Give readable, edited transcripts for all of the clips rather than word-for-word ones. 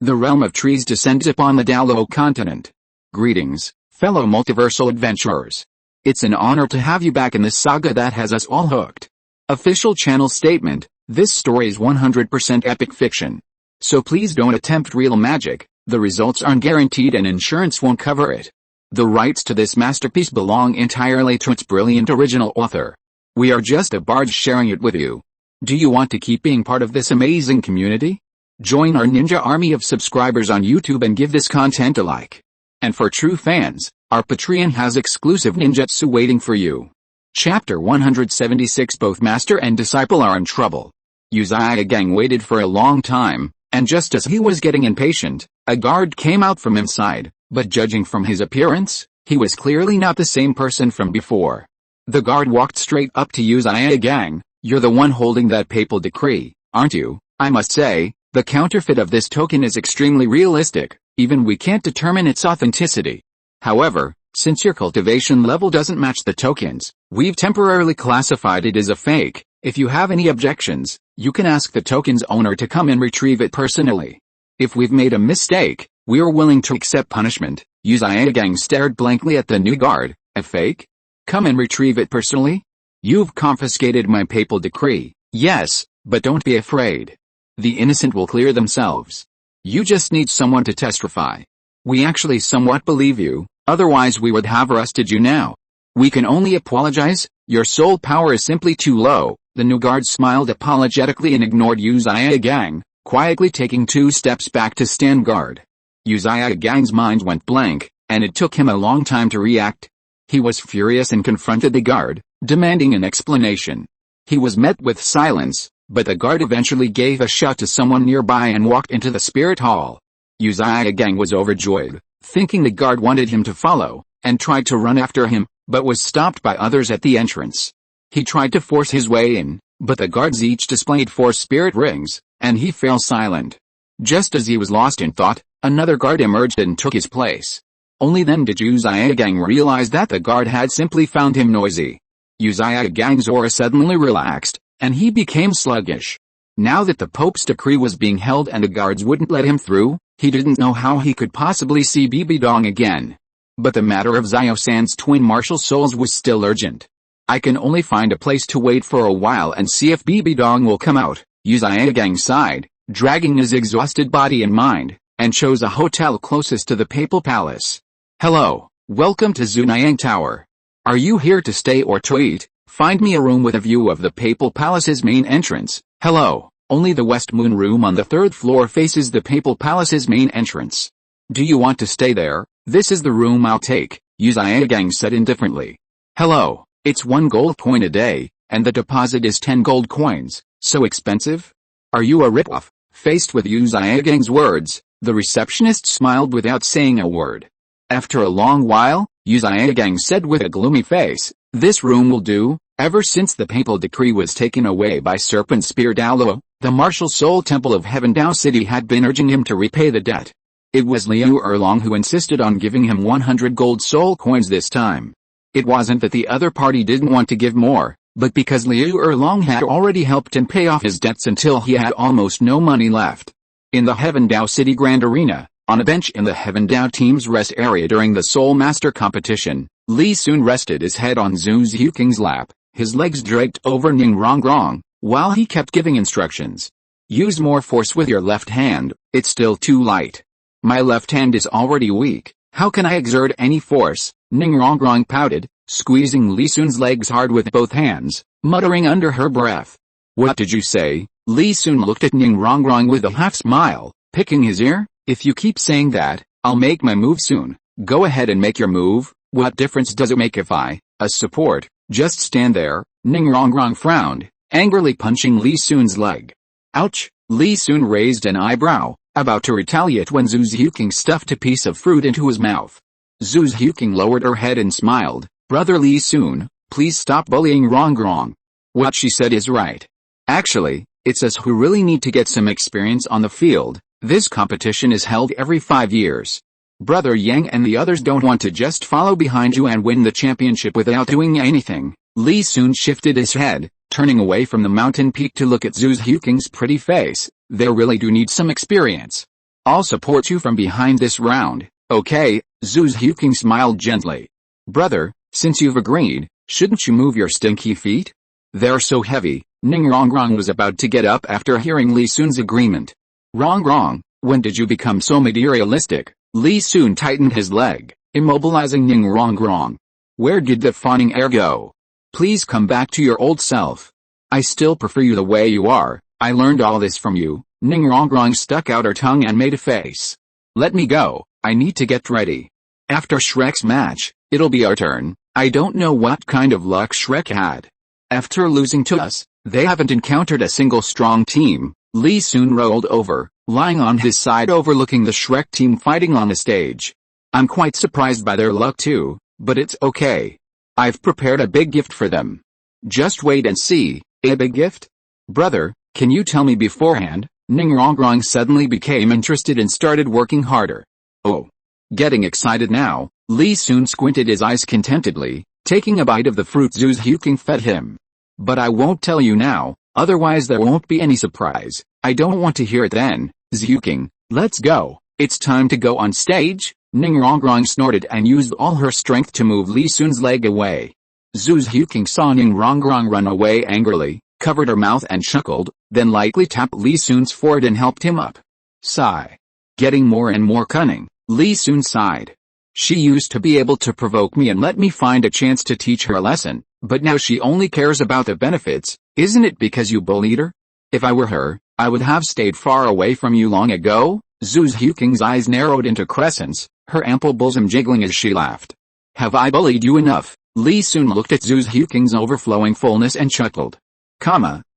The realm of trees descends upon the Douluo Continent. Greetings, fellow multiversal adventurers. It's an honor to have you back in this saga that has us all hooked. Official channel statement: this story is 100% epic fiction. So please don't attempt real magic, the results aren't guaranteed and insurance won't cover it. The rights to this masterpiece belong entirely to its brilliant original author. We are just a barge sharing it with you. Do you want to keep being part of this amazing community? Join our ninja army of subscribers on YouTube and give this content a like. And for true fans, our Patreon has exclusive ninjutsu waiting for you. Chapter 176. Both master and disciple are in trouble. Xiaogang waited for a long time, and just as he was getting impatient, a guard came out from inside, but judging from his appearance, he was clearly not the same person from before. The guard walked straight up to Xiaogang. "You're the one holding that papal decree, aren't you? I must say, the counterfeit of this token is extremely realistic, even we can't determine its authenticity. However, since your cultivation level doesn't match the tokens, we've temporarily classified it as a fake. If you have any objections, you can ask the token's owner to come and retrieve it personally. If we've made a mistake, we are willing to accept punishment." Xiaogang stared blankly at the new guard. "A fake? Come and retrieve it personally? You've confiscated my papal decree." "Yes, but don't be afraid. The innocent will clear themselves. You just need someone to testify. We actually somewhat believe you, otherwise we would have arrested you now. We can only apologize, your soul power is simply too low." The new guard smiled apologetically and ignored Xiaogang, quietly taking 2 steps back to stand guard. Xiaogang's mind went blank, and it took him a long time to react. He was furious and confronted the guard, demanding an explanation. He was met with silence, but the guard eventually gave a shout to someone nearby and walked into the spirit hall. Xiaogang was overjoyed, thinking the guard wanted him to follow, and tried to run after him, but was stopped by others at the entrance. He tried to force his way in, but the guards each displayed 4 spirit rings, and he fell silent. Just as he was lost in thought, another guard emerged and took his place. Only then did Xiaogang realize that the guard had simply found him noisy. Xiaogang's aura suddenly relaxed, and he became sluggish. Now that the Pope's decree was being held and the guards wouldn't let him through, he didn't know how he could possibly see Bibi Dong again. But the matter of Xiao-san's twin martial souls was still urgent. "I can only find a place to wait for a while and see if Bibi Dong will come out." Xiaogang sighed, dragging his exhausted body and mind, and chose a hotel closest to the Papal Palace. "Hello, welcome to Zunayang Tower. Are you here to stay or to eat? Find me a room with a view of the Papal Palace's main entrance." "Hello, only the West Moon room on the 3rd floor faces the Papal Palace's main entrance. Do you want to stay there? This is the room I'll take," Xiaogang said indifferently. "Hello, it's 1 gold coin a day, and the deposit is 10 gold coins, so expensive? Are you a ripoff?" Faced with Xiaogang's words, the receptionist smiled without saying a word. After a long while, Xiaogang said with a gloomy face, "This room will do. Ever since the papal decree was taken away by Serpent Spear Douluo, the martial soul temple of Heaven Dao City had been urging him to repay the debt. It was Liu Erlong who insisted on giving him 100 gold soul coins this time. It wasn't that the other party didn't want to give more, but because Liu Erlong had already helped him pay off his debts until he had almost no money left. In the Heaven Dao City Grand Arena, on a bench in the Heaven Dao team's rest area during the Soul Master competition, Li Sun rested his head on Zhu Xiaokang's lap, his legs draped over Ningrong, while he kept giving instructions. "Use more force with your left hand, it's still too light." "My left hand is already weak, how can I exert any force?" Ningrong pouted, squeezing Li Sun's legs hard with both hands, muttering under her breath. "What did you say?" Li Sun looked at Ningrong with a half smile, picking his ear. "If you keep saying that, I'll make my move soon. Go ahead and make your move. What difference does it make if I, as support, just stand there?" Ningrong frowned, angrily punching Li Sun's leg. "Ouch!" Li Sun raised an eyebrow, about to retaliate when Zhu Xiaokang stuffed a piece of fruit into his mouth. Zhu Xiaokang lowered her head and smiled. "Brother Li Sun, please stop bullying Rongrong. What she said is right. Actually, it's us who really need to get some experience on the field. This competition is held every 5 years. Brother Yang and the others don't want to just follow behind you and win the championship without doing anything." Li Sun shifted his head, turning away from the mountain peak to look at Zhu Xiaokang's pretty face. "They really do need some experience. I'll support you from behind this round, okay? Zhu Xiuqing smiled gently. Brother, since you've agreed, shouldn't you move your stinky feet? They're so heavy. Ning Rongrong was about to get up after hearing Li Sun's agreement. Rongrong, when did you become so materialistic? Li Sun tightened his leg, immobilizing Ning Rongrong. Where did the fawning air go? Please come back to your old self. I still prefer you the way you are. I learned all this from you. Ning Rongrong stuck out her tongue and made a face. Let me go, I need to get ready. After Shrek's match, it'll be our turn. I don't know what kind of luck Shrek had. After losing to us, they haven't encountered a single strong team. Li Sun rolled over, lying on his side overlooking the Shrek team fighting on the stage. I'm quite surprised by their luck too, but it's okay. I've prepared a big gift for them. Just wait and see. A big gift? Brother, can you tell me beforehand? Ning Rongrong suddenly became interested and started working harder. Oh. Getting excited now, Li Sun squinted his eyes contentedly, taking a bite of the fruit Zhu Xiuqing fed him. But I won't tell you now, otherwise there won't be any surprise. I don't want to hear it then. Xiuqing, let's go. It's time to go on stage. Ning Rongrong snorted and used all her strength to move Li Sun's leg away. Zhu Xiuqing saw Ning Rongrong run away angrily, covered her mouth and chuckled, then lightly tapped Li Sun's forehead and helped him up. Sigh. Getting more and more cunning, Li Sun sighed. She used to be able to provoke me and let me find a chance to teach her a lesson, but now she only cares about the benefits. Isn't it because you bullied her? If I were her, I would have stayed far away from you long ago. Zhu Xiuqing's eyes narrowed into crescents, her ample bosom jiggling as she laughed. Have I bullied you enough? Li Sun looked at Zhu Xiuqing's overflowing fullness and chuckled.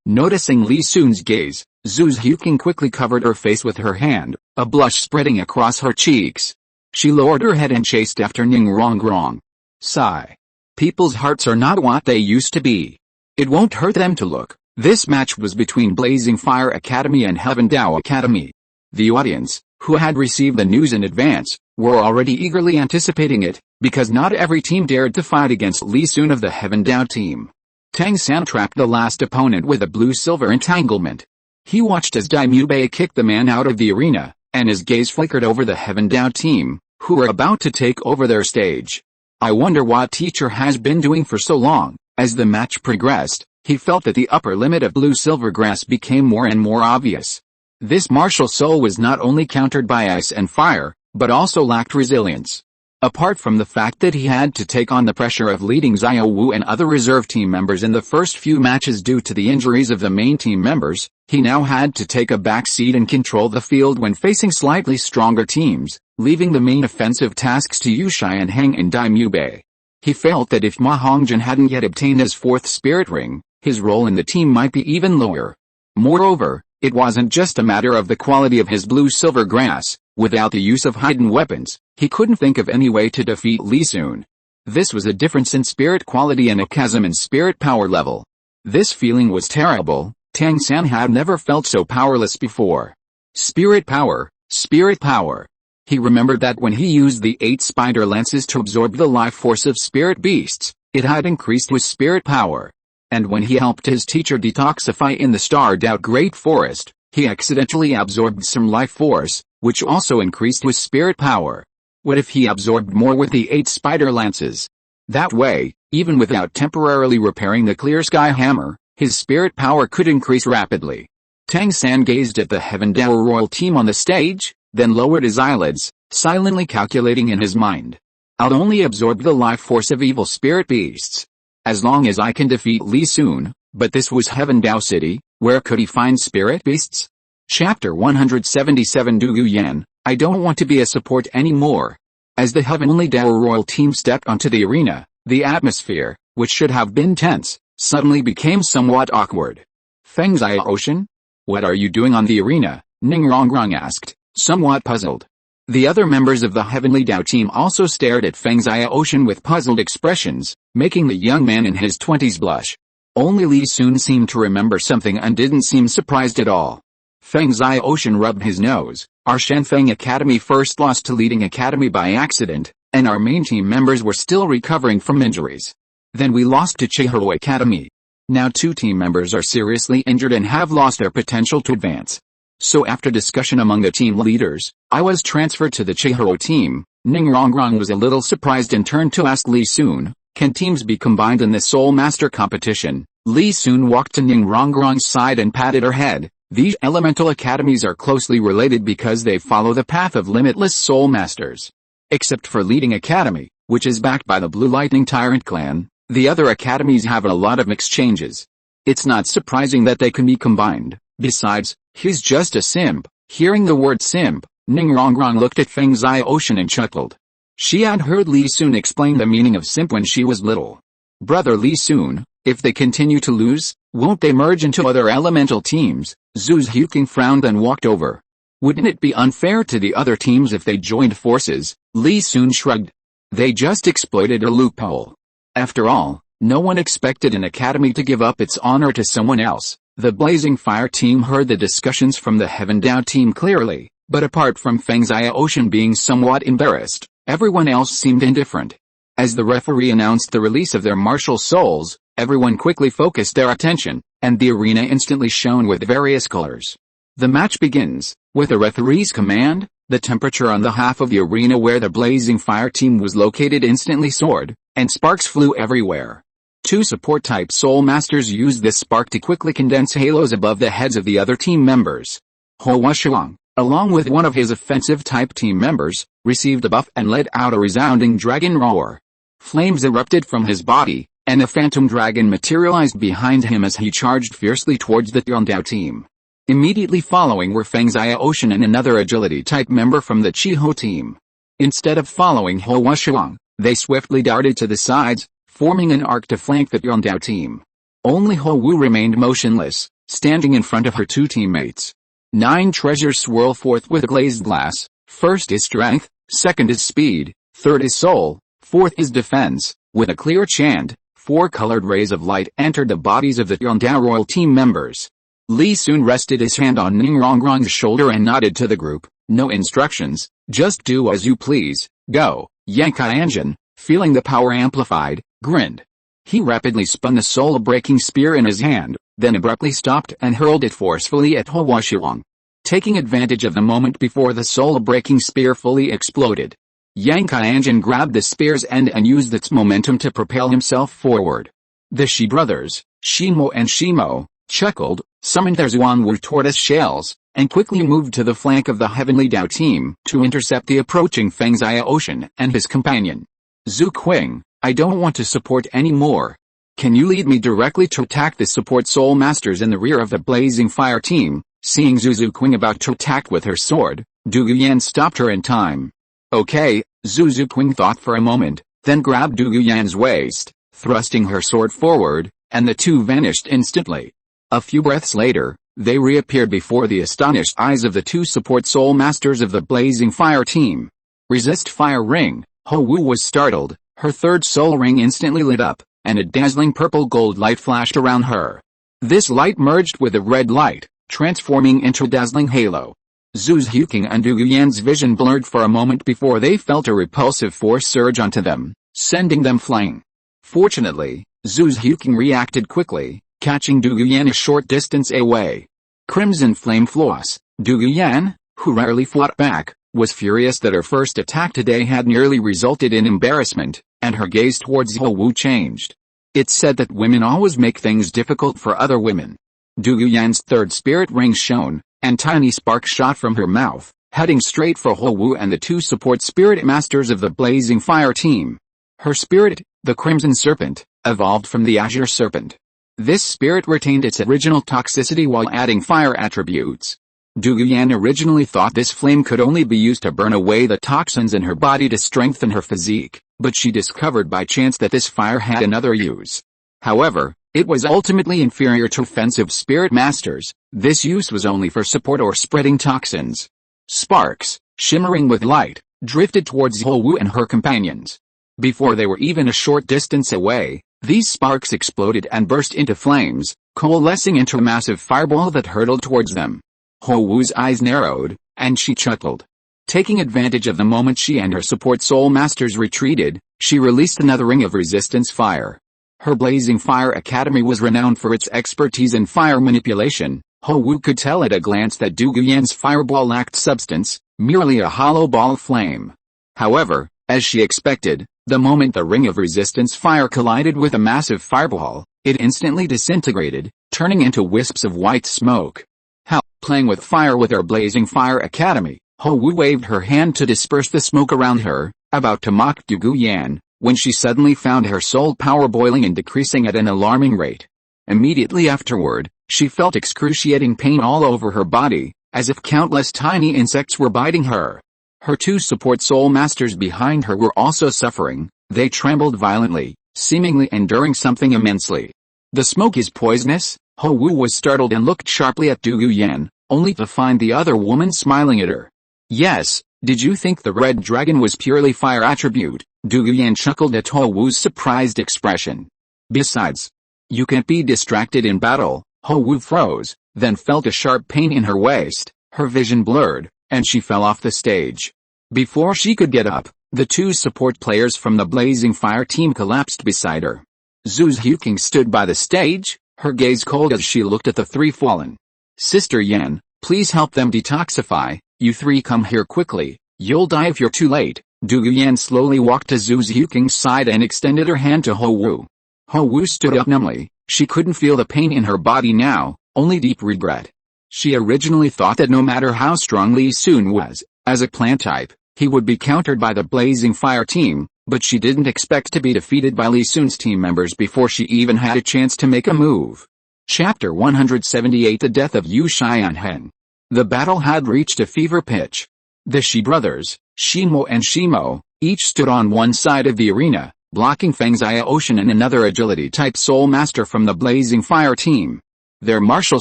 Noticing Li Sun's gaze, Zhu Xiuqing quickly covered her face with her hand, a blush spreading across her cheeks. She lowered her head and chased after Ning Rongrong. Sigh. People's hearts are not what they used to be. It won't hurt them to look. This match was between Blazing Fire Academy and Heaven Dao Academy. The audience, who had received the news in advance, were already eagerly anticipating it, because not every team dared to fight against Li Sun of the Heaven Dao team. Tang San trapped the last opponent with a blue-silver entanglement. He watched as Dai Mubei kicked the man out of the arena, and his gaze flickered over the Heaven Dao team, who were about to take over their stage. I wonder what teacher has been doing for so long. As the match progressed, he felt that the upper limit of blue-silver grass became more and more obvious. This martial soul was not only countered by ice and fire, but also lacked resilience. Apart from the fact that he had to take on the pressure of leading Xiao Wu and other reserve team members in the first few matches due to the injuries of the main team members, he now had to take a back seat and control the field when facing slightly stronger teams, leaving the main offensive tasks to Yushai and Heng and Dai Mubei. He felt that if Ma Hongjin hadn't yet obtained his fourth spirit ring, his role in the team might be even lower. Moreover, it wasn't just a matter of the quality of his blue-silver grass. Without the use of hidden weapons, he couldn't think of any way to defeat Li Sun. This was a difference in spirit quality and a chasm in spirit power level. This feeling was terrible. Tang San had never felt so powerless before. Spirit power, spirit power. He remembered that when he used the 8 spider lances to absorb the life force of spirit beasts, it had increased his spirit power. And when he helped his teacher detoxify in the starred out Great Forest, he accidentally absorbed some life force, which also increased his spirit power. What if he absorbed more with the 8 spider lances? That way, even without temporarily repairing the clear sky hammer, his spirit power could increase rapidly. Tang San gazed at the Heaven Dao royal team on the stage, then lowered his eyelids, silently calculating in his mind. I'll only absorb the life force of evil spirit beasts. As long as I can defeat Li Sun, but this was Heaven Dao City, where could he find spirit beasts? Chapter 177 Du Yan, I don't want to be a support anymore. As the Heavenly Dao royal team stepped onto the arena, the atmosphere, which should have been tense, suddenly became somewhat awkward. Feng Zai Ocean? What are you doing on the arena? Ning Rongrong asked, somewhat puzzled. The other members of the Heavenly Dao team also stared at Feng Zai Ocean with puzzled expressions, making the young man in his 20s blush. Only Li Sun seemed to remember something and didn't seem surprised at all. Feng Zai Ocean rubbed his nose. Our Shanfeng Academy first lost to Leading Academy by accident, and our main team members were still recovering from injuries. Then we lost to Chihou Academy. Now 2 team members are seriously injured and have lost their potential to advance. So after discussion among the team leaders, I was transferred to the Chihiro team. Ning Rongrong was a little surprised and turned to ask Li Sun, can teams be combined in the Soul Master competition? Li Sun walked to Ning Rongrong's side and patted her head. These elemental academies are closely related because they follow the path of limitless Soul Masters. Except for Leading Academy, which is backed by the Blue Lightning Tyrant clan, the other academies have a lot of exchanges. It's not surprising that they can be combined. Besides, he's just a simp. Hearing the word simp, Ning Rongrong looked at Feng Xiaoshan and chuckled. She had heard Li Sun explain the meaning of simp when she was little. Brother Li Sun, if they continue to lose, won't they merge into other elemental teams? Zhu Xiuqing frowned and walked over. Wouldn't it be unfair to the other teams if they joined forces? Li Sun shrugged. They just exploited a loophole. After all, no one expected an academy to give up its honor to someone else. The Blazing Fire team heard the discussions from the Heaven Dao team clearly, but apart from Feng Xiaoshan being somewhat embarrassed, everyone else seemed indifferent. As the referee announced the release of their martial souls, everyone quickly focused their attention, and the arena instantly shone with various colors. The match begins. With the referee's command, the temperature on the half of the arena where the Blazing Fire team was located instantly soared, and sparks flew everywhere. Two support-type Soul Masters used this spark to quickly condense halos above the heads of the other team members. Xiaogang, along with one of his offensive-type team members, received a buff and let out a resounding dragon roar. Flames erupted from his body, and a phantom dragon materialized behind him as he charged fiercely towards the Tiandao team. Immediately following were Feng Xiaoshan and another agility-type member from the Chiho team. Instead of following Xiaogang, they swiftly darted to the sides, forming an arc to flank the Tiandao team. Only Wu remained motionless, standing in front of her two teammates. 9 treasures swirl forth with glazed glass. First is strength, second is speed, third is soul, fourth is defense. With a clear chant, 4 colored rays of light entered the bodies of the Tiandao royal team members. Li Sun rested his hand on Ning Rongrong's shoulder and nodded to the group. No instructions, just do as you please, go. Yang Qianren, feeling the power amplified, grinned. He rapidly spun the soul-breaking spear in his hand, then abruptly stopped and hurled it forcefully at Xiaogang. Taking advantage of the moment before the soul-breaking spear fully exploded, Yang Qianren grabbed the spear's end and used its momentum to propel himself forward. The Shi brothers, Shimo and Shimo, chuckled, summoned their Zuanwu tortoise shells, and quickly moved to the flank of the Heavenly Dao team to intercept the approaching Feng Xiaoshan and his companion. Zhu Qing, I don't want to support anymore. Can you lead me directly to attack the support Soul Masters in the rear of the Blazing Fire team? Seeing Zhu Qing about to attack with her sword, Du Yuyan stopped her in time. Okay, Zhu Qing thought for a moment, then grabbed Du Yuyan's waist, thrusting her sword forward, and the two vanished instantly. A few breaths later, they reappeared before the astonished eyes of the two support Soul Masters of the Blazing Fire team. Resist Fire Ring. Wu was startled, her third soul ring instantly lit up, and a dazzling purple-gold light flashed around her. This light merged with a red light, transforming into a dazzling halo. Zhu Xiuqing and Du Yuyan's vision blurred for a moment before they felt a repulsive force surge onto them, sending them flying. Fortunately, Zhu Xiuqing reacted quickly, catching Du Yuyan a short distance away. Crimson Flame Floss, Du Yuyan, who rarely fought back, was furious that her first attack today had nearly resulted in embarrassment, and her gaze towards Wu changed. It's said that women always make things difficult for other women. Du Yuyan's third spirit ring shone, and tiny sparks shot from her mouth, heading straight for Wu and the two support spirit masters of the Blazing Fire team. Her spirit, the Crimson Serpent, evolved from the Azure Serpent. This spirit retained its original toxicity while adding fire attributes. Du Yuyan originally thought this flame could only be used to burn away the toxins in her body to strengthen her physique, but she discovered by chance that this fire had another use. However, it was ultimately inferior to offensive spirit masters. This use was only for support or spreading toxins. Sparks, shimmering with light, drifted towards Wu and her companions. Before they were even a short distance away, these sparks exploded and burst into flames, coalescing into a massive fireball that hurtled towards them. Wu's eyes narrowed, and she chuckled. Taking advantage of the moment she and her support Soul Masters retreated, she released another ring of resistance fire. Her Blazing Fire Academy was renowned for its expertise in fire manipulation. Ho Wu could tell at a glance that Du Guyan's fireball lacked substance, merely a hollow ball of flame. However, as she expected, the moment the ring of resistance fire collided with a massive fireball, it instantly disintegrated, turning into wisps of white smoke. How, playing with fire with her blazing fire academy, Ho Wu waved her hand to disperse the smoke around her, about to mock Du Guyan, when she suddenly found her soul power boiling and decreasing at an alarming rate. Immediately afterward, she felt excruciating pain all over her body, as if countless tiny insects were biting her. Her two support soul masters behind her were also suffering. They trembled violently, seemingly enduring something immensely. The smoke is poisonous? Ho Wu was startled and looked sharply at Du Guyan, only to find the other woman smiling at her. Yes, did you think the red dragon was purely fire attribute? Du Guyan chuckled at Ho Wu's surprised expression. Besides, you can't be distracted in battle. Ho Wu froze, then felt a sharp pain in her waist, her vision blurred, and she fell off the stage. Before she could get up, the two support players from the Blazing Fire team collapsed beside her. Zhu Xiaogang stood by the stage, her gaze cold as she looked at the three fallen. Sister Yan, please help them detoxify, you three come here quickly, you'll die if you're too late. Du Guyan slowly walked to Zhu Xiaogang's side and extended her hand to Ho Wu. Ho Wu stood up numbly. She couldn't feel the pain in her body now, only deep regret. She originally thought that no matter how strong Li Sun was, as a plant type, he would be countered by the Blazing Fire team, but she didn't expect to be defeated by Li Sun's team members before she even had a chance to make a move. Chapter 178 The Death of Yu Xianhen. The battle had reached a fever pitch. The Shi brothers, Shimo and Shimo, each stood on one side of the arena, blocking Feng Xiaoshan and another agility-type soul master from the Blazing Fire team. Their martial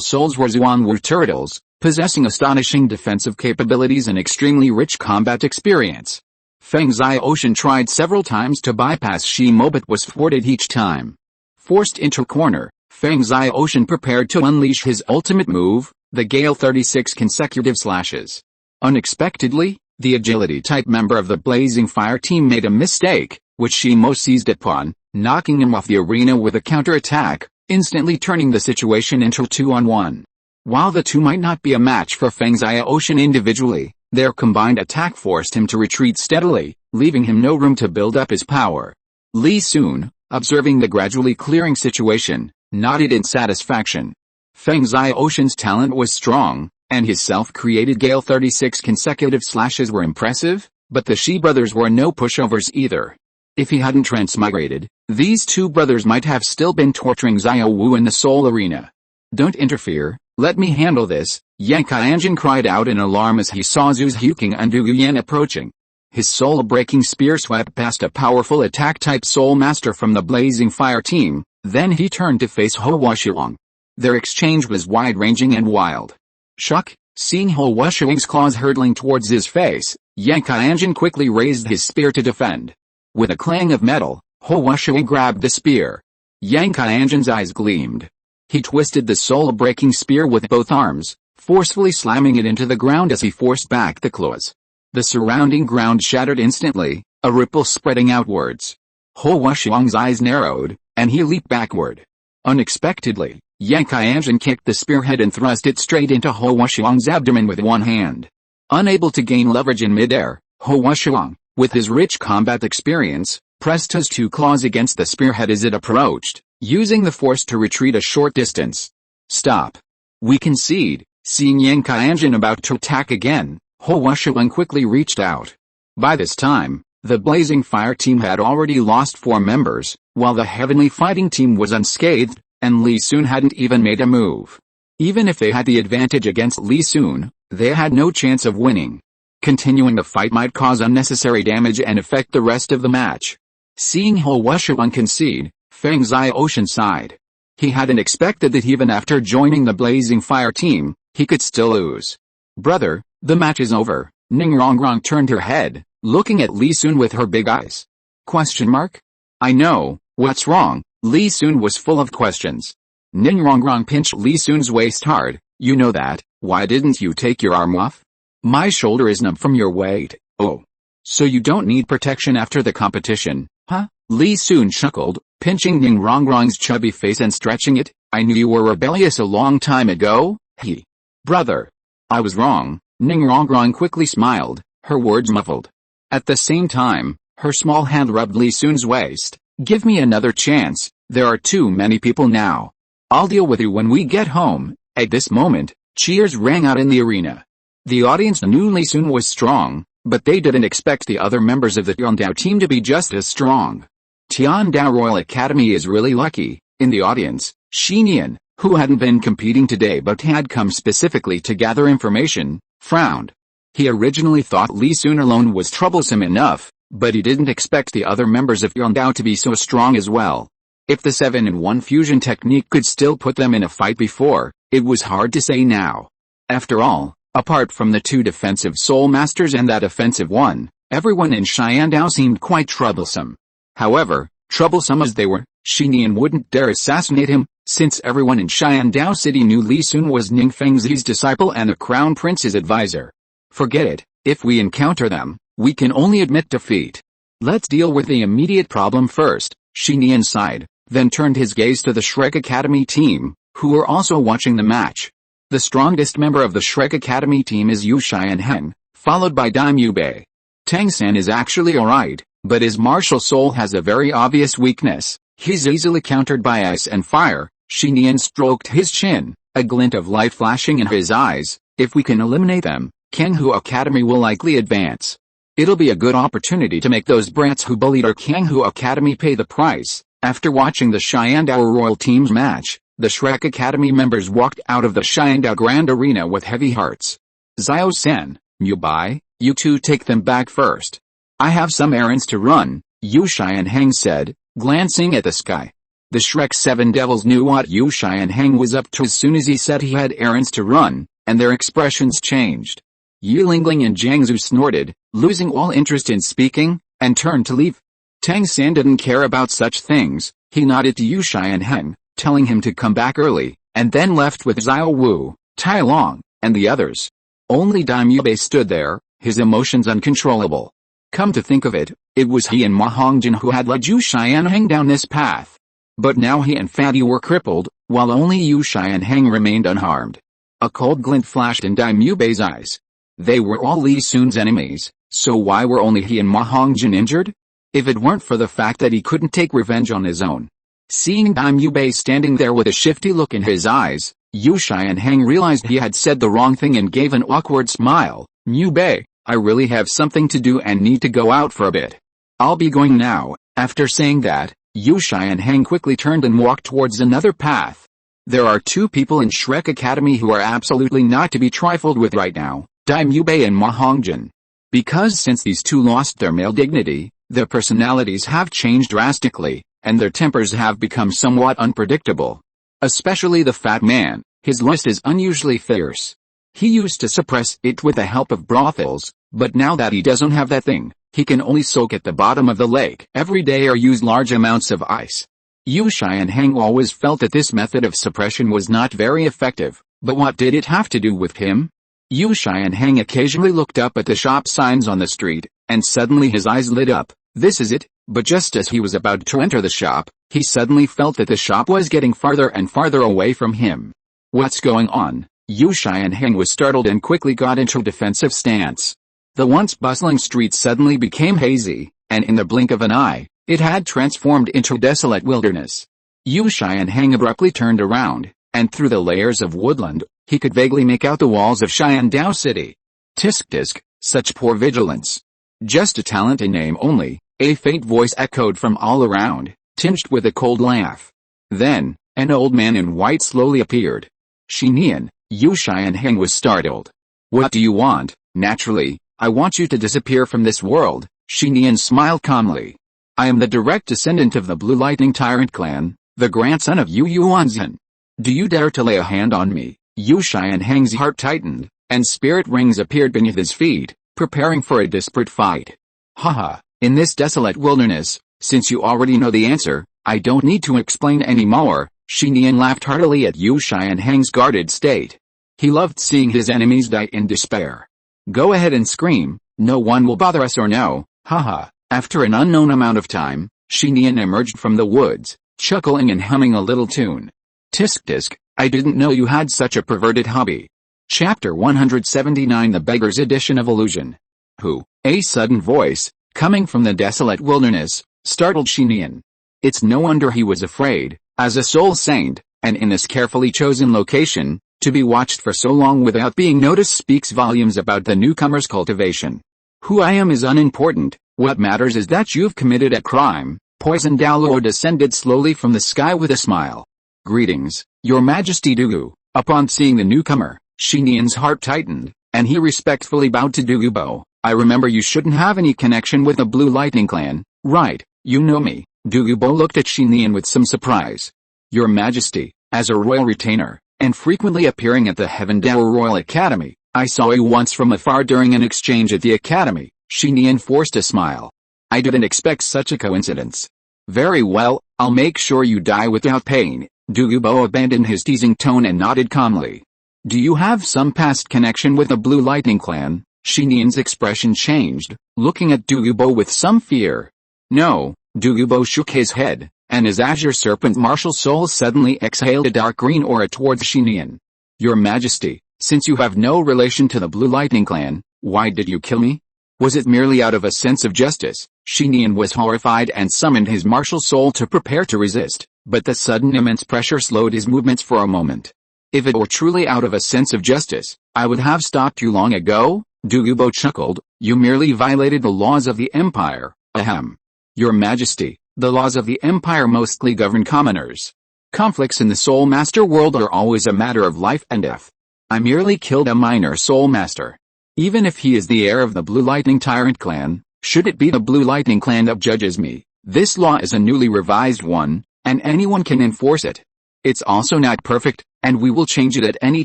souls were Zhuangwu turtles, possessing astonishing defensive capabilities and extremely rich combat experience. Feng Xiaoshan tried several times to bypass Shimo but was thwarted each time. Forced into a corner, Feng Xiaoshan prepared to unleash his ultimate move, the Gale 36 consecutive slashes. Unexpectedly, the agility-type member of the Blazing Fire team made a mistake, which Shimo seized upon, knocking him off the arena with a counter-attack, instantly turning the situation into a 2-on-1. While the two might not be a match for Feng Xiaoshan individually, their combined attack forced him to retreat steadily, leaving him no room to build up his power. Li Sun, observing the gradually clearing situation, nodded in satisfaction. Feng Xiaoshan's talent was strong, and his self-created Gale 36 consecutive slashes were impressive, but the Shi brothers were no pushovers either. If he hadn't transmigrated, these two brothers might have still been torturing Xiao Wu in the soul arena. Don't interfere, let me handle this, Yan Qianjin cried out in alarm as he saw Zhu Xiaogang and Du Guyan approaching. His soul-breaking spear swept past a powerful attack-type soul master from the Blazing Fire team, then he turned to face Ho Wuxiang. Their exchange was wide-ranging and wild. Shock, seeing Ho Wuxiang's claws hurtling towards his face, Yan Qianjin quickly raised his spear to defend. With a clang of metal, Ho Wuxiang grabbed the spear. Yan Qianjin's eyes gleamed. He twisted the soul-breaking spear with both arms, forcefully slamming it into the ground as he forced back the claws. The surrounding ground shattered instantly, a ripple spreading outwards. Ho Wuxiang's eyes narrowed, and he leaped backward. Unexpectedly, Yan Qianjin kicked the spearhead and thrust it straight into Ho Wuxiang's abdomen with one hand. Unable to gain leverage in midair, Ho Wuxiang, with his rich combat experience, pressed his two claws against the spearhead as it approached, using the force to retreat a short distance. Stop. We concede. Seeing Yan Qianjin about to attack again, Ho Wuxiang quickly reached out. By this time, the Blazing Fire team had already lost 4 members, while the Heavenly Fighting team was unscathed, and Li Sun hadn't even made a move. Even if they had the advantage against Li Sun, they had no chance of winning. Continuing the fight might cause unnecessary damage and affect the rest of the match. Seeing Ho Wuxiang concede, Feng Xiaoshan sighed. He hadn't expected that even after joining the Blazing Fire team, he could still lose. Brother, the match is over. Ning Rongrong turned her head, looking at Li Sun with her big eyes. Question mark? I know, what's wrong? Li Sun was full of questions. Ning Rongrong pinched Li Sun's waist hard. You know that, why didn't you take your arm off? My shoulder is numb from your weight. Oh. So you don't need protection after the competition, huh? Li Sun chuckled, pinching Ning Rongrong's chubby face and stretching it. I knew you were rebellious a long time ago, He. Brother. I was wrong. Ning Rongrong quickly smiled, her words muffled. At the same time, her small hand rubbed Li Sun's waist. Give me another chance, there are too many people now. I'll deal with you when we get home. At this moment, cheers rang out in the arena. The audience knew Li Sun was strong, but they didn't expect the other members of the Tiandao team to be just as strong. Tiandao Royal Academy is really lucky. In the audience, Xinian, who hadn't been competing today but had come specifically to gather information, frowned. He originally thought Li Sun alone was troublesome enough, but he didn't expect the other members of Tiandao to be so strong as well. If the 7-in-1 fusion technique could still put them in a fight before, it was hard to say now. After all, apart from the two defensive soul masters and that offensive one, everyone in Xiandao seemed quite troublesome. However, troublesome as they were, Xinian wouldn't dare assassinate him, since everyone in Xiandao City knew Li Sun was Ning Fengzi's disciple and the Crown Prince's advisor. Forget it, if we encounter them, we can only admit defeat. Let's deal with the immediate problem first, Xinian sighed, then turned his gaze to the Shrek Academy team, who were also watching the match. The strongest member of the Shrek Academy team is Yu Xianheng, followed by Dai Mubei. Tang-san is actually alright, but his martial soul has a very obvious weakness. He's easily countered by ice and fire. Xinian stroked his chin, a glint of light flashing in his eyes. If we can eliminate them, Kanghu Academy will likely advance. It'll be a good opportunity to make those brats who bullied our Kanghu Academy pay the price. After watching the Xiandao Royal Team's match, the Shrek Academy members walked out of the Xiandao Grand Arena with heavy hearts. Xiao-san, Mubai, you two take them back first. I have some errands to run, Yu Xianheng said, glancing at the sky. The Shrek Seven Devils knew what Yu Xianheng was up to as soon as he said he had errands to run, and their expressions changed. Yu Lingling and Jiangzu snorted, losing all interest in speaking, and turned to leave. Tang San didn't care about such things. He nodded to Yu Xianheng, telling him to come back early, and then left with Xiao Wu, Tai Long, and the others. Only Dai Mubei stood there, his emotions uncontrollable. Come to think of it, it was he and Ma Hongjin who had led Yu Xianheng down this path. But now he and Fatty were crippled, while only Yu Xianheng remained unharmed. A cold glint flashed in Dai Mubei's eyes. They were all Li Sun's enemies, so why were only he and Ma Hongjin injured? If it weren't for the fact that he couldn't take revenge on his own. Seeing Dai Mubei standing there with a shifty look in his eyes, Yu Xianheng realized he had said the wrong thing and gave an awkward smile. Mubei, I really have something to do and need to go out for a bit. I'll be going now. After saying that, Yu Xianheng quickly turned and walked towards another path. There are two people in Shrek Academy who are absolutely not to be trifled with right now, Dai Mubei and Ma Hongjin. Because since these two lost their male dignity, their personalities have changed drastically, and their tempers have become somewhat unpredictable. Especially the fat man, his lust is unusually fierce. He used to suppress it with the help of brothels, but now that he doesn't have that thing, he can only soak at the bottom of the lake every day or use large amounts of ice. Yu Xianheng always felt that this method of suppression was not very effective, but what did it have to do with him? Yu Xianheng occasionally looked up at the shop signs on the street, and suddenly his eyes lit up. This is it. But just as he was about to enter the shop, he suddenly felt that the shop was getting farther and farther away from him. What's going on? Yu Xianheng was startled and quickly got into a defensive stance. The once bustling street suddenly became hazy, and in the blink of an eye, it had transformed into a desolate wilderness. Yu Xianheng abruptly turned around, and through the layers of woodland, he could vaguely make out the walls of Xiandao City. Tisk tisk, such poor vigilance. Just a talent in name only, a faint voice echoed from all around, tinged with a cold laugh. Then, an old man in white slowly appeared. Xinian, Yu Xianheng was startled. What do you want? Naturally, I want you to disappear from this world, Xinian smiled calmly. I am the direct descendant of the Blue Lightning Tyrant clan, the grandson of Yu Yuanzhen. Do you dare to lay a hand on me? Yu Xianheng's heart tightened, and spirit rings appeared beneath his feet, preparing for a desperate fight. Haha, in this desolate wilderness, since you already know the answer, I don't need to explain any more. Xinian laughed heartily at Yu Xianheng's guarded state. He loved seeing his enemies die in despair. Go ahead and scream, no one will bother us or no, haha. After an unknown amount of time, Xinian emerged from the woods, chuckling and humming a little tune. Tisk tisk, I didn't know you had such a perverted hobby. Chapter 179 The Beggar's Edition of Illusion. Who? A sudden voice, coming from the desolate wilderness, startled Xiaogang. It's no wonder he was afraid, as a soul saint, and in this carefully chosen location, to be watched for so long without being noticed speaks volumes about the newcomer's cultivation. Who I am is unimportant, what matters is that you've committed a crime. Poison Douluo descended slowly from the sky with a smile. Greetings, Your Majesty Douluo. Upon seeing the newcomer, Xiaogang's heart tightened, and he respectfully bowed to Douluo. I remember you shouldn't have any connection with the Blue Lightning Clan, right? You know me. Douluo looked at Xiaogang with some surprise. Your Majesty, as a royal retainer, and frequently appearing at the Heavendale Royal Academy, I saw you once from afar during an exchange at the academy. Xiaogang forced a smile. I didn't expect such a coincidence. Very well, I'll make sure you die without pain. Douluo abandoned his teasing tone and nodded calmly. Do you have some past connection with the Blue Lightning Clan? Xiaogang's expression changed, looking at Douluo with some fear. No, Douluo shook his head, and his azure serpent martial soul suddenly exhaled a dark green aura towards Xiaogang. Your Majesty, since you have no relation to the Blue Lightning Clan, why did you kill me? Was it merely out of a sense of justice? Xiaogang was horrified and summoned his martial soul to prepare to resist, but the sudden immense pressure slowed his movements for a moment. If it were truly out of a sense of justice, I would have stopped you long ago. Douluo chuckled. You merely violated the laws of the Empire. Ahem. Your Majesty, the laws of the Empire mostly govern commoners. Conflicts in the Soul Master world are always a matter of life and death. I merely killed a minor Soul Master. Even if he is the heir of the Blue Lightning Tyrant Clan, should it be the Blue Lightning Clan that judges me, this law is a newly revised one, and anyone can enforce it. It's also not perfect, and we will change it at any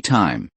time.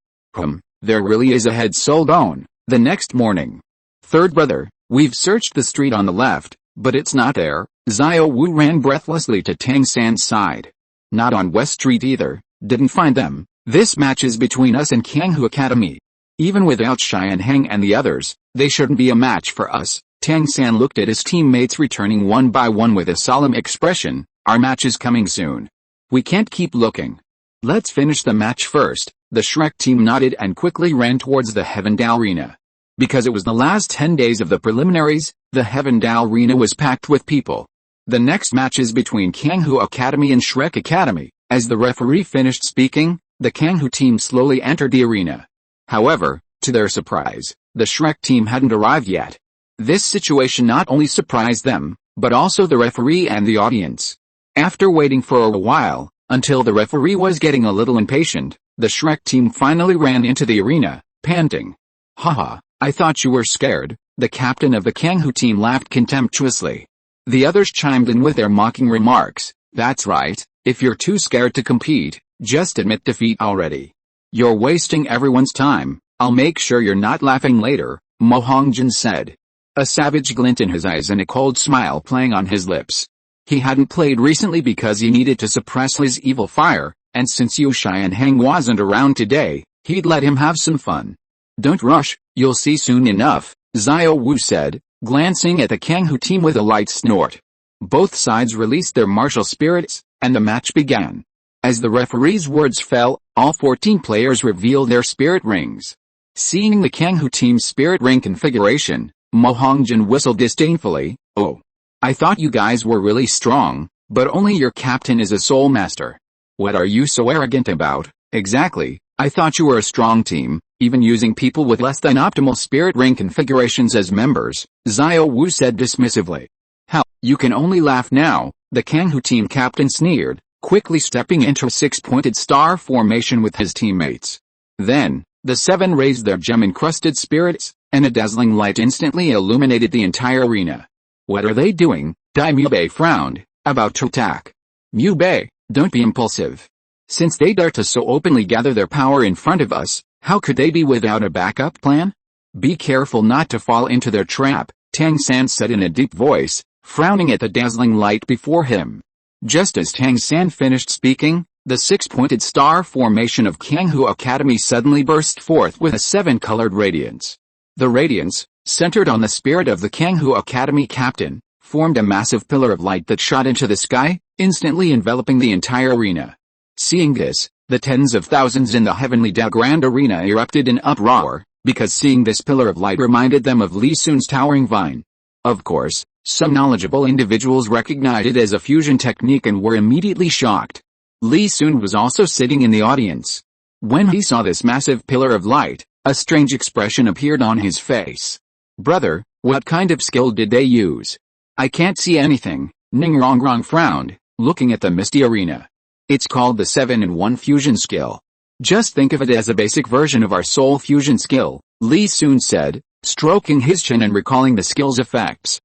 There really is a head soul bone. The next morning. Third brother, we've searched the street on the left, but it's not there. Xiao Wu ran breathlessly to Tang San's side. Not on West Street either, didn't find them. This match is between us and Qianhu Academy. Even without Xiaogang and the others, they shouldn't be a match for us. Tang San looked at his teammates returning one by one with a solemn expression. Our match is coming soon. We can't keep looking. Let's finish the match first. The Shrek team nodded and quickly ran towards the Heavendale Arena. Because it was the last 10 days of the preliminaries, the Heavendale Arena was packed with people. The next match is between Qianhu Academy and Shrek Academy. As the referee finished speaking, the Qianhu team slowly entered the arena. However, to their surprise, the Shrek team hadn't arrived yet. This situation not only surprised them, but also the referee and the audience. After waiting for a while, until the referee was getting a little impatient, the Shrek team finally ran into the arena, panting. Haha, I thought you were scared. The captain of the Qianhu team laughed contemptuously. The others chimed in with their mocking remarks. That's right, if you're too scared to compete, just admit defeat already. You're wasting everyone's time. I'll make sure you're not laughing later, Mo Hongjin said. A savage glint in his eyes and a cold smile playing on his lips. He hadn't played recently because he needed to suppress his evil fire, and since Yu Xiaogang wasn't around today, he'd let him have some fun. Don't rush, you'll see soon enough, Xiao Wu said, glancing at the Qianhu team with a light snort. Both sides released their martial spirits, and the match began. As the referee's words fell, all 14 players revealed their spirit rings. Seeing the Qianhu team's spirit ring configuration, Mo Hongjin whistled disdainfully. Oh. I thought you guys were really strong, but only your captain is a soul master. What are you so arrogant about? Exactly, I thought you were a strong team, even using people with less than optimal spirit ring configurations as members, Xiao Wu said dismissively. Hell, you can only laugh now, the Qianhu team captain sneered, quickly stepping into a six-pointed star formation with his teammates. Then, the seven raised their gem-encrusted spirits, and a dazzling light instantly illuminated the entire arena. What are they doing? Dai Mubei frowned, about to attack. Mubei, don't be impulsive. Since they dare to so openly gather their power in front of us, how could they be without a backup plan? Be careful not to fall into their trap, Tang San said in a deep voice, frowning at the dazzling light before him. Just as Tang San finished speaking, the six-pointed star formation of Qianhu Academy suddenly burst forth with a seven-colored radiance. The radiance, centered on the spirit of the Qianhu Academy captain, formed a massive pillar of light that shot into the sky, instantly enveloping the entire arena. Seeing this, The tens of thousands in the heavenly Grand Arena erupted in uproar, because seeing this pillar of light reminded them of Li Sun's towering vine. Of course, some knowledgeable individuals recognized it as a fusion technique and were immediately shocked. Li Sun was also sitting in the audience. When he saw this massive pillar of light, a strange expression appeared on his face. "Brother, what kind of skill did they use?" "I can't see anything," Ningrong frowned, looking at the misty arena. "It's called the 7-in-1 fusion skill. Just think of it as a basic version of our soul fusion skill," Li Sun said, stroking his chin and recalling the skill's effects.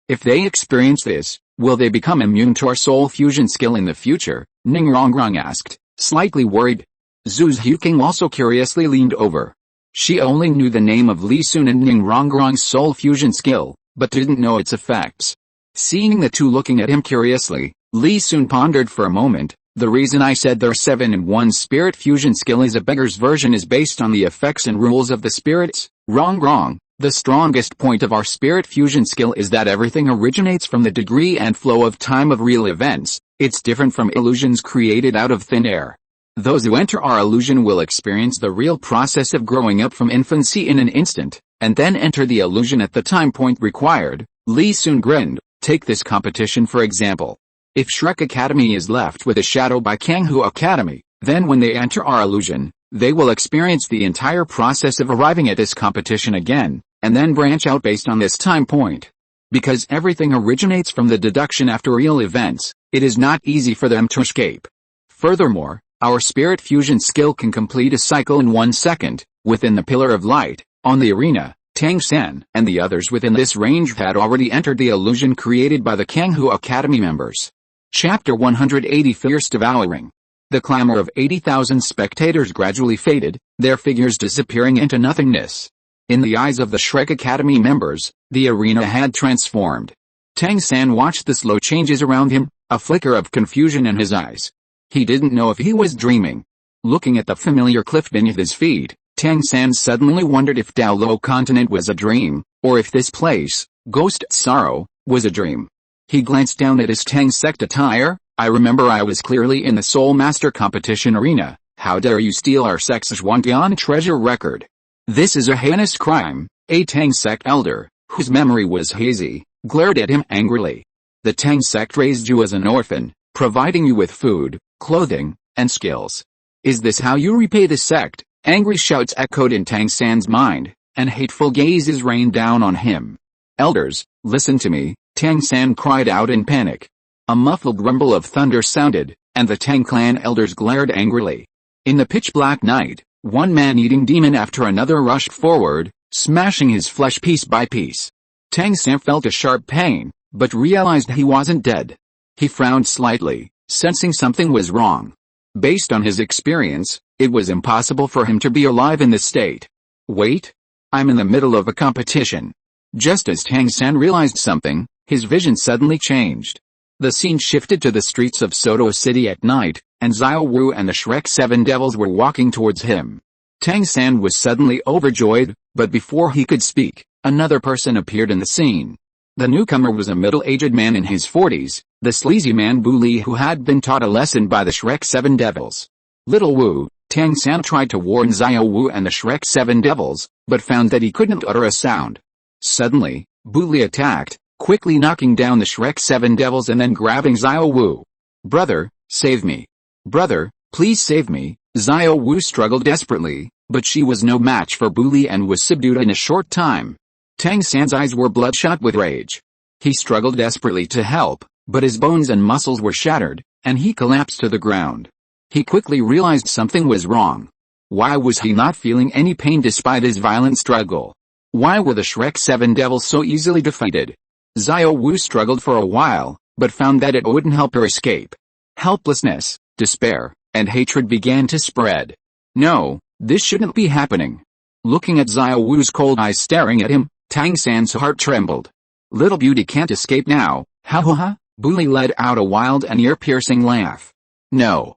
If they experience this, will they become immune to our soul fusion skill in the future?" Ningrong asked, slightly worried. Zhu Huqing also curiously leaned over. She only knew the name of Li Sun and Ningrong's soul fusion skill, but didn't know its effects. Seeing the two looking at him curiously, Li Sun pondered for a moment. "The reason I said their 7-in-1 spirit fusion skill is a beggar's version is based on the effects and rules of the spirits. Wrong. The strongest point of our spirit fusion skill is that everything originates from the degree and flow of time of real events. It's different from illusions created out of thin air. Those who enter our illusion will experience the real process of growing up from infancy in an instant, and then enter the illusion at the time point required." Li Sun grinned. "Take this competition for example. If Shrek Academy is left with a shadow by Kanghu Academy, then when they enter our illusion, they will experience the entire process of arriving at this competition again, and then branch out based on this time point. Because everything originates from the deduction after real events, it is not easy for them to escape. Furthermore, our spirit fusion skill can complete a cycle in 1 second, within the pillar of light, on the arena." Tang San and the others within this range had already entered the illusion created by the Kanghu Academy members. Chapter 180 Fierce Devouring. The clamor of 80,000 spectators gradually faded, their figures disappearing into nothingness. In the eyes of the Shrek Academy members, the arena had transformed. Tang San watched the slow changes around him, a flicker of confusion in his eyes. He didn't know if he was dreaming. Looking at the familiar cliff beneath his feet, Tang San suddenly wondered if Douluo Continent was a dream, or if this place, Ghost Sorrow, was a dream. He glanced down at his Tang sect attire. "I remember I was clearly in the Soul Master competition arena. How dare you steal our sect's Zhuangdian treasure record? This is a heinous crime." A Tang sect elder, whose memory was hazy, glared at him angrily. "The Tang sect raised you as an orphan, providing you with food, clothing, and skills. Is this how you repay the sect?" Angry shouts echoed in Tang San's mind, and hateful gazes rained down on him. "Elders, listen to me," Tang San cried out in panic. A muffled rumble of thunder sounded, and the Tang clan elders glared angrily. In the pitch-black night, one man-eating demon after another rushed forward, smashing his flesh piece by piece. Tang San felt a sharp pain, but realized he wasn't dead. He frowned slightly, sensing something was wrong. Based on his experience, it was impossible for him to be alive in this state. "Wait! I'm in the middle of a competition." Just as Tang San realized something, his vision suddenly changed. The scene shifted to the streets of Soto City at night, and Xiao Wu and the Shrek 7 devils were walking towards him. Tang San was suddenly overjoyed, but before he could speak, another person appeared in the scene. The newcomer was a middle-aged man in his 40s, the sleazy man Bu Li who had been taught a lesson by the Shrek 7 devils. "Little Wu," Tang San tried to warn Xiao Wu and the Shrek 7 devils, but found that he couldn't utter a sound. Suddenly, Bu Li attacked, quickly knocking down the Shrek 7 devils and then grabbing Xiao Wu. "Brother, save me. Brother, please save me." Xiao Wu struggled desperately, but she was no match for Bu Li and was subdued in a short time. Tang San's eyes were bloodshot with rage. He struggled desperately to help, but his bones and muscles were shattered, and he collapsed to the ground. He quickly realized something was wrong. Why was he not feeling any pain despite his violent struggle? Why were the Shrek 7 devils so easily defeated? Xiao Wu struggled for a while, but found that it wouldn't help her escape. Helplessness, despair, and hatred began to spread. No, this shouldn't be happening. Looking at Xiao Wu's cold eyes staring at him, Tang San's heart trembled. "Little beauty can't escape now, ha ha ha." Bu Li let out a wild and ear-piercing laugh. No.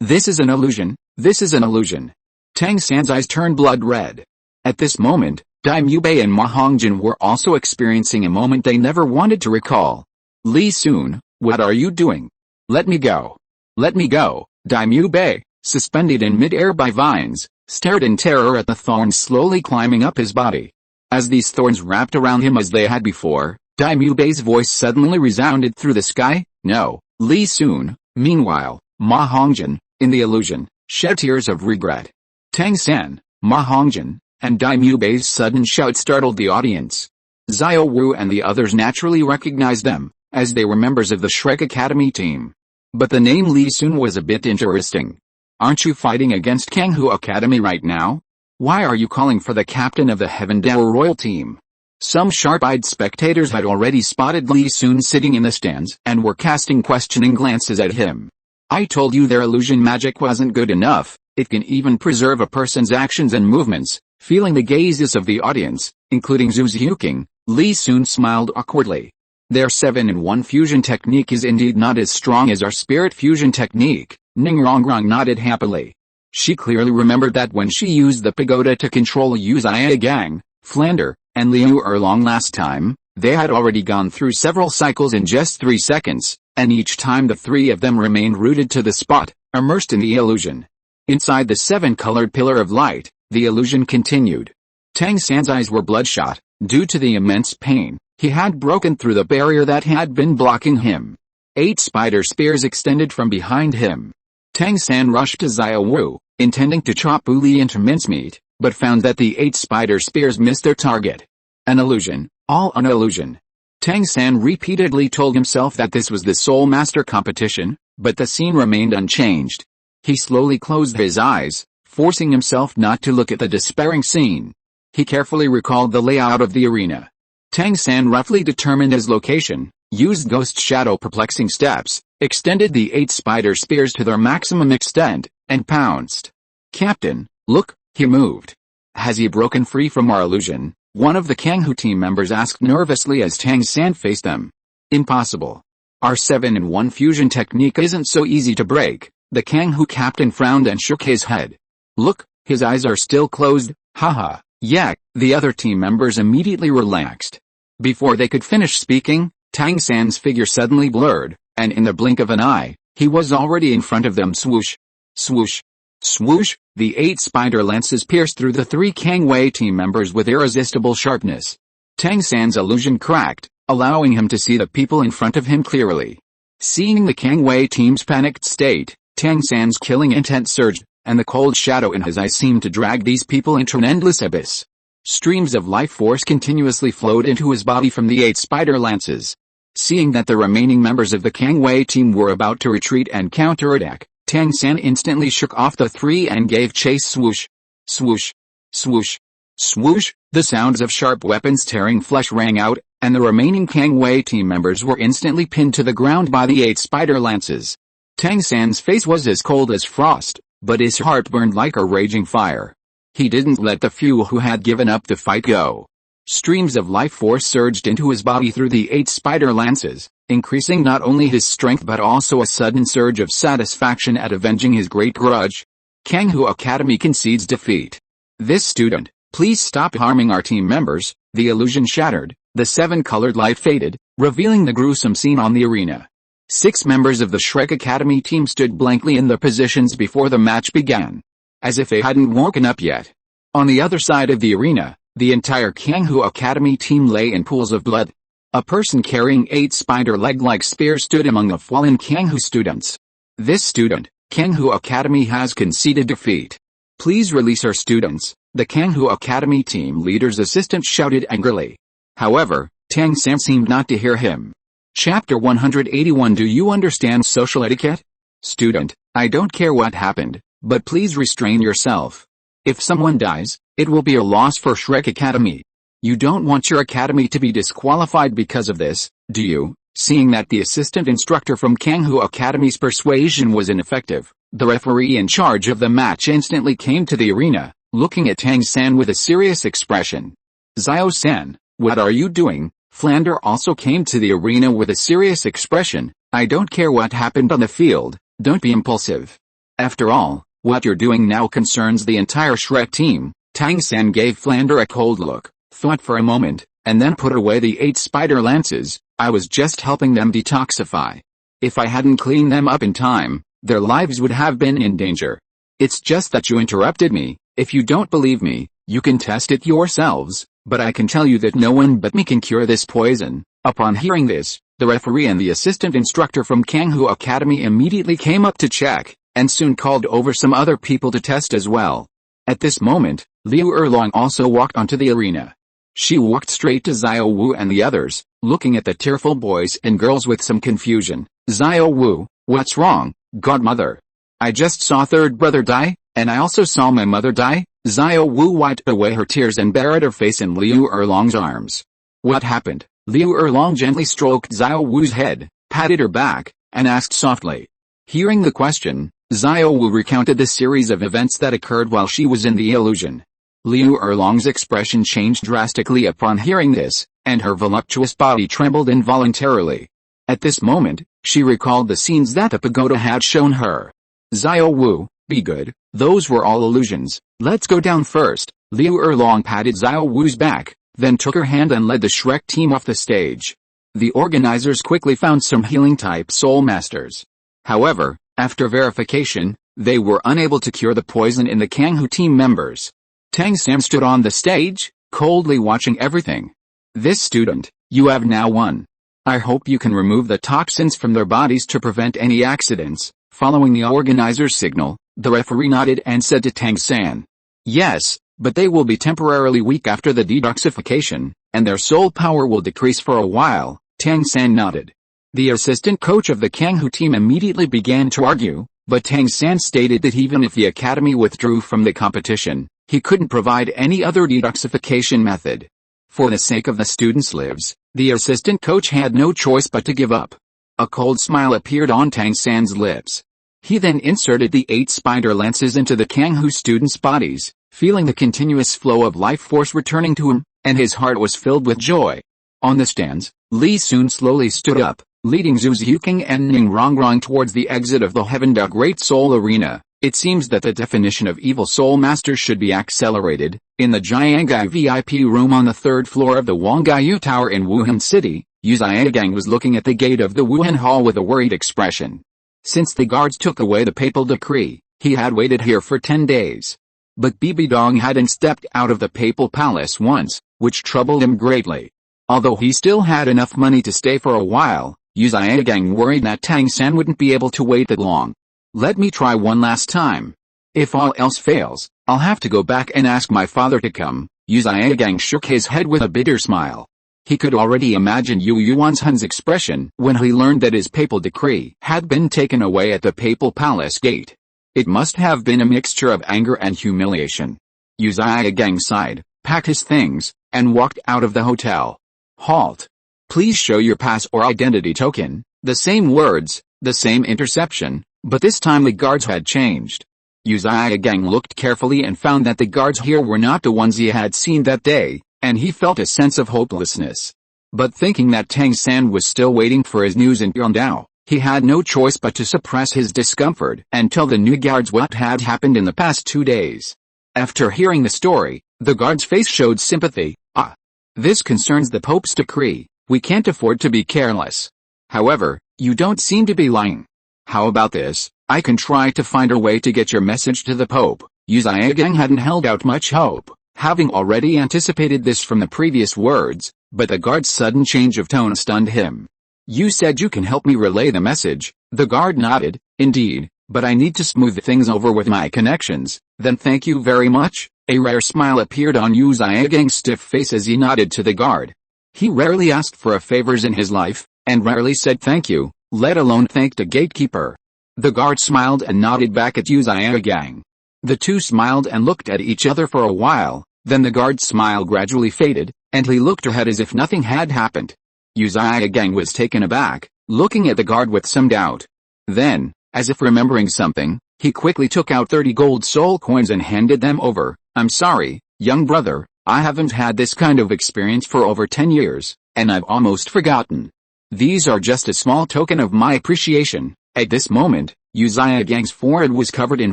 This is an illusion, this is an illusion." Tang San's eyes turned blood red. At this moment, Daimyo Bei and Ma Hongjin were also experiencing a moment they never wanted to recall. "Li Sun, what are you doing? Let me go. Let me go." Daimyo Bei, suspended in mid-air by vines, stared in terror at the thorns slowly climbing up his body. As these thorns wrapped around him as they had before, Daimyo Bei's voice suddenly resounded through the sky. No, Li Sun. Meanwhile, Ma Hongjin, in the illusion, shed tears of regret. Tang San, Ma Hongjin, and Daimyo Bei's sudden shout startled the audience. Xiao Wu and the others naturally recognized them, as they were members of the Shrek Academy team. But the name Li Sun was a bit interesting. Aren't you fighting against Kanghu Academy right now? Why are you calling for the captain of the Heavendale Royal team? Some sharp-eyed spectators had already spotted Li Sun sitting in the stands and were casting questioning glances at him. I told you their illusion magic wasn't good enough, it can even preserve a person's actions and movements. Feeling the gazes of the audience, including Zhu Xiuqing, Li Sun smiled awkwardly. Their 7-in-1 fusion technique is indeed not as strong as our spirit fusion technique. Ning Rongrong nodded happily. She clearly remembered that when she used the pagoda to control Yu Xiaogang, Flander, and Liu Erlong last time, they had already gone through several cycles in just 3 seconds, and each time the three of them remained rooted to the spot, immersed in the illusion. Inside the 7-colored pillar of light, the illusion continued. Tang San's eyes were bloodshot, due to the immense pain. He had broken through the barrier that had been blocking him. 8 spider spears extended from behind him. Tang San rushed to Xiao Wu, intending to chop Wu Li into mincemeat, but found that the 8 spider spears missed their target. An illusion, all an illusion. Tang San repeatedly told himself that this was the Soul Master competition, but the scene remained unchanged. He slowly closed his eyes, forcing himself not to look at the despairing scene. He carefully recalled the layout of the arena. Tang San roughly determined his location, used ghost shadow perplexing steps, extended the 8 spider spears to their maximum extent, and pounced. Captain, look, he moved. Has he broken free from our illusion? One of the Kanghu team members asked nervously as Tang San faced them. Impossible. Our 7-in-1 fusion technique isn't so easy to break. The Kanghu captain frowned and shook his head. Look, his eyes are still closed, haha. Yeah, the other team members immediately relaxed. Before they could finish speaking, Tang San's figure suddenly blurred, and in the blink of an eye, he was already in front of them. Swoosh, swoosh, swoosh. The 8 spider lances pierced through the 3 Kang Wei team members with irresistible sharpness. Tang San's illusion cracked, allowing him to see the people in front of him clearly. Seeing the Kang Wei team's panicked state, Tang San's killing intent surged, and the cold shadow in his eyes seemed to drag these people into an endless abyss. Streams of life force continuously flowed into his body from the 8 spider lances. Seeing that the remaining members of the Kang Wei team were about to retreat and counterattack, Tang San instantly shook off the 3 and gave chase. Swoosh, swoosh, swoosh, swoosh. The sounds of sharp weapons tearing flesh rang out, and the remaining Kang Wei team members were instantly pinned to the ground by the 8 spider lances. Tang San's face was as cold as frost, but his heart burned like a raging fire. He didn't let the few who had given up the fight go. Streams of life force surged into his body through the 8 spider lances, increasing not only his strength but also a sudden surge of satisfaction at avenging his great grudge. Kanghu Academy concedes defeat. This student, please stop harming our team members. The illusion shattered, the 7-colored light faded, revealing the gruesome scene on the arena. 6 members of the Shrek Academy team stood blankly in their positions before the match began, as if they hadn't woken up yet. On the other side of the arena, the entire Kanghu Academy team lay in pools of blood. A person carrying 8 spider leg-like spears stood among the fallen Kanghu students. This student, Kanghu Academy has conceded defeat. Please release our students, the Kanghu Academy team leader's assistant shouted angrily. However, Tang San seemed not to hear him. Chapter 181. Do you understand social etiquette? Student, I don't care what happened, but please restrain yourself. If someone dies, it will be a loss for Shrek Academy. You don't want your academy to be disqualified because of this, do you? Seeing that the assistant instructor from Kanghu Academy's persuasion was ineffective, the referee in charge of the match instantly came to the arena, looking at Tang San with a serious expression. Xiao San, what are you doing? Flander also came to the arena with a serious expression. I don't care what happened on the field, don't be impulsive. After all, what you're doing now concerns the entire Shrek team. Tang San gave Flander a cold look, thought for a moment, and then put away the 8 spider lances. I was just helping them detoxify. If I hadn't cleaned them up in time, their lives would have been in danger. It's just that you interrupted me. If you don't believe me, you can test it yourselves, but I can tell you that no one but me can cure this poison." Upon hearing this, the referee and the assistant instructor from Kanghu Academy immediately came up to check, and soon called over some other people to test as well. At this moment, Liu Erlong also walked onto the arena. She walked straight to Xiao Wu and the others, looking at the tearful boys and girls with some confusion. "Xiao Wu, what's wrong, godmother? I just saw third brother die, and I also saw my mother die." Xiao Wu wiped away her tears and buried her face in Liu Erlong's arms. "What happened?" Liu Erlong gently stroked Xiao Wu's head, patted her back, and asked softly. Hearing the question, Xiao Wu recounted the series of events that occurred while she was in the illusion. Liu Erlong's expression changed drastically upon hearing this, and her voluptuous body trembled involuntarily. At this moment, she recalled the scenes that the pagoda had shown her. "Xiao Wu, be good, those were all illusions. Let's go down first." Liu Erlong patted Xiao Wu's back, then took her hand and led the Shrek team off the stage. The organizers quickly found some healing-type soul masters. However, after verification, they were unable to cure the poison in the Kanghu team members. Tang Sam stood on the stage, coldly watching everything. "This student, you have now won. I hope you can remove the toxins from their bodies to prevent any accidents." Following the organizer's signal, the referee nodded and said to Tang San, "Yes, but they will be temporarily weak after the detoxification, and their soul power will decrease for a while." Tang San nodded. The assistant coach of the Kanghu team immediately began to argue, but Tang San stated that even if the academy withdrew from the competition, he couldn't provide any other detoxification method. For the sake of the students' lives, the assistant coach had no choice but to give up. A cold smile appeared on Tang San's lips. He then inserted the 8 spider lances into the Kanghu students' bodies, feeling the continuous flow of life force returning to him, and his heart was filled with joy. On the stands, Li Sun slowly stood up, leading Zhu Xiuqing and Ning Rongrong towards the exit of the Heaven Da Great Soul Arena. It seems that the definition of evil soul masters should be accelerated. In the Jiangai VIP room on the 3rd floor of the Wangaiyu Tower in Wuhan City, Yu Xiaogang was looking at the gate of the Wuhan Hall with a worried expression. Since the guards took away the papal decree, he had waited here for 10 days. But Bibi Dong hadn't stepped out of the papal palace once, which troubled him greatly. Although he still had enough money to stay for a while, Yu Xiaogang worried that Tang San wouldn't be able to wait that long. "Let me try one last time. If all else fails, I'll have to go back and ask my father to come." Yu Xiaogang shook his head with a bitter smile. He could already imagine Yu Yuanzhen's expression when he learned that his papal decree had been taken away at the papal palace gate. It must have been a mixture of anger and humiliation. Yu Xiaogang sighed, packed his things, and walked out of the hotel. "Halt. Please show your pass or identity token." The same words, the same interception, but this time the guards had changed. Yu Xiaogang looked carefully and found that the guards here were not the ones he had seen that day, and he felt a sense of hopelessness. But thinking that Tang San was still waiting for his news in Yondao, he had no choice but to suppress his discomfort and tell the new guards what had happened in the past 2 days. After hearing the story, the guard's face showed sympathy. "Ah. This concerns the Pope's decree. We can't afford to be careless. However, you don't seem to be lying. How about this? I can try to find a way to get your message to the Pope." Yu Xiaogang hadn't held out much hope, having already anticipated this from the previous words, but the guard's sudden change of tone stunned him. "You said you can help me relay the message." The guard nodded. "Indeed, but I need to smooth things over with my connections." "Then thank you very much." A rare smile appeared on Yu Xiaogang's stiff face as he nodded to the guard. He rarely asked for favors in his life, and rarely said thank you, let alone thanked a gatekeeper. The guard smiled and nodded back at Yu Xiaogang. The two smiled and looked at each other for a while, then the guard's smile gradually faded, and he looked ahead as if nothing had happened. Yu Xiaogang was taken aback, looking at the guard with some doubt. Then, as if remembering something, he quickly took out 30 gold soul coins and handed them over. "I'm sorry, young brother, I haven't had this kind of experience for over 10 years, and I've almost forgotten. These are just a small token of my appreciation." At this moment, Yu Xiaogang's forehead was covered in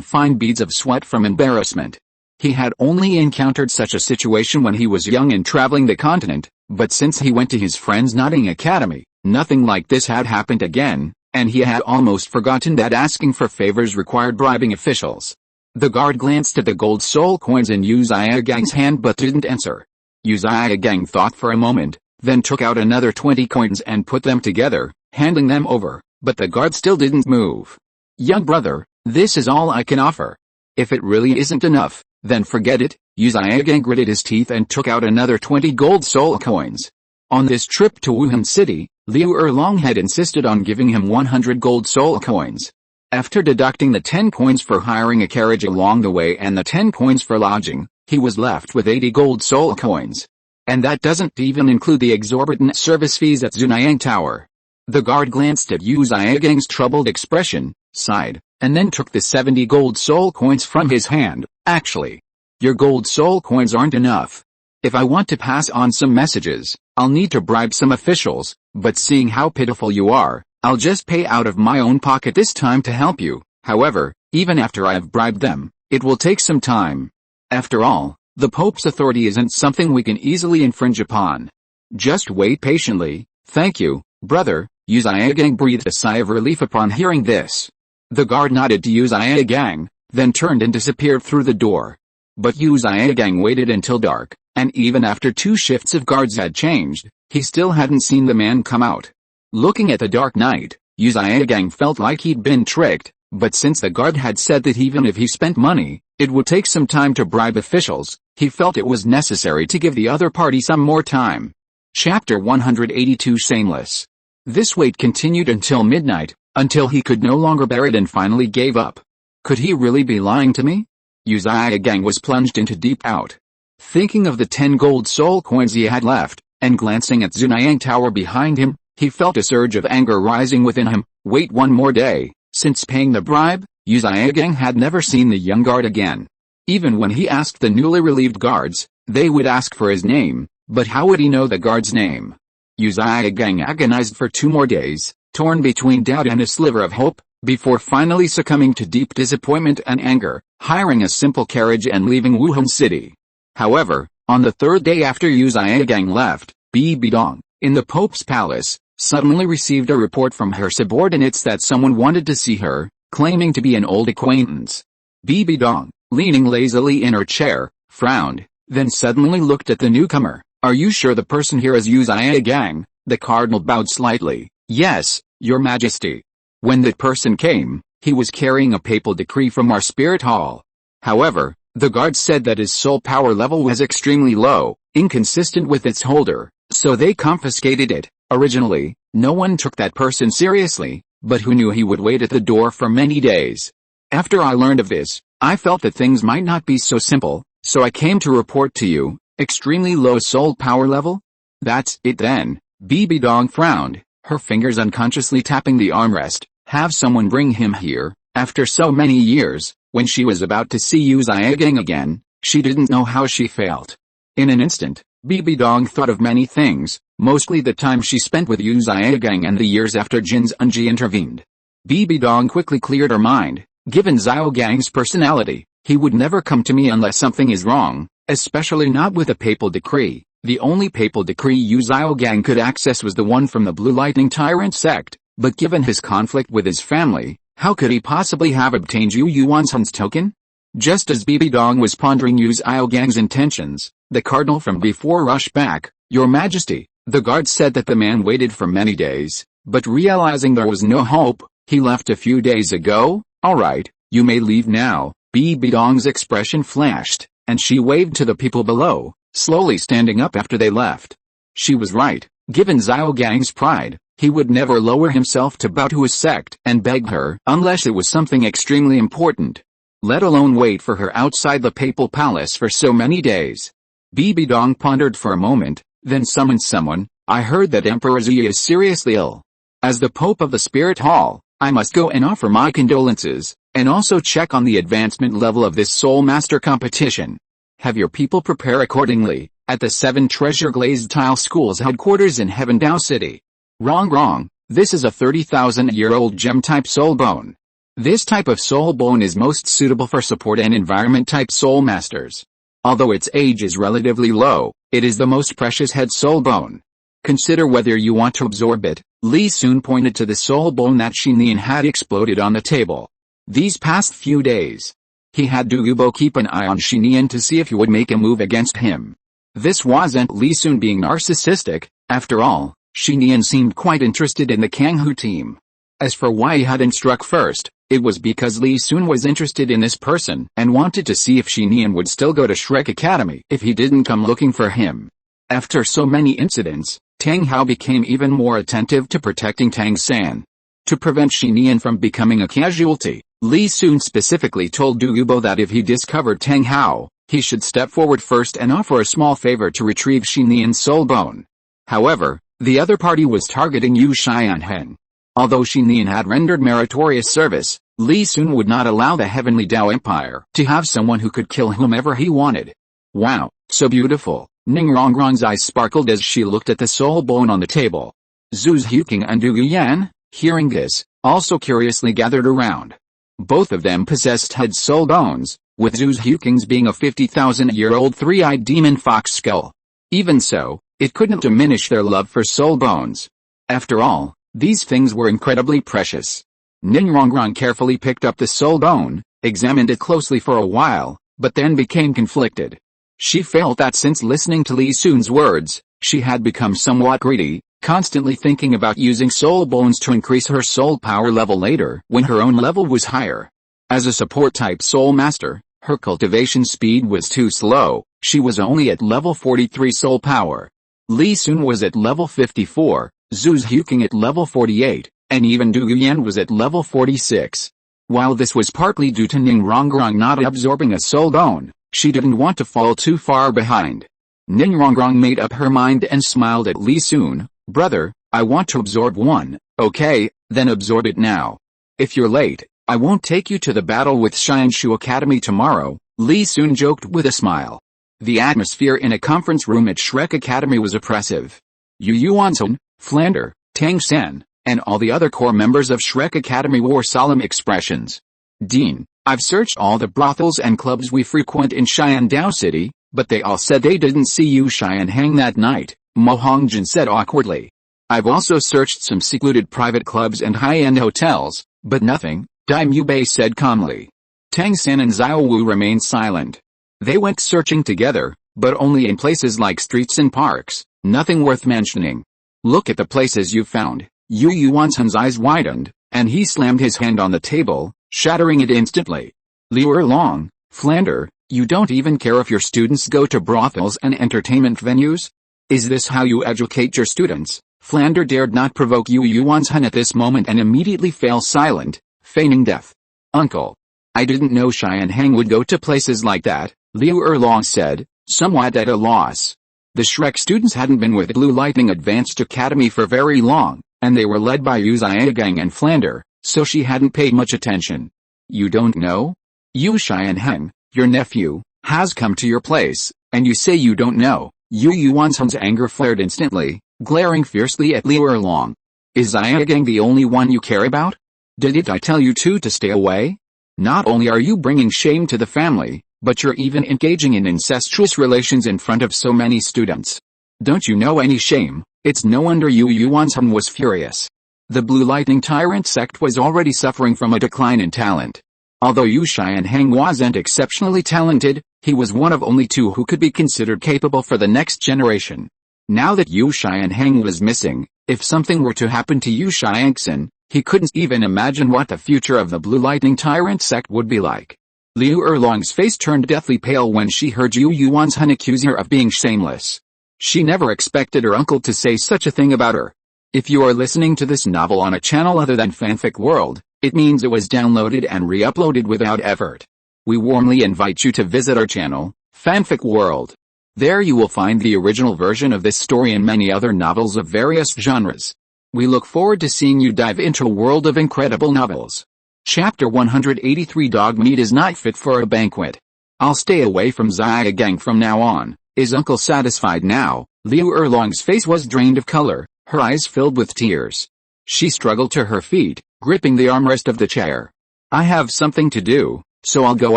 fine beads of sweat from embarrassment. He had only encountered such a situation when he was young and traveling the continent, but since he went to his friend's nodding academy, nothing like this had happened again. and he had almost forgotten that asking for favors required bribing officials. The guard glanced at the gold soul coins in Yu Xiaogang's hand but didn't answer. Yu Xiaogang thought for a moment, then took out another 20 coins and put them together, handing them over, but the guard still didn't move. "Young brother, this is all I can offer. If it really isn't enough, then forget it." Yu Xiaogang gritted his teeth and took out another 20 gold soul coins. On this trip to Wuhan City, Liu Erlong had insisted on giving him 100 gold soul coins. After deducting the 10 coins for hiring a carriage along the way and the 10 coins for lodging, he was left with 80 gold soul coins. And that doesn't even include the exorbitant service fees at Zunayang Tower. The guard glanced at Yu Xiaogang's troubled expression, sighed, and then took the 70 gold soul coins from his hand. "Actually, your gold soul coins aren't enough. If I want to pass on some messages, I'll need to bribe some officials, but seeing how pitiful you are, I'll just pay out of my own pocket this time to help you. However, even after I have bribed them, it will take some time. After all, the Pope's authority isn't something we can easily infringe upon. Just wait patiently." "Thank you, brother." Yu Xiaogang breathed a sigh of relief upon hearing this. The guard nodded to Yu Xiaogang, then turned and disappeared through the door. But Yu Xiaogang waited until dark, and even after 2 shifts of guards had changed, he still hadn't seen the man come out. Looking at the dark night, Yu Xiaogang felt like he'd been tricked, but since the guard had said that even if he spent money, it would take some time to bribe officials, he felt it was necessary to give the other party some more time. Chapter 182 Shameless. This wait continued until midnight, until he could no longer bear it and finally gave up. Could he really be lying to me? Yu Xiaogang was plunged into deep doubt. Thinking of the 10 gold soul coins he had left, and glancing at Zunayang Tower behind him, he felt a surge of anger rising within him. Wait one more day. Since paying the bribe, Yu Xiaogang had never seen the young guard again. Even when he asked the newly relieved guards, they would ask for his name, but how would he know the guard's name? Yu Xiaogang agonized for 2 more days, torn between doubt and a sliver of hope, before finally succumbing to deep disappointment and anger, hiring a simple carriage and leaving Wuhan City. However, on the 3rd day after Yu Xiaogang left, Bibi Dong, in the Pope's palace, suddenly received a report from her subordinates that someone wanted to see her, claiming to be an old acquaintance. Bibi Dong, leaning lazily in her chair, frowned, then suddenly looked at the newcomer. "Are you sure the person here is Yu Xiaogang?" The cardinal bowed slightly. "Yes, your majesty." When that person came, he was carrying a papal decree from our spirit hall. However, the guards said that his soul power level was extremely low, inconsistent with its holder, so they confiscated it. Originally, no one took that person seriously, but who knew he would wait at the door for many days. After I learned of this, I felt that things might not be so simple, so I came to report to you. Extremely low soul power level? That's it then. Bibi Dong frowned, her fingers unconsciously tapping the armrest. Have someone bring him here. After so many years, when she was about to see Yu Xiaogang again, she didn't know how she felt. In an instant, Bibi Dong thought of many things, mostly the time she spent with Yu Xiaogang and the years after Jin's Unji intervened. Bibi Dong quickly cleared her mind. Given Xiaogang's personality, he would never come to me unless something is wrong, especially not with a papal decree. The only papal decree Yu Xiaogang could access was the one from the Blue Lightning Tyrant sect, but given his conflict with his family, how could he possibly have obtained Yu Yuansun's token? Just as Bibi Dong was pondering Yu Xiaogang's intentions, the cardinal from before rushed back. "Your Majesty." The guard said that the man waited for many days, but realizing there was no hope, he left a few days ago. "All right, you may leave now." Bibi Dong's expression flashed, and she waved to the people below, slowly standing up after they left. She was right. Given Xiaogang's pride, he would never lower himself to bow to his sect and beg her unless it was something extremely important, let alone wait for her outside the papal palace for so many days. Bibi Dong pondered for a moment, then summoned someone. "I heard that Emperor Xi is seriously ill. As the Pope of the Spirit Hall, I must go and offer my condolences, and also check on the advancement level of this Soul Master competition. Have your people prepare accordingly, at the 7 Treasure Glazed Tile School's headquarters in Heavendao City." Wrong. This is a 30,000-year-old gem-type soul bone. This type of soul bone is most suitable for support and environment-type soul masters. Although its age is relatively low, it is the most precious head soul bone. Consider whether you want to absorb it. Li soon pointed to the soul bone that Xinian had exploded on the table. These past few days, he had Douluo keep an eye on Xinian to see if he would make a move against him. This wasn't Li soon being narcissistic. After all, Xinian seemed quite interested in the Kanghu team. As for why he hadn't struck first, it was because Li soon was interested in this person and wanted to see if Xinian would still go to Shrek Academy if he didn't come looking for him. After so many incidents, Tang Hao became even more attentive to protecting Tang San. To prevent Xinian from becoming a casualty, Li soon specifically told Douluo that if he discovered Tang Hao, he should step forward first and offer a small favor to retrieve Xinian's soul bone. However, the other party was targeting Yu Xianheng. Although Xinian had rendered meritorious service, Li soon would not allow the Heavenly Dao Empire to have someone who could kill whomever he wanted. Wow, so beautiful. Ning Rongrong's eyes sparkled as she looked at the soul bone on the table. Zhu Xiuqing and Du Yan, hearing this, also curiously gathered around. Both of them possessed head soul bones, with Zhu Xiuqing's being a 50,000-year-old three-eyed demon fox skull. Even so, it couldn't diminish their love for soul bones. After all, these things were incredibly precious. Ning Rongrong carefully picked up the soul bone, examined it closely for a while, but then became conflicted. She felt that since listening to Li Soon's words, she had become somewhat greedy, constantly thinking about using soul bones to increase her soul power level later when her own level was higher. As a support-type soul master, her cultivation speed was too slow. She was only at level 43 soul power. Li Soon was at level 54, Zhu Xiuqing at level 48, and even Du Yan was at level 46. While this was partly due to Ning Rongrong not absorbing a soul bone, she didn't want to fall too far behind. Ning Rongrong made up her mind and smiled at Li Soon. Brother, I want to absorb one. Okay, then absorb it now. If you're late, I won't take you to the battle with Xianshu Academy tomorrow, Li Soon joked with a smile. The atmosphere in a conference room at Shrek Academy was oppressive. Yu Yuansun, Flander, Tang San, and all the other core members of Shrek Academy wore solemn expressions. Dean, I've searched all the brothels and clubs we frequent in Xiandao City, but they all said they didn't see Yu Xianheng that night, Mo Hongjin said awkwardly. I've also searched some secluded private clubs and high-end hotels, but nothing, Dai Mubei said calmly. Tang San and Xiao Wu remained silent. They went searching together, but only in places like streets and parks, nothing worth mentioning. Look at the places you found. Yu Yuansun's eyes widened, and he slammed his hand on the table, shattering it instantly. Liu Erlong, Flander, you don't even care if your students go to brothels and entertainment venues? Is this how you educate your students? Flander dared not provoke Yu Yuansun at this moment and immediately fell silent, feigning death. Uncle, I didn't know Xianheng would go to places like that, Liu Erlong said, somewhat at a loss. The Shrek students hadn't been with Blue Lightning Advanced Academy for very long, and they were led by Yu Xiaogang and Flander, so she hadn't paid much attention. You don't know? Yu Xianheng, your nephew, has come to your place, and you say you don't know. Yu Yuansun's anger flared instantly, glaring fiercely at Liu Erlong. Is Xiaogang the only one you care about? Didn't I tell you two to stay away? Not only are you bringing shame to the family, but you're even engaging in incestuous relations in front of so many students. Don't you know any shame? It's no wonder Yu Yuansun was furious. The Blue Lightning Tyrant sect was already suffering from a decline in talent. Although Yu Xianheng wasn't exceptionally talented, he was one of only two who could be considered capable for the next generation. Now that Yu Xianheng was missing, if something were to happen to Yu Xiangxin, he couldn't even imagine what the future of the Blue Lightning Tyrant sect would be like. Liu Erlong's face turned deathly pale when she heard Yu Yuansun accuse her of being shameless. She never expected her uncle to say such a thing about her. If you are listening to this novel on a channel other than Fanfic World, it means it was downloaded and re-uploaded without effort. We warmly invite you to visit our channel, Fanfic World. There you will find the original version of this story and many other novels of various genres. We look forward to seeing you dive into a world of incredible novels. Chapter 183 Dog meat is not fit for a banquet. I'll stay away from Xiaogang from now on. Is uncle satisfied now? Liu Erlong's face was drained of color, her eyes filled with tears. She struggled to her feet, gripping the armrest of the chair. I have something to do, so I'll go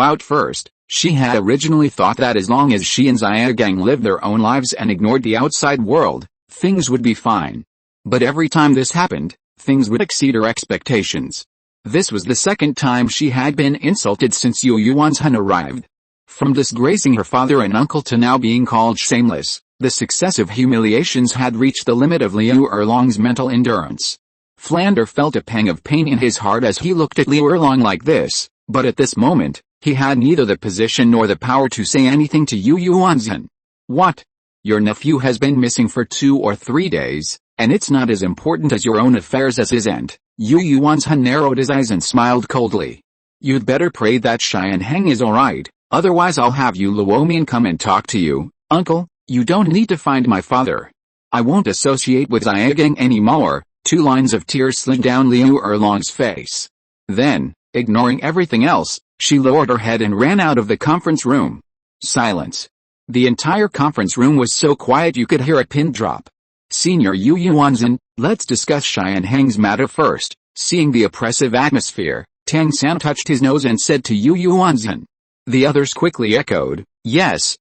out first. She had originally thought that as long as she and Xiaogang lived their own lives and ignored the outside world, things would be fine. But every time this happened, things would exceed her expectations. This was the second time she had been insulted since Yu Yuanzhen arrived. From disgracing her father and uncle to now being called shameless, the successive humiliations had reached the limit of Liu Erlong's mental endurance. Flander felt a pang of pain in his heart as he looked at Liu Erlong like this, but at this moment, he had neither the position nor the power to say anything to Yu Yuanzhen. What? Your nephew has been missing for 2 or 3 days, and it's not as important as your own affairs as his aunt. Yu Yuanzhen narrowed his eyes and smiled coldly. You'd better pray that Xianheng is alright, otherwise I'll have Yu Luomian come and talk to you. Uncle, you don't need to find my father. I won't associate with Xiaogang anymore. 2 lines of tears slid down Liu Erlong's face. Then, ignoring everything else, she lowered her head and ran out of the conference room. Silence. The entire conference room was so quiet you could hear a pin drop. Senior Yu Yuanzhen, let's discuss Xianheng's matter first. Seeing the oppressive atmosphere, Tang San touched his nose and said to Yu Yuanzhen. The others quickly echoed, yes,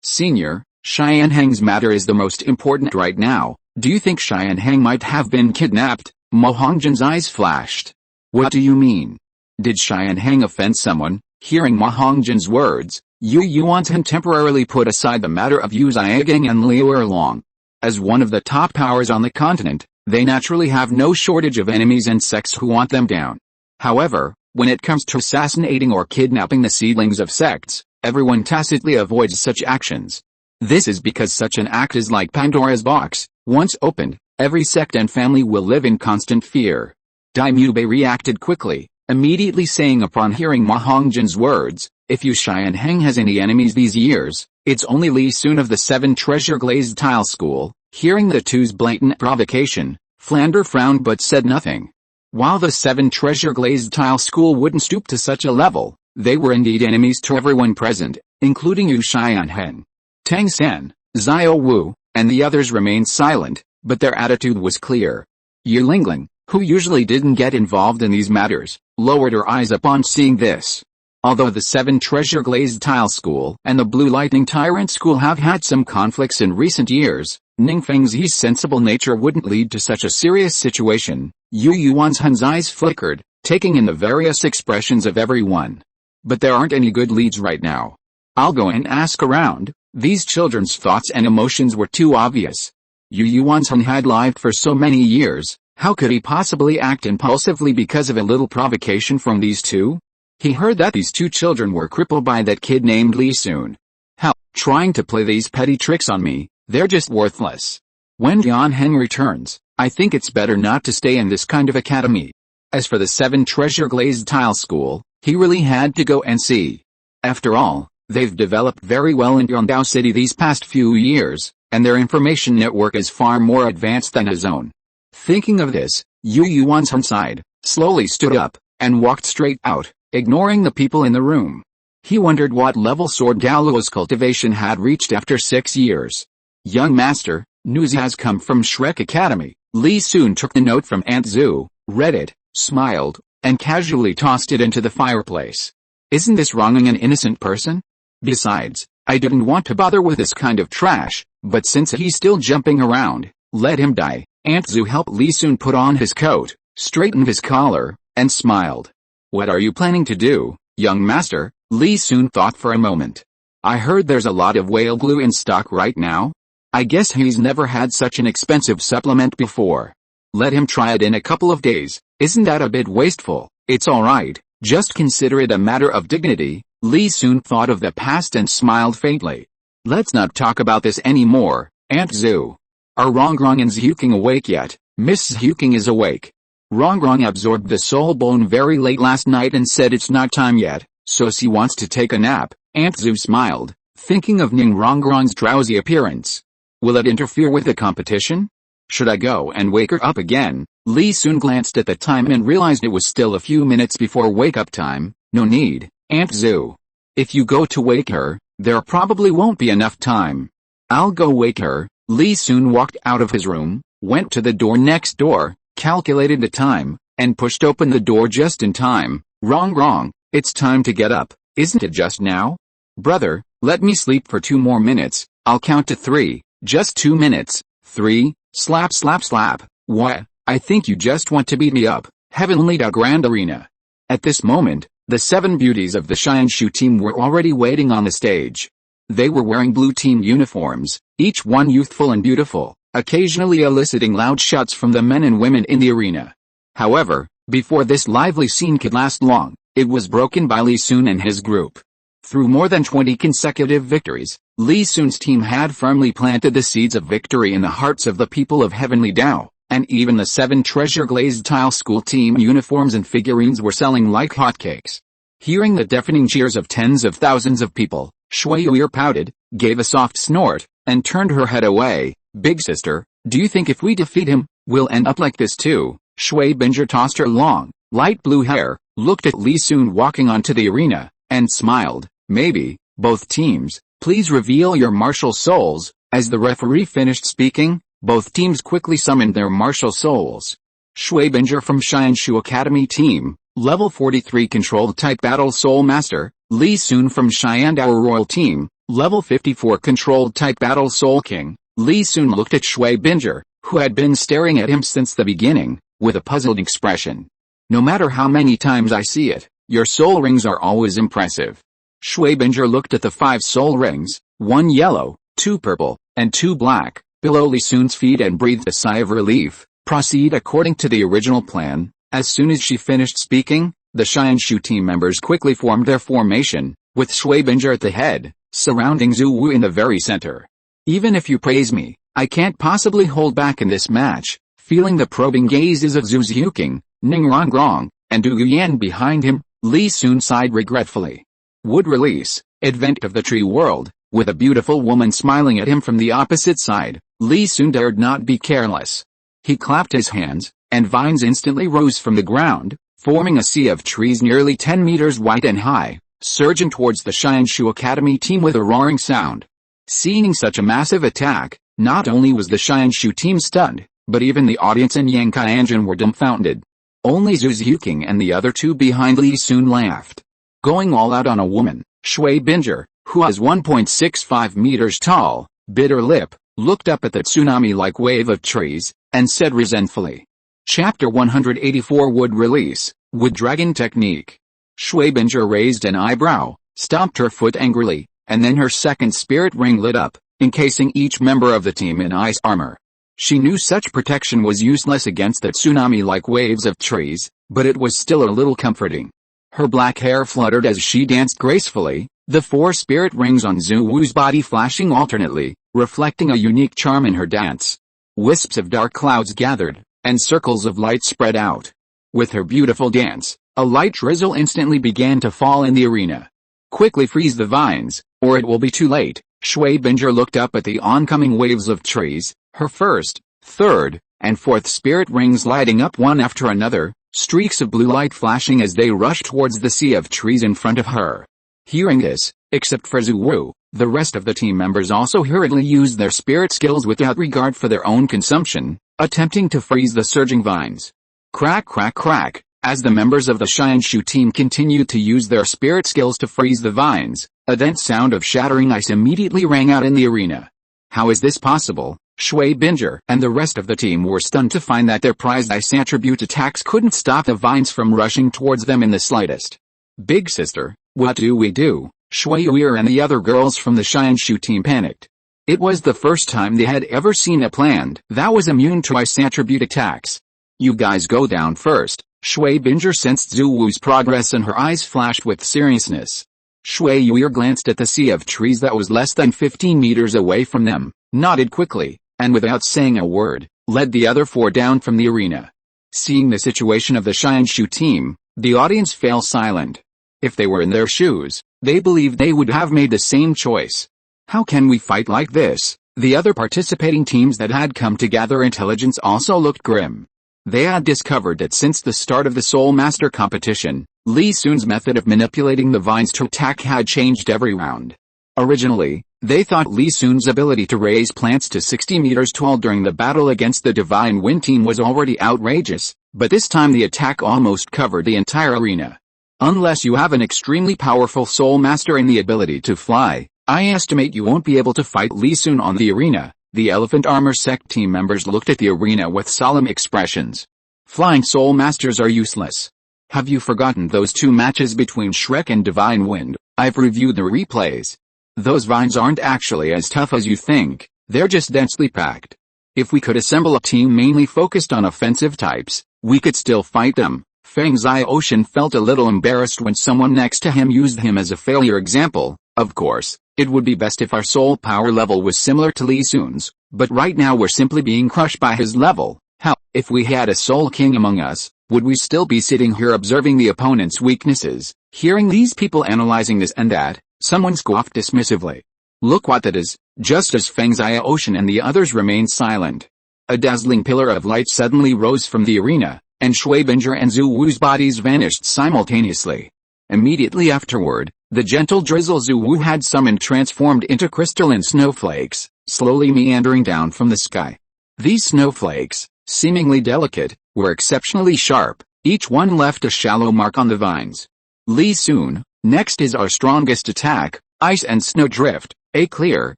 senior, Xianheng's matter is the most important right now. Do you think Xianheng might have been kidnapped? Mo Hongjian's eyes flashed. What do you mean? Did Xianheng offend someone? Hearing Ma Hongjian's words, Yu Yuanzhen temporarily put aside the matter of Yu Xiaogang and Liu Erlong. As one of the top powers on the continent, they naturally have no shortage of enemies and sects who want them down. However, when it comes to assassinating or kidnapping the seedlings of sects, everyone tacitly avoids such actions. This is because such an act is like Pandora's box. Once opened, every sect and family will live in constant fear. Dai Mubei reacted quickly, immediately saying upon hearing Ma Hongjian's words, if Yu Xianheng has any enemies these years, it's only Li Sun of the 7 Treasure Glazed Tile School. Hearing the two's blatant provocation, Flander frowned but said nothing. While the 7 Treasure Glazed Tile School wouldn't stoop to such a level, they were indeed enemies to everyone present, including Yu Xianheng. Tang San, Xiao Wu, and the others remained silent, but their attitude was clear. Yu Lingling, who usually didn't get involved in these matters, lowered her eyes upon seeing this. Although the 7 Treasure Glazed Tile School and the Blue Lightning Tyrant School have had some conflicts in recent years, Ning Fengzi's sensible nature wouldn't lead to such a serious situation. Yu Yuanzhen's eyes flickered, taking in the various expressions of everyone. But there aren't any good leads right now. I'll go and ask around. These children's thoughts and emotions were too obvious. Yu Yuanzhen had lived for so many years, how could he possibly act impulsively because of a little provocation from these two? He heard that these 2 children were crippled by that kid named Li Sun. Hell, trying to play these petty tricks on me, they're just worthless. When Xianheng returns, I think it's better not to stay in this kind of academy. As for the 7 Treasure Glazed Tile School, he really had to go and see. After all, they've developed very well in Yongdao City these past few years, and their information network is far more advanced than his own. Thinking of this, Yu Yuanzhen sighed, slowly stood up, and walked straight out, ignoring the people in the room. He wondered what level Sword Daluo's cultivation had reached after 6 years. Young master, news has come from Shrek Academy. Li Sun took the note from Aunt Zhu, read it, smiled, and casually tossed it into the fireplace. Isn't this wronging an innocent person? Besides, I didn't want to bother with this kind of trash, but since he's still jumping around, let him die. Aunt Zhu helped Li Sun put on his coat, straightened his collar, and smiled. What are you planning to do, young master? Li Sun thought for a moment. I heard there's a lot of whale glue in stock right now. I guess he's never had such an expensive supplement before. Let him try it in a couple of days. Isn't that a bit wasteful? It's alright, just consider it a matter of dignity. Li Sun thought of the past and smiled faintly. Let's not talk about this anymore, Aunt Zhu. Are Rongrong and Xiaogang awake yet? Miss Xiaogang is awake. Rongrong absorbed the soul bone very late last night and said it's not time yet, so she wants to take a nap. Aunt Zhu smiled, thinking of Ning Rongrong's drowsy appearance. Will it interfere with the competition? Should I go and wake her up again? Li Sun glanced at the time and realized it was still a few minutes before wake-up time. No need, Aunt Zhu. If you go to wake her, there probably won't be enough time. I'll go wake her. Li Sun walked out of his room, went to the door next door, calculated the time, and pushed open the door just in time. Wrong, it's time to get up, isn't it just now? Brother, let me sleep for 2 more minutes, I'll count to 3, just 2 minutes. 3, Slap slap slap. What? I think you just want to beat me up. Heavenly Da Grand Arena. At this moment, the 7 beauties of the Xianshu team were already waiting on the stage. They were wearing blue team uniforms, each one youthful and beautiful, occasionally eliciting loud shouts from the men and women in the arena. However, before this lively scene could last long, it was broken by Li Sun and his group. Through more than 20 consecutive victories, Li Sun's team had firmly planted the seeds of victory in the hearts of the people of Heavenly Dao, and even the 7 treasure glazed tile school team uniforms and figurines were selling like hotcakes. Hearing the deafening cheers of tens of thousands of people, Shui Yuer pouted, gave a soft snort, and turned her head away. Big sister, do you think if we defeat him, we'll end up like this too? Shui Binger tossed her long, light blue hair, looked at Li Sun walking onto the arena, and smiled. Maybe. Both teams, please reveal your martial souls. As the referee finished speaking, both teams quickly summoned their martial souls. Shui Binger from Xianshu Academy Team, Level 43 Controlled Type Battle Soul Master. Li Sun from Xiandao Royal Team, Level 54 Controlled Type Battle Soul King. Li Sun looked at Shui Binger, who had been staring at him since the beginning, with a puzzled expression. No matter how many times I see it, your soul rings are always impressive. Shui Binger looked at the 5 soul rings, 1 yellow, 2 purple, and 2 black, below Li Sun's feet and breathed a sigh of relief. Proceed according to the original plan. As soon as she finished speaking, the Xianshu team members quickly formed their formation, with Shui Binger at the head, surrounding Zhu Wu in the very center. Even if you praise me, I can't possibly hold back in this match. Feeling the probing gazes of Zhu Xiuqing, Ning Rongrong, and Du Yuyan behind him, Li Sun sighed regretfully. Would release, Advent of the Tree World, with a beautiful woman smiling at him from the opposite side, Li Sun dared not be careless. He clapped his hands, and vines instantly rose from the ground, forming a sea of trees nearly 10 meters wide and high, surging towards the Xianshu Academy team with a roaring sound. Seeing such a massive attack, not only was the Xianshu team stunned, but even the audience and Yang Qianjun were dumbfounded. Only Zhu Xiuqing and the other 2 behind Li Sun laughed. Going all out on a woman, Shui Binger, who was 1.65 meters tall, bit her lip, looked up at the tsunami-like wave of trees, and said resentfully. Chapter 184 Wood Release, Wood Dragon Technique. Shui Binger raised an eyebrow, stomped her foot angrily, and then her second spirit ring lit up, encasing each member of the team in ice armor. She knew such protection was useless against the tsunami-like waves of trees, but it was still a little comforting. Her black hair fluttered as she danced gracefully, the 4 spirit rings on Zhu Wu's body flashing alternately, reflecting a unique charm in her dance. Wisps of dark clouds gathered, and circles of light spread out. With her beautiful dance, a light drizzle instantly began to fall in the arena. Quickly freeze the vines, or it will be too late. Shui Binger looked up at the oncoming waves of trees, her first, third, and fourth spirit rings lighting up one after another, streaks of blue light flashing as they rushed towards the sea of trees in front of her. Hearing this, except for Zhu Wu, the rest of the team members also hurriedly used their spirit skills without regard for their own consumption, attempting to freeze the surging vines. Crack crack crack, as the members of the Xianshu team continued to use their spirit skills to freeze the vines, a dense sound of shattering ice immediately rang out in the arena. How is this possible? Shui Binger and the rest of the team were stunned to find that their prized ice attribute attacks couldn't stop the vines from rushing towards them in the slightest. Big sister, what do we do? Shui Yuer and the other girls from the Xianshu team panicked. It was the first time they had ever seen a plant that was immune to ice attribute attacks. You guys go down first. Shui Binger sensed Zhu Wu's progress and her eyes flashed with seriousness. Shui Yuer glanced at the sea of trees that was less than 15 meters away from them, nodded quickly, and without saying a word, led the other 4 down from the arena. Seeing the situation of the Xianshu team, the audience fell silent. If they were in their shoes, they believed they would have made the same choice. How can we fight like this? The other participating teams that had come to gather intelligence also looked grim. They had discovered that since the start of the Soul Master competition, Li Sun's method of manipulating the vines to attack had changed every round. Originally, they thought Li Sun's ability to raise plants to 60 meters tall during the battle against the Divine Wind team was already outrageous, but this time the attack almost covered the entire arena. Unless you have an extremely powerful Soul Master and the ability to fly, I estimate you won't be able to fight Li Sun on the arena, The Elephant Armor Sect team members looked at the arena with solemn expressions. Flying Soul Masters are useless. Have you forgotten those 2 matches between Shrek and Divine Wind? I've reviewed the replays. Those vines aren't actually as tough as you think, they're just densely packed. If we could assemble a team mainly focused on offensive types, we could still fight them. Fang Xiaogang felt a little embarrassed when someone next to him used him as a failure example. Of course, it would be best if our soul power level was similar to Li Sun's, but right now we're simply being crushed by his level. How, if we had a soul king among us, would we still be sitting here observing the opponent's weaknesses? Hearing these people analyzing this and that, someone scoffed dismissively. Look what that is, just as Fang Xiaogang and the others remained silent. A dazzling pillar of light suddenly rose from the arena, and Shui Binger and Zhu Wu's bodies vanished simultaneously. Immediately afterward, the gentle drizzle Zhu Wu had summoned transformed into crystalline snowflakes, slowly meandering down from the sky. These snowflakes, seemingly delicate, were exceptionally sharp, each one left a shallow mark on the vines. Li Sun, next is our strongest attack, Ice and Snowdrift. A clear,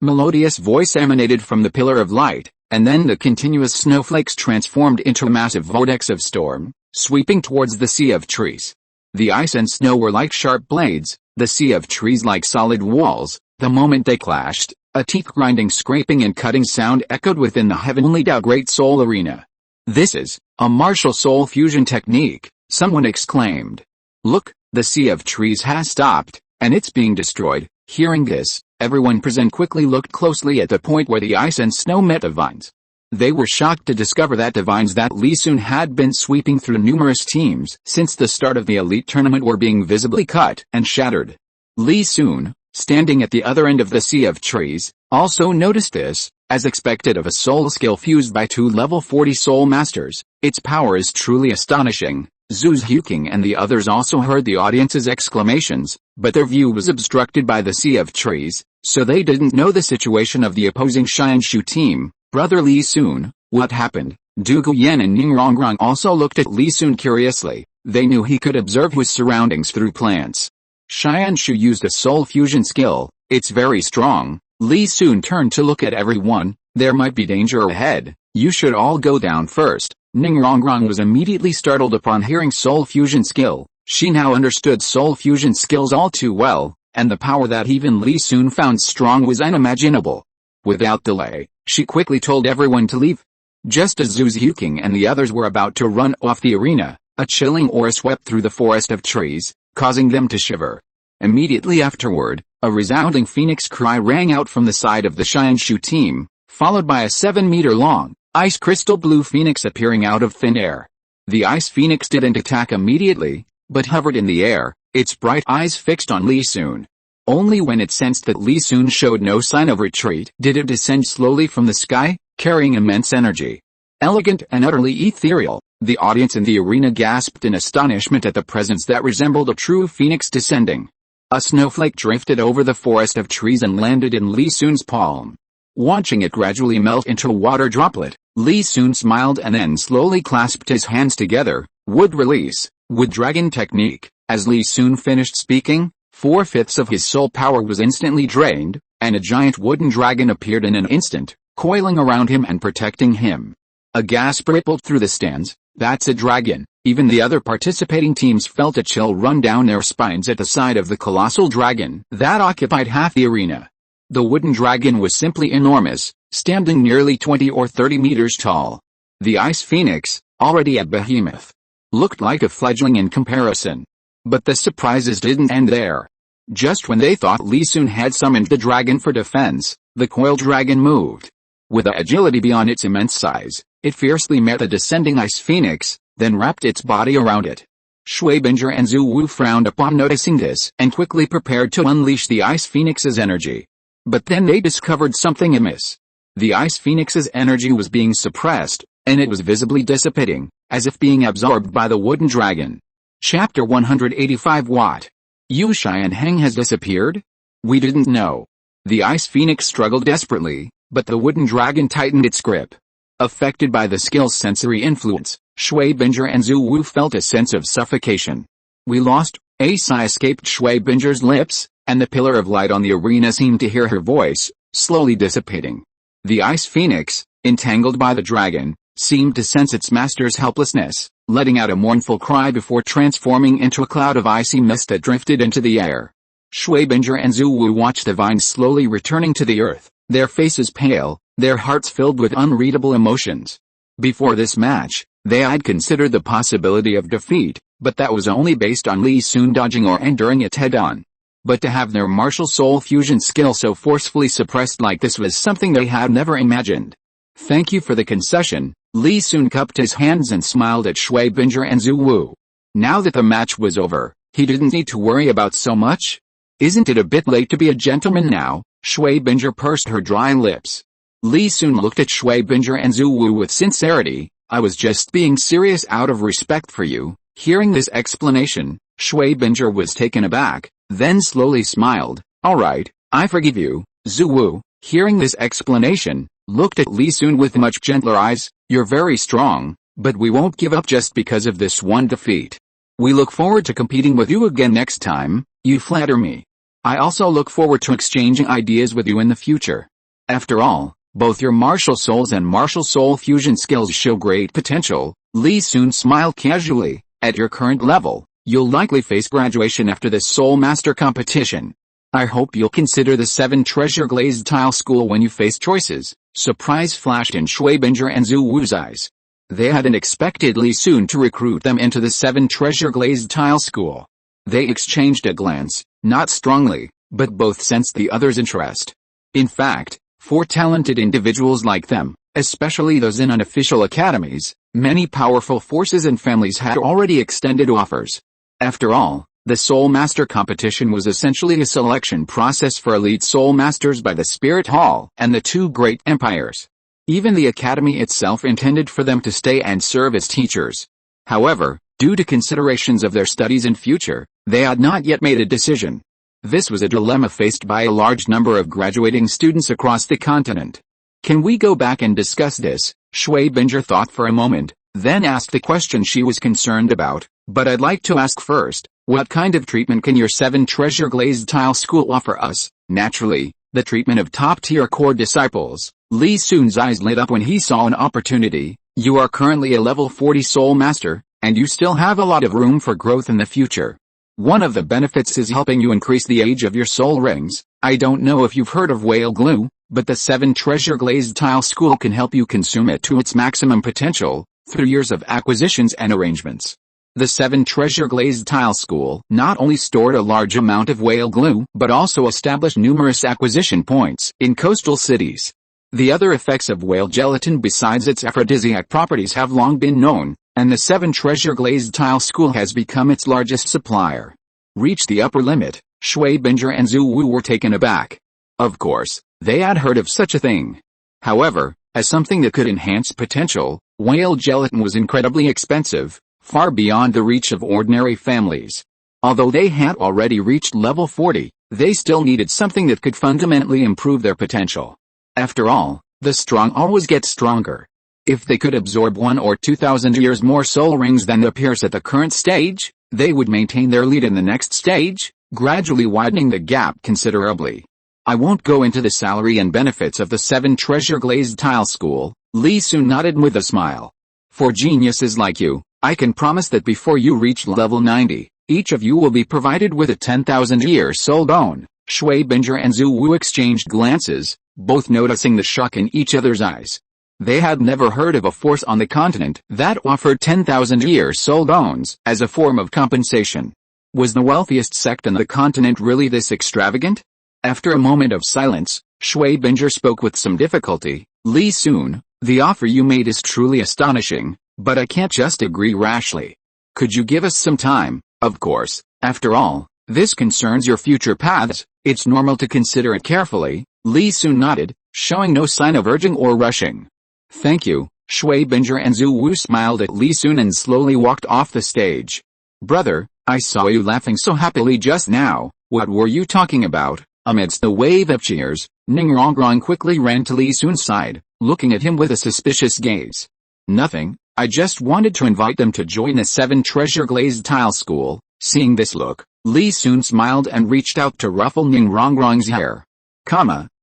melodious voice emanated from the pillar of light, and then the continuous snowflakes transformed into a massive vortex of storm, sweeping towards the sea of trees. The ice and snow were like sharp blades, the sea of trees like solid walls. The moment they clashed, a teeth-grinding scraping and cutting sound echoed within the heavenly Tao Great Soul Arena. This is a martial soul fusion technique, someone exclaimed. Look, the sea of trees has stopped, and it's being destroyed. Hearing this, everyone present quickly looked closely at the point where the ice and snow met the vines. They were shocked to discover that the vines that Li Sun had been sweeping through numerous teams since the start of the elite tournament were being visibly cut and shattered. Li Sun, standing at the other end of the sea of trees, also noticed this. As expected of a soul skill fused by 2 level 40 soul masters, its power is truly astonishing. Zhu Xiaogang and the others also heard the audience's exclamations, but their view was obstructed by the sea of trees, so they didn't know the situation of the opposing Qian Renxue team. Brother Li Sun, what happened? Du Guyan and Ning Rongrong also looked at Li Sun curiously. They knew he could observe his surroundings through plants. Qian Renxue used a soul fusion skill, it's very strong. Li Sun turned to look at everyone. There might be danger ahead, you should all go down first. Ning Rongrong was immediately startled upon hearing soul fusion skill. She now understood soul fusion skills all too well, and the power that even Li Sun found strong was unimaginable. Without delay, she quickly told everyone to leave. Just as Zhu Xiaogang and the others were about to run off the arena, a chilling aura swept through the forest of trees, causing them to shiver. Immediately afterward, a resounding phoenix cry rang out from the side of the Qian Renxue team, followed by a 7-meter-long, ice crystal blue phoenix appearing out of thin air. The ice phoenix didn't attack immediately, but hovered in the air, its bright eyes fixed on Li Sun. Only when it sensed that Li Sun showed no sign of retreat did it descend slowly from the sky, carrying immense energy. Elegant and utterly ethereal, the audience in the arena gasped in astonishment at the presence that resembled a true phoenix descending. A snowflake drifted over the forest of trees and landed in Li Sun's palm. Watching it gradually melt into a water droplet, Li Sun smiled and then slowly clasped his hands together. Wood release, wood dragon technique. As Li Sun finished speaking, 4/5 of his soul power was instantly drained, and a giant wooden dragon appeared in an instant, coiling around him and protecting him. A gasp rippled through the stands. That's a dragon. Even the other participating teams felt a chill run down their spines at the sight of the colossal dragon that occupied half the arena. The wooden dragon was simply enormous, standing nearly 20 or 30 meters tall. The ice phoenix, already a behemoth, looked like a fledgling in comparison. But the surprises didn't end there. Just when they thought Li Sun had summoned the dragon for defense, the coiled dragon moved. With agility beyond its immense size, it fiercely met the descending ice phoenix, then wrapped its body around it. Shui Binger and Zhu Wu frowned upon noticing this and quickly prepared to unleash the ice phoenix's energy. But then they discovered something amiss. The ice phoenix's energy was being suppressed, and it was visibly dissipating, as if being absorbed by the wooden dragon. Chapter 185. What? Yu Xianheng has disappeared? We didn't know. The ice phoenix struggled desperately, but the wooden dragon tightened its grip. Affected by the skill's sensory influence, Shui Binger and Zhu Wu felt a sense of suffocation. We lost. A sigh escaped Shui Binger's lips, and the pillar of light on the arena seemed to hear her voice, slowly dissipating. The ice phoenix, entangled by the dragon, seemed to sense its master's helplessness, letting out a mournful cry before transforming into a cloud of icy mist that drifted into the air. Shuibinger and Zuwu watched the vines slowly returning to the earth, their faces pale, their hearts filled with unreadable emotions. Before this match, they had considered the possibility of defeat, but that was only based on Li Sun dodging or enduring it head-on. But to have their martial soul fusion skill so forcefully suppressed like this was something they had never imagined. Thank you for the concession. Li Sun cupped his hands and smiled at Shuibinger and Zuwu. Now that the match was over, he didn't need to worry about so much. Isn't it a bit late to be a gentleman now? Shuibinger pursed her dry lips. Li Sun looked at Shuibinger and Zuwu with sincerity. I was just being serious out of respect for you. Hearing this explanation, Shuibinger was taken aback, then slowly smiled. Alright, I forgive you. Zuwu, hearing this explanation, looked at Li Sun with much gentler eyes. You're very strong, but we won't give up just because of this one defeat. We look forward to competing with you again next time. You flatter me. I also look forward to exchanging ideas with you in the future. After all, both your martial souls and martial soul fusion skills show great potential. Li Sun smiled casually. At your current level, you'll likely face graduation after this Soul Master competition. I hope you'll consider the 7 Treasure Glazed Tile School when you face choices. Surprise flashed in Shuibinger and Zuwu's eyes. They hadn't expected Li Sun to recruit them into the 7 Treasure Glazed Tile School. They exchanged a glance, not strongly, but both sensed the other's interest. In fact, for talented individuals like them, especially those in unofficial academies, many powerful forces and families had already extended offers. After all, the Soul Master competition was essentially a selection process for elite Soul Masters by the Spirit Hall and the 2 great empires. Even the academy itself intended for them to stay and serve as teachers. However, due to considerations of their studies and future, they had not yet made a decision. This was a dilemma faced by a large number of graduating students across the continent. Can we go back and discuss this? Shuibinger thought for a moment, then asked the question she was concerned about. But I'd like to ask first, what kind of treatment can your 7 Treasure Glazed Tile School offer us? Naturally, the treatment of top-tier core disciples. Li Sun's eyes lit up when he saw an opportunity. You are currently a level 40 Soul Master, and you still have a lot of room for growth in the future. One of the benefits is helping you increase the age of your soul rings. I don't know if you've heard of whale glue, but the 7 Treasure Glazed Tile School can help you consume it to its maximum potential, through years of acquisitions and arrangements. The 7 Treasure Glazed Tile School not only stored a large amount of whale glue, but also established numerous acquisition points in coastal cities. The other effects of whale gelatin besides its aphrodisiac properties have long been known, and the 7 Treasure Glazed Tile School has become its largest supplier. Reached the upper limit, Shuibinger and Zuwu were taken aback. Of course, they had heard of such a thing. However, as something that could enhance potential, whale gelatin was incredibly expensive, far beyond the reach of ordinary families. Although they had already reached level 40, they still needed something that could fundamentally improve their potential. After all, the strong always get stronger. If they could absorb 1 or 2,000 years more soul rings than appears at the current stage, they would maintain their lead in the next stage, gradually widening the gap considerably. I won't go into the salary and benefits of the 7 Treasure Glazed Tile School. Li Sun nodded with a smile. For geniuses like you, I can promise that before you reach level 90, each of you will be provided with a 10,000-year soul bone. Shuibinger and Zuwu exchanged glances, both noticing the shock in each other's eyes. They had never heard of a force on the continent that offered 10,000-year soul bones as a form of compensation. Was the wealthiest sect on the continent really this extravagant? After a moment of silence, Shuibinger spoke with some difficulty. Li Sun, the offer you made is truly astonishing, but I can't just agree rashly. Could you give us some time? Of course, after all, this concerns your future paths. It's normal to consider it carefully. Li Sun nodded, showing no sign of urging or rushing. Thank you. Shuibinger and Zuwu smiled at Li Sun and slowly walked off the stage. Brother, I saw you laughing so happily just now. What were you talking about? Amidst the wave of cheers, Ninjutsu quickly ran to Li Sun's side, looking at him with a suspicious gaze. Nothing, I just wanted to invite them to join the 7 Treasure Glazed Tile School. Seeing this look, Li Sun smiled and reached out to ruffle Ninjutsu's hair.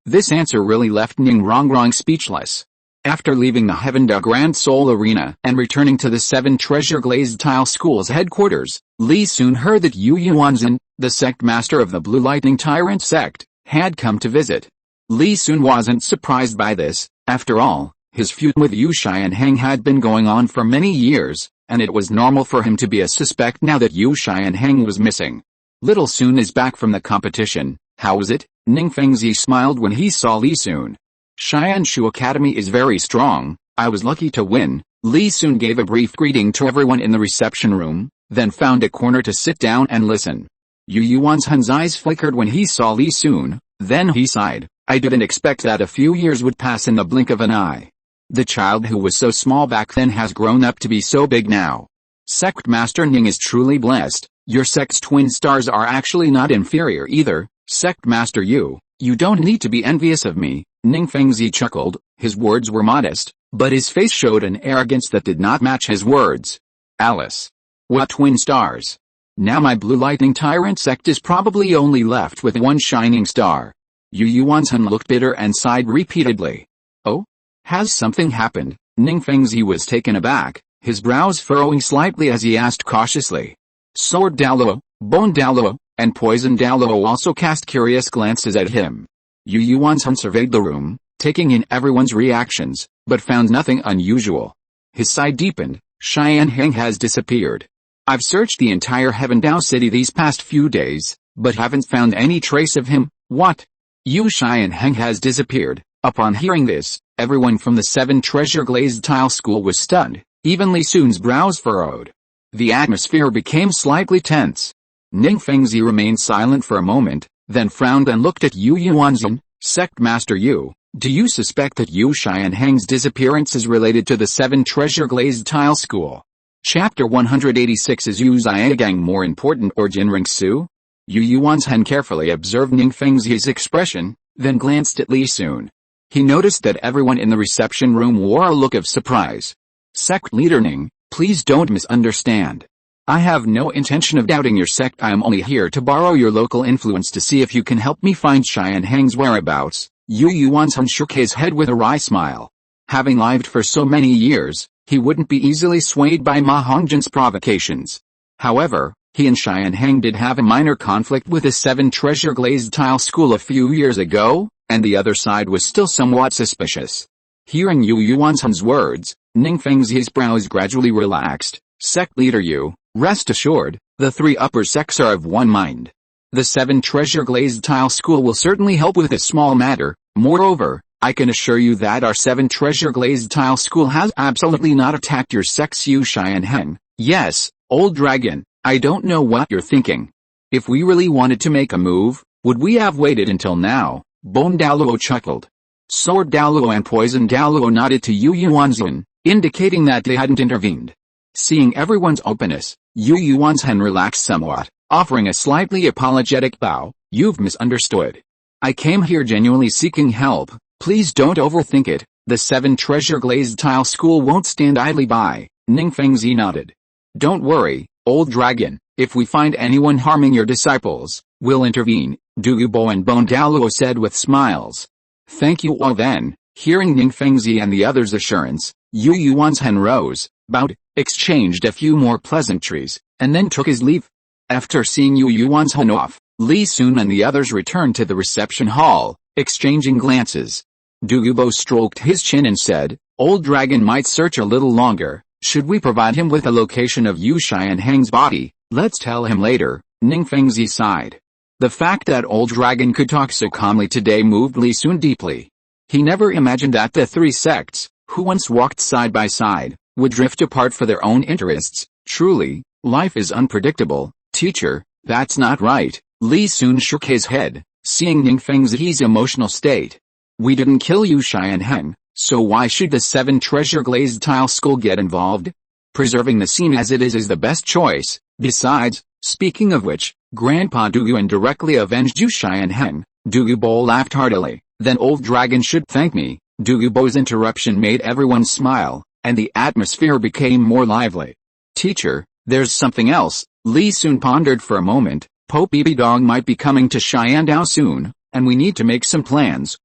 This answer really left Ning Rongrong speechless. After leaving the Heaven Da Grand Soul Arena and returning to the Seven Treasure Glazed Tile School's headquarters, Li soon heard that Yu Yuanzhen, the sect master of the Blue Lightning Tyrant sect, had come to visit. Li soon wasn't surprised by this. After all, his feud with Yu Xianheng had been going on for many years, and it was normal for him to be a suspect now that Yu Xianheng was missing. Little Sun is back from the competition. How is it? Ning Fengzi smiled when he saw Li Sun. Xianshu Academy is very strong. I was lucky to win. Li Sun gave a brief greeting to everyone in the reception room, then found a corner to sit down and listen. Yu Yuanzhen's eyes flickered when he saw Li Sun, then he sighed. I didn't expect that a few years would pass in the blink of an eye. The child who was so small back then has grown up to be so big now. Sect Master Ning is truly blessed. Your sect's twin stars are actually not inferior either. Sect Master Yu, you don't need to be envious of me. Ning Fengzi chuckled. His words were modest, but his face showed an arrogance that did not match his words. Alice. What twin stars? Now my Blue Lightning Tyrant sect is probably only left with one shining star. Yu Yuanzhen looked bitter and sighed repeatedly. Oh? Has something happened? Ning Fengzi was taken aback, his brows furrowing slightly as he asked cautiously. Sword Douluo, Bone Douluo, and Poison Douluo also cast curious glances at him. Yu Yuanzhen surveyed the room, taking in everyone's reactions, but found nothing unusual. His sigh deepened. Xianheng has disappeared. I've searched the entire Heaven Dao city these past few days, but haven't found any trace of him. What? Yu Xianheng has disappeared. Upon hearing this, everyone from the Seven Treasure Glazed Tile School was stunned. Even Li Sun's brows furrowed. The atmosphere became slightly tense. Ning Fengzi remained silent for a moment, then frowned and looked at Yu Yuanzhen. Sect Master Yu, do you suspect that Yu Xianheng's disappearance is related to the Seven Treasure Glazed Tile School? Chapter 186. Is Yu Xiaogang more important or Qian Renxue? Yu Yuanzhen carefully observed Ning Fengzi's expression, then glanced at Li Sun. He noticed that everyone in the reception room wore a look of surprise. Sect Leader Ning, please don't misunderstand. I have no intention of doubting your sect. I am only here to borrow your local influence to see if you can help me find Xianheng's whereabouts. Yu Yuanzhen shook his head with a wry smile. Having lived for so many years, he wouldn't be easily swayed by Ma Hongjian's provocations. However, he and Xianheng did have a minor conflict with the Seven Treasure Glazed Tile School a few years ago, and the other side was still somewhat suspicious. Hearing Yu Yuanzhen's words, Ning Fengzi's brows gradually relaxed. Sect Leader Yu, rest assured, the three upper sects are of one mind. The Seven Treasure Glazed Tile School will certainly help with this small matter. Moreover, I can assure you that our Seven Treasure Glazed Tile School has absolutely not attacked your sect's Yu Xianheng. Yes, old dragon, I don't know what you're thinking. If we really wanted to make a move, would we have waited until now? Bone Douluo chuckled. Sword Douluo and Poison Douluo nodded to Yu Yuanzhen, indicating that they hadn't intervened. Seeing everyone's openness, Yu Yuanzhen relaxed somewhat, offering a slightly apologetic bow. You've misunderstood. I came here genuinely seeking help. Please don't overthink it. The Seven Treasure Glazed Tile School won't stand idly by. Ning Fengzi nodded. Don't worry, old dragon. If we find anyone harming your disciples, we'll intervene, Douluo and Bone Douluo said with smiles. Thank you all then. Hearing Ning Fengzi and the others' assurance, Yu Yuanzhen rose, bowed, exchanged a few more pleasantries, and then took his leave. After seeing Yu Yuanzhen off, Li Sun and the others returned to the reception hall, exchanging glances. Douluo stroked his chin and said, Old Dragon might search a little longer. Should we provide him with a location of Yu Xianheng's body? Let's tell him later. Ning Fengzi sighed. The fact that Old Dragon could talk so calmly today moved Li Sun deeply. He never imagined that the three sects, who once walked side by side, would drift apart for their own interests. Truly, life is unpredictable. Teacher, that's not right. Li Sun shook his head, seeing Ning Fengzi's emotional state. We didn't kill Yu Xianheng, so why should the Seven Treasure Glazed Tile School get involved? Preserving the scene as it is the best choice. Besides, speaking of which, Grandpa Douluo indirectly avenged Yu Xianheng. Douluo laughed heartily. Then Old Dragon should thank me. Douluo's interruption made everyone smile, and the atmosphere became more lively. Teacher, there's something else. Li Sun pondered for a moment. Pope Bibi Dong might be coming to Xiandao soon, and we need to make some plans.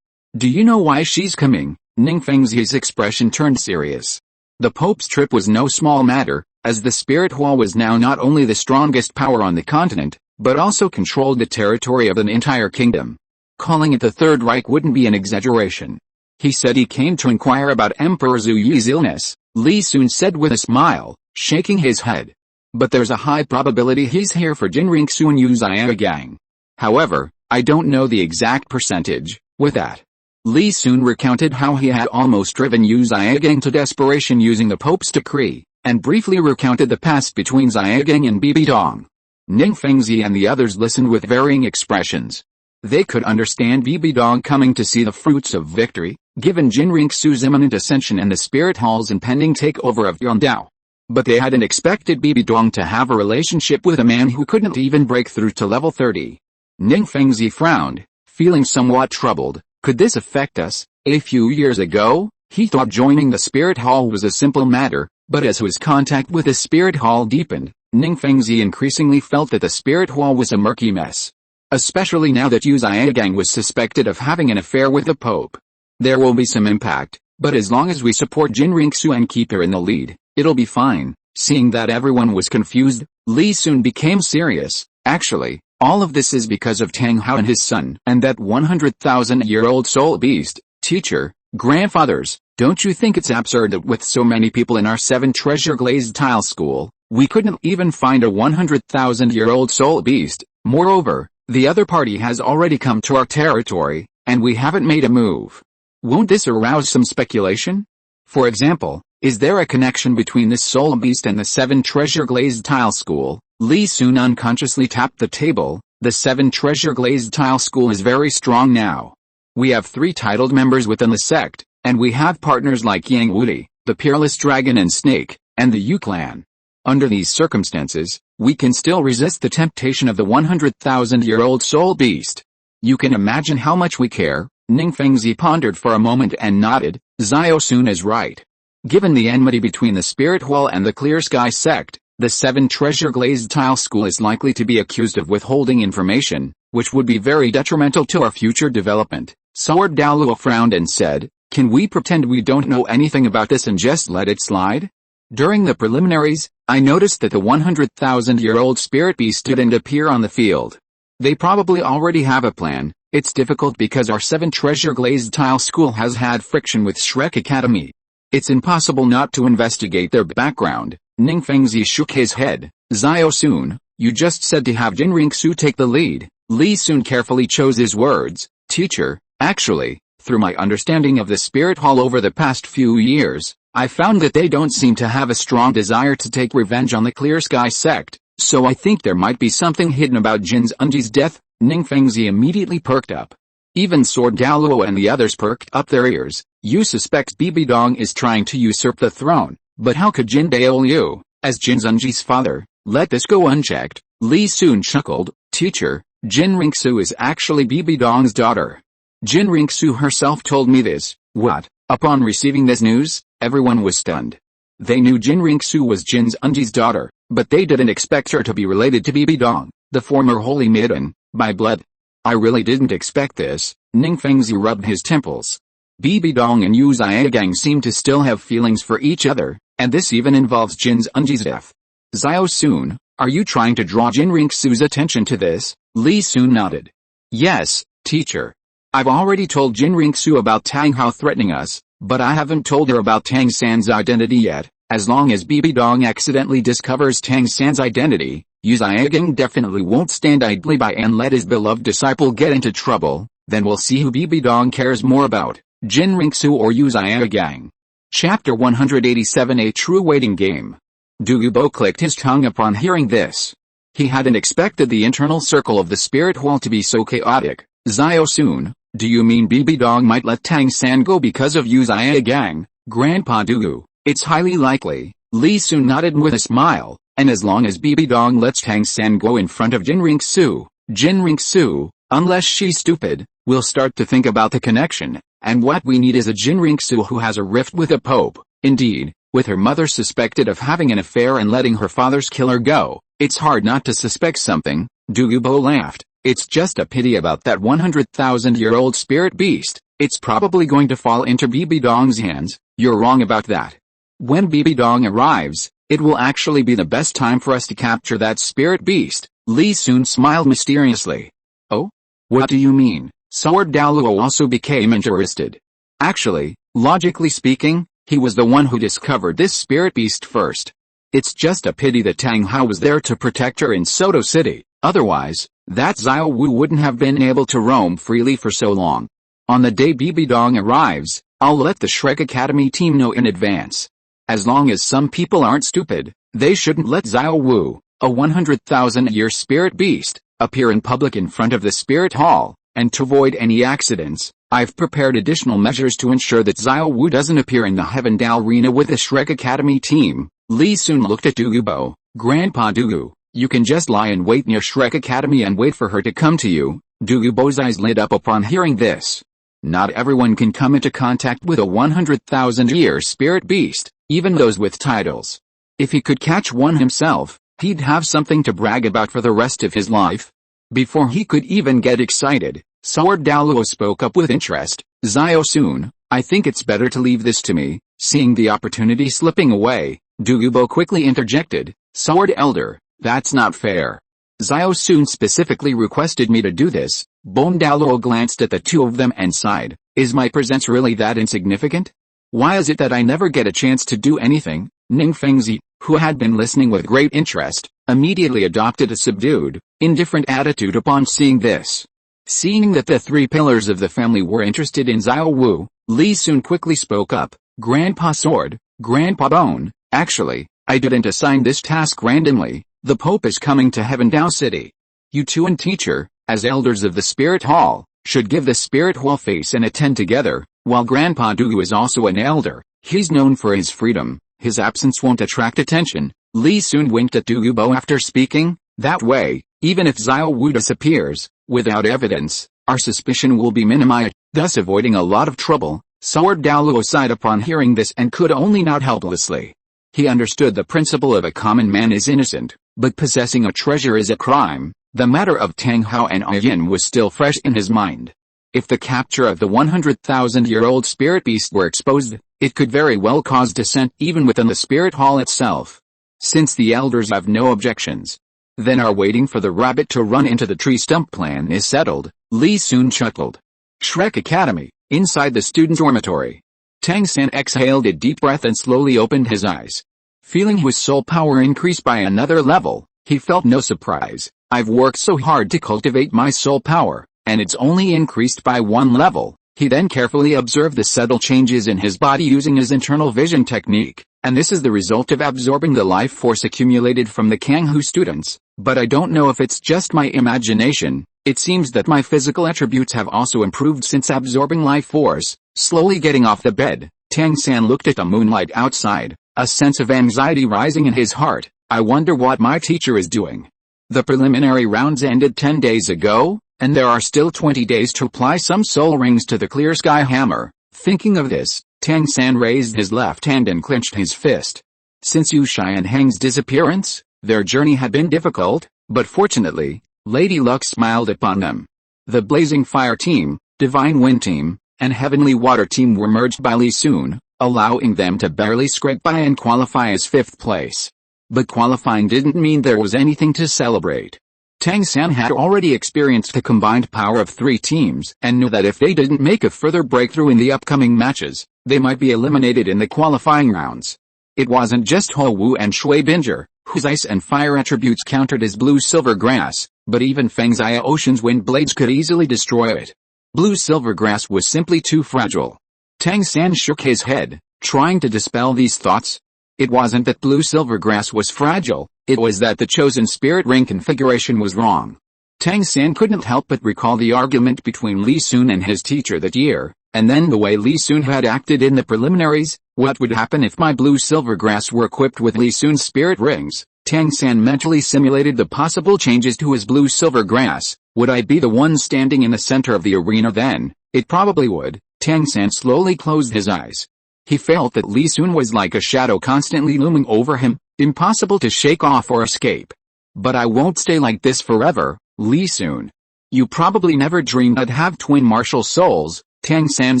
Do you know why she's coming? Ning Fengzi's expression turned serious. The Pope's trip was no small matter, as the Spirit Hall was now not only the strongest power on the continent, but also controlled the territory of an entire kingdom. Calling it the Third Reich wouldn't be an exaggeration. He said he came to inquire about Emperor Zhu Yi's illness, Li Sun said with a smile, shaking his head. But there's a high probability he's here for Qian Renxue and Xiaogang. However, I don't know the exact percentage. With that, Li Sun recounted how he had almost driven Xiaogang to desperation using the Pope's decree, and briefly recounted the past between Xiaogang and Bibi Dong. Ning Fengzi and the others listened with varying expressions. They could understand Bibi Dong coming to see the fruits of victory, given Qian Renxue's imminent ascension and the Spirit Hall's impending takeover of Yondao. But they hadn't expected Bibi Dong to have a relationship with a man who couldn't even break through to level 30. Ning Fengzi frowned, feeling somewhat troubled. Could this affect us? A few years ago, he thought joining the Spirit Hall was a simple matter, but as his contact with the Spirit Hall deepened, Ning Fengzi increasingly felt that the Spirit Hall was a murky mess. Especially now that Xiaogang was suspected of having an affair with the Pope. There will be some impact, but as long as we support Qian Renxue and keep her in the lead, it'll be fine. Seeing that everyone was confused, Li soon became serious. Actually, all of this is because of Tang Hao and his son, and that 100,000-year-old soul beast. Teacher, grandfathers, don't you think it's absurd that with so many people in our 7-treasure glazed tile school, we couldn't even find a 100,000-year-old soul beast? Moreover, the other party has already come to our territory, and we haven't made a move. Won't this arouse some speculation? For example, is there a connection between this soul beast and the 7-treasure glazed tile school? Li Sun unconsciously tapped the table. The 7-treasure glazed tile school is very strong now. We have 3 titled members within the sect, and we have partners like Yang Wudi, the Peerless Dragon and Snake, and the Yu Clan. Under these circumstances, we can still resist the temptation of the 100,000-year-old soul beast. You can imagine how much we care. Ning Fengzi pondered for a moment and nodded. Xiao Sun is right. Given the enmity between the Spirit Hall and the Clear Sky sect, the 7-treasure glazed tile school is likely to be accused of withholding information, which would be very detrimental to our future development. Sword Douluo frowned and said, can we pretend we don't know anything about this and just let it slide? During the preliminaries, I noticed that the 100,000-year-old spirit beast didn't appear on the field. They probably already have a plan. It's difficult because our 7-treasure glazed tile school has had friction with Shrek Academy. It's impossible not to investigate their background. Ning Fengzi shook his head. Xiao Sun, you just said to have Qian Renxue take the lead. Li Sun carefully chose his words. Teacher, actually, through my understanding of the Spirit Hall over the past few years, I found that they don't seem to have a strong desire to take revenge on the Clear Sky sect, so I think there might be something hidden about Jin Zunji's death. Ning Fengzi immediately perked up. Even Sword Douluo and the others perked up their ears. You suspect Bibi Dong is trying to usurp the throne, but how could Jin Daoliu, as Jin Zunji's father, let this go unchecked? Li Sun chuckled. Teacher, Qian Renxue is actually Bibi Dong's daughter. Qian Renxue herself told me this. What? Upon receiving this news, everyone was stunned. They knew Qian Renxue was Jin Zunji's daughter, but they didn't expect her to be related to Bibi Dong, the former holy maiden, by blood. I really didn't expect this. Ning Fengzi rubbed his temples. Bibi Dong and Xiaogang seem to still have feelings for each other, and this even involves Jin Zunji's death. Xiao Sun, are you trying to draw Qian Renxue's attention to this? Li Sun nodded. Yes, teacher. I've already told Qian Renxue about Tang Hao threatening us, but I haven't told her about Tang San's identity yet. As long as Bibi Dong accidentally discovers Tang San's identity, Xiaogang definitely won't stand idly by and let his beloved disciple get into trouble. Then we'll see who Bibi Dong cares more about, Qian Renxue or Xiaogang. Chapter 187 A True Waiting Game. Douluo clicked his tongue upon hearing this. He hadn't expected the internal circle of the Spirit Hall to be so chaotic. Xiao Sun, do you mean Bibi Dong might let Tang San go because of Xiaogang? Grandpa Douluo, it's highly likely. Li Sun nodded with a smile, and as long as Bibi Dong lets Tang San go in front of Qian Renxue, unless she's stupid, we'll start to think about the connection, and what we need is a Qian Renxue who has a rift with the Pope. Indeed, with her mother suspected of having an affair and letting her father's killer go, it's hard not to suspect something. Douluo laughed. It's just a pity about that 100,000-year-old spirit beast. It's probably going to fall into Bibi Dong's hands. You're wrong about that. When Bibi Dong arrives, it will actually be the best time for us to capture that spirit beast. Li Sun smiled mysteriously. Oh? What do you mean? Sword Douluo also became interested. Actually, logically speaking, he was the one who discovered this spirit beast first. It's just a pity that Tang Hao was there to protect her in Soto City. Otherwise, that Xiao Wu wouldn't have been able to roam freely for so long. On the day Bibi Dong arrives, I'll let the Shrek Academy team know in advance. As long as some people aren't stupid, they shouldn't let Xiao Wu, a 100,000-year spirit beast, appear in public in front of the spirit hall. And to avoid any accidents, I've prepared additional measures to ensure that Xiao Wu doesn't appear in the Heaven Dao Arena with the Shrek Academy team. Li Sun looked at Douluo. Grandpa Douluo, you can just lie in wait near Shrek Academy and wait for her to come to you. Douluo's eyes lit up upon hearing this. Not everyone can come into contact with a 100,000-year spirit beast, even those with titles. If he could catch one himself, he'd have something to brag about for the rest of his life. Before he could even get excited, Sword Douluo spoke up with interest. Xiao Sun, I think it's better to leave this to me. Seeing the opportunity slipping away, Douluo quickly interjected. Sword Elder, that's not fair. Xiao Sun specifically requested me to do this. Bon Douluo glanced at the two of them and sighed. Is my presence really that insignificant? Why is it that I never get a chance to do anything? Ning Fengzi, who had been listening with great interest, immediately adopted a subdued, indifferent attitude upon seeing this. Seeing that the three pillars of the family were interested in Xiao Wu, Li Sun quickly spoke up. Grandpa Sword, Grandpa Bone, actually, I didn't assign this task randomly. The Pope is coming to Heaven Dao City. You two and teacher, as elders of the Spirit Hall, should give the Spirit Hall face and attend together. While Grandpa Douluo is also an elder, he's known for his freedom. His absence won't attract attention. Li Sun winked at Douluo after speaking. That way, even if Xiao Wu disappears, without evidence, our suspicion will be minimized, thus avoiding a lot of trouble. Sword Douluo sighed upon hearing this and could only nod helplessly. He understood the principle of a common man is innocent, but possessing a treasure is a crime. The matter of Tang Hao and Yin was still fresh in his mind. If the capture of the 100,000-year-old spirit beast were exposed, it could very well cause dissent even within the spirit hall itself. Since the elders have no objections, then our waiting for the rabbit to run into the tree stump plan is settled. Li Sun chuckled. Shrek Academy, inside the student dormitory. Tang San exhaled a deep breath and slowly opened his eyes. Feeling his soul power increase by another level, he felt no surprise. I've worked so hard to cultivate my soul power, and it's only increased by one level. He then carefully observed the subtle changes in his body using his internal vision technique, and this is the result of absorbing the life force accumulated from the Kanghu students. But I don't know if it's just my imagination. It seems that my physical attributes have also improved since absorbing life force. Slowly getting off the bed, Tang San looked at the moonlight outside, a sense of anxiety rising in his heart. I wonder what my teacher is doing. The preliminary rounds ended 10 days ago, and there are still 20 days to apply some soul rings to the clear sky hammer. Thinking of this, Tang San raised his left hand and clenched his fist. Since Yu Shai and Hang's disappearance, their journey had been difficult, but fortunately, Lady Luck smiled upon them. The Blazing Fire Team, Divine Wind Team, and Heavenly Water Team were merged by Li Sun, allowing them to barely scrape by and qualify as 5th place. But qualifying didn't mean there was anything to celebrate. Tang San had already experienced the combined power of 3 teams and knew that if they didn't make a further breakthrough in the upcoming matches, they might be eliminated in the qualifying rounds. It wasn't just Ho Wu and Shui Binger, whose ice and fire attributes countered as blue-silver grass, but even Feng Xia Ocean's wind blades could easily destroy it. Blue-silver grass was simply too fragile. Tang San shook his head, trying to dispel these thoughts. It wasn't that blue-silver grass was fragile, it was that the chosen spirit ring configuration was wrong. Tang San couldn't help but recall the argument between Li Sun and his teacher that year, and then the way Li Sun had acted in the preliminaries. What would happen if my blue-silver grass were equipped with Li Sun's spirit rings? Tang San mentally simulated the possible changes to his blue-silver grass. Would I be the one standing in the center of the arena then? It probably would. Tang San slowly closed his eyes. He felt that Li Sun was like a shadow constantly looming over him, impossible to shake off or escape. But I won't stay like this forever, Li Sun. You probably never dreamed I'd have twin martial souls. Tang San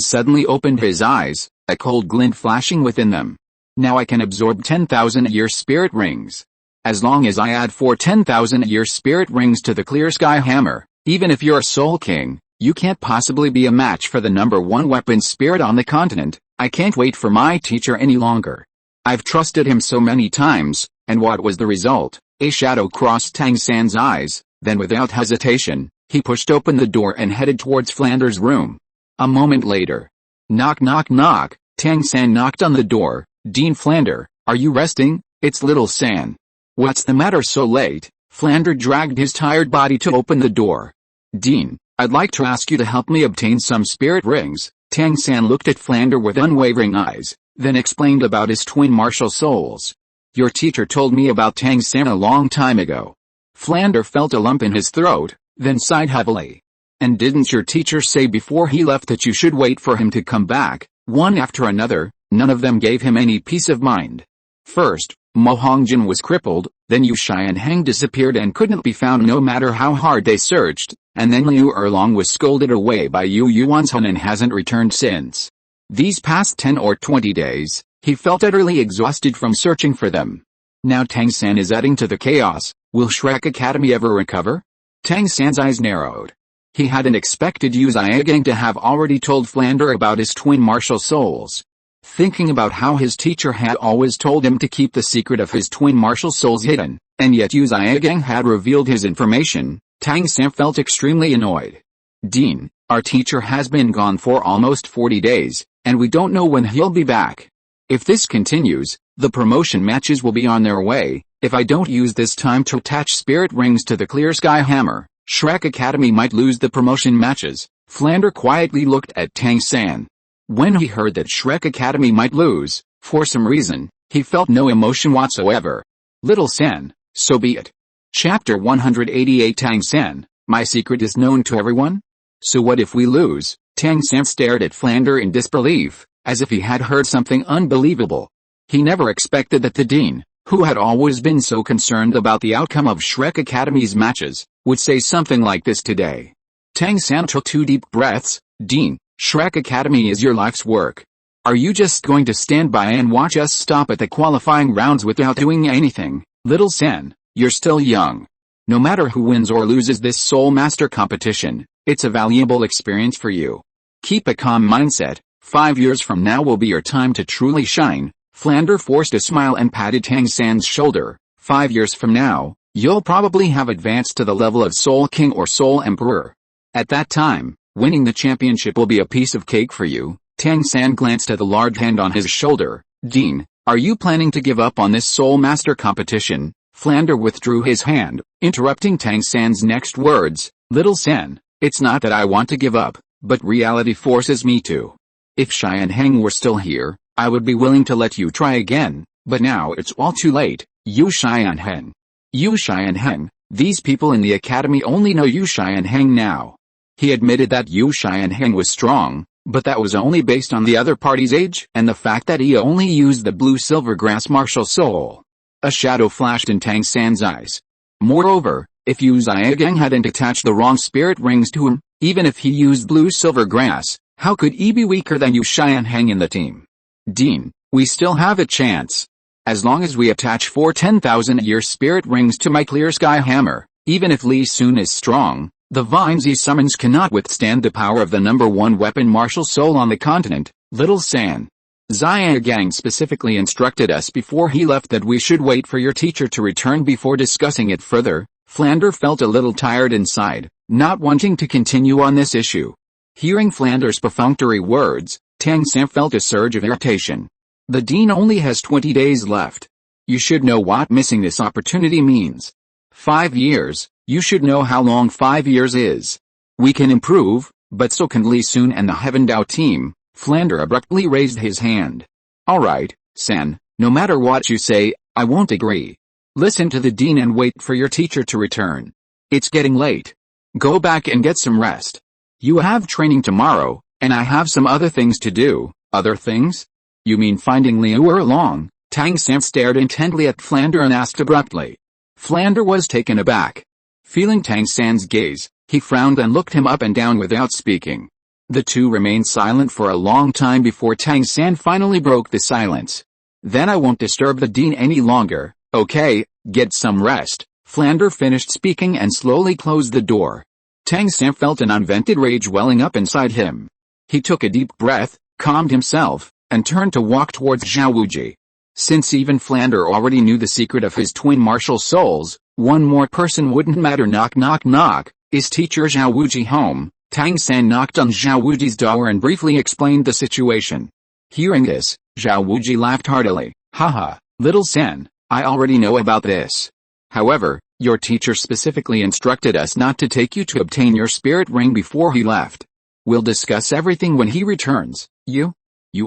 suddenly opened his eyes, a cold glint flashing within them. Now I can absorb 10,000-year spirit rings. As long as I add 4 10,000-year spirit rings to the clear sky hammer, even if you're a soul king, you can't possibly be a match for the #1 weapon spirit on the continent. I can't wait for my teacher any longer. I've trusted him so many times, and what was the result? A shadow crossed Tang San's eyes, then without hesitation, he pushed open the door and headed towards Flanders' room. A moment later. Knock knock knock, Tang San knocked on the door. Dean Flander, are you resting? It's little San. What's the matter so late? Flander dragged his tired body to open the door. Dean, I'd like to ask you to help me obtain some spirit rings. Tang San looked at Flander with unwavering eyes, then explained about his twin martial souls. Your teacher told me about Tang San a long time ago. Flander felt a lump in his throat, then sighed heavily. And didn't your teacher say before he left that you should wait for him to come back? One after another, none of them gave him any peace of mind. First, Mo Hongjin was crippled, then Yu Xianheng disappeared and couldn't be found no matter how hard they searched, and then Liu Erlong was scolded away by Yu Yuanzhen and hasn't returned since. These past 10 or 20 days, he felt utterly exhausted from searching for them. Now Tang San is adding to the chaos. Will Shrek Academy ever recover? Tang San's eyes narrowed. He hadn't expected Yu Xiaogang to have already told Flander about his twin martial souls. Thinking about how his teacher had always told him to keep the secret of his twin martial souls hidden, and yet Yu Xiaogang had revealed his information, Tang San felt extremely annoyed. Dean, our teacher has been gone for almost 40 days, and we don't know when he'll be back. If this continues, the promotion matches will be on their way. If I don't use this time to attach spirit rings to the clear sky hammer, Shrek Academy might lose the promotion matches. Flander quietly looked at Tang San. When he heard that Shrek Academy might lose, for some reason, he felt no emotion whatsoever. Little San, so be it. Chapter 188 Tang San, my secret is known to everyone? So what if we lose? Tang San stared at Flander in disbelief, as if he had heard something unbelievable. He never expected that the dean, who had always been so concerned about the outcome of Shrek Academy's matches, would say something like this today. Tang San took 2 deep breaths. Dean, Shrek Academy is your life's work. Are you just going to stand by and watch us stop at the qualifying rounds without doing anything? Little San, you're still young. No matter who wins or loses this Soul Master competition, it's a valuable experience for you. Keep a calm mindset. 5 years from now will be your time to truly shine. Flander forced a smile and patted Tang San's shoulder. 5 years from now, you'll probably have advanced to the level of Soul King or Soul Emperor. At that time, winning the championship will be a piece of cake for you. Tang San glanced at the large hand on his shoulder. Dean, are you planning to give up on this Soul Master competition? Flander withdrew his hand, interrupting Tang San's next words. Little San, it's not that I want to give up, but reality forces me to. If Xianheng were still here, I would be willing to let you try again, but now it's all too late. Yu Xianheng. Yu Xianheng, these people in the academy only know Yu Xianheng now. He admitted that Yu Xianheng was strong, but that was only based on the other party's age and the fact that he only used the blue silver grass martial soul. A shadow flashed in Tang San's eyes. Moreover, if Yu Xiaogang hadn't attached the wrong spirit rings to him, even if he used blue silver grass, how could he be weaker than Yu Xianheng in the team? Dean, we still have a chance. As long as we attach 4 10,000-year spirit rings to my clear sky hammer, even if Li Sun is strong, the vines he summons cannot withstand the power of the #1 weapon martial soul on the continent. Little San. Xiaogang specifically instructed us before he left that we should wait for your teacher to return before discussing it further. Flander felt a little tired inside, not wanting to continue on this issue. Hearing Flander's perfunctory words, Tang San felt a surge of irritation. The dean only has 20 days left. You should know what missing this opportunity means. 5 years, you should know how long 5 years is. We can improve, but so can Li Sun and the Heaven Dao team. Flander abruptly raised his hand. Alright, San, no matter what you say, I won't agree. Listen to the dean and wait for your teacher to return. It's getting late. Go back and get some rest. You have training tomorrow, and I have some other things to do. Other things? You mean finding Liu Erlong? Tang San stared intently at Flander and asked abruptly. Flander was taken aback. Feeling Tang San's gaze, he frowned and looked him up and down without speaking. The two remained silent for a long time before Tang San finally broke the silence. Then I won't disturb the dean any longer, okay, get some rest. Flander finished speaking and slowly closed the door. Tang San felt an unvented rage welling up inside him. He took a deep breath, calmed himself, and turned to walk towards Zhao Wuji. Since even Flander already knew the secret of his twin martial souls, one more person wouldn't matter. Knock knock knock, is teacher Zhao Wuji home? Tang San knocked on Zhao Wuji's door and briefly explained the situation. Hearing this, Zhao Wuji laughed heartily. Haha, little San, I already know about this. However, your teacher specifically instructed us not to take you to obtain your spirit ring before he left. We'll discuss everything when he returns. You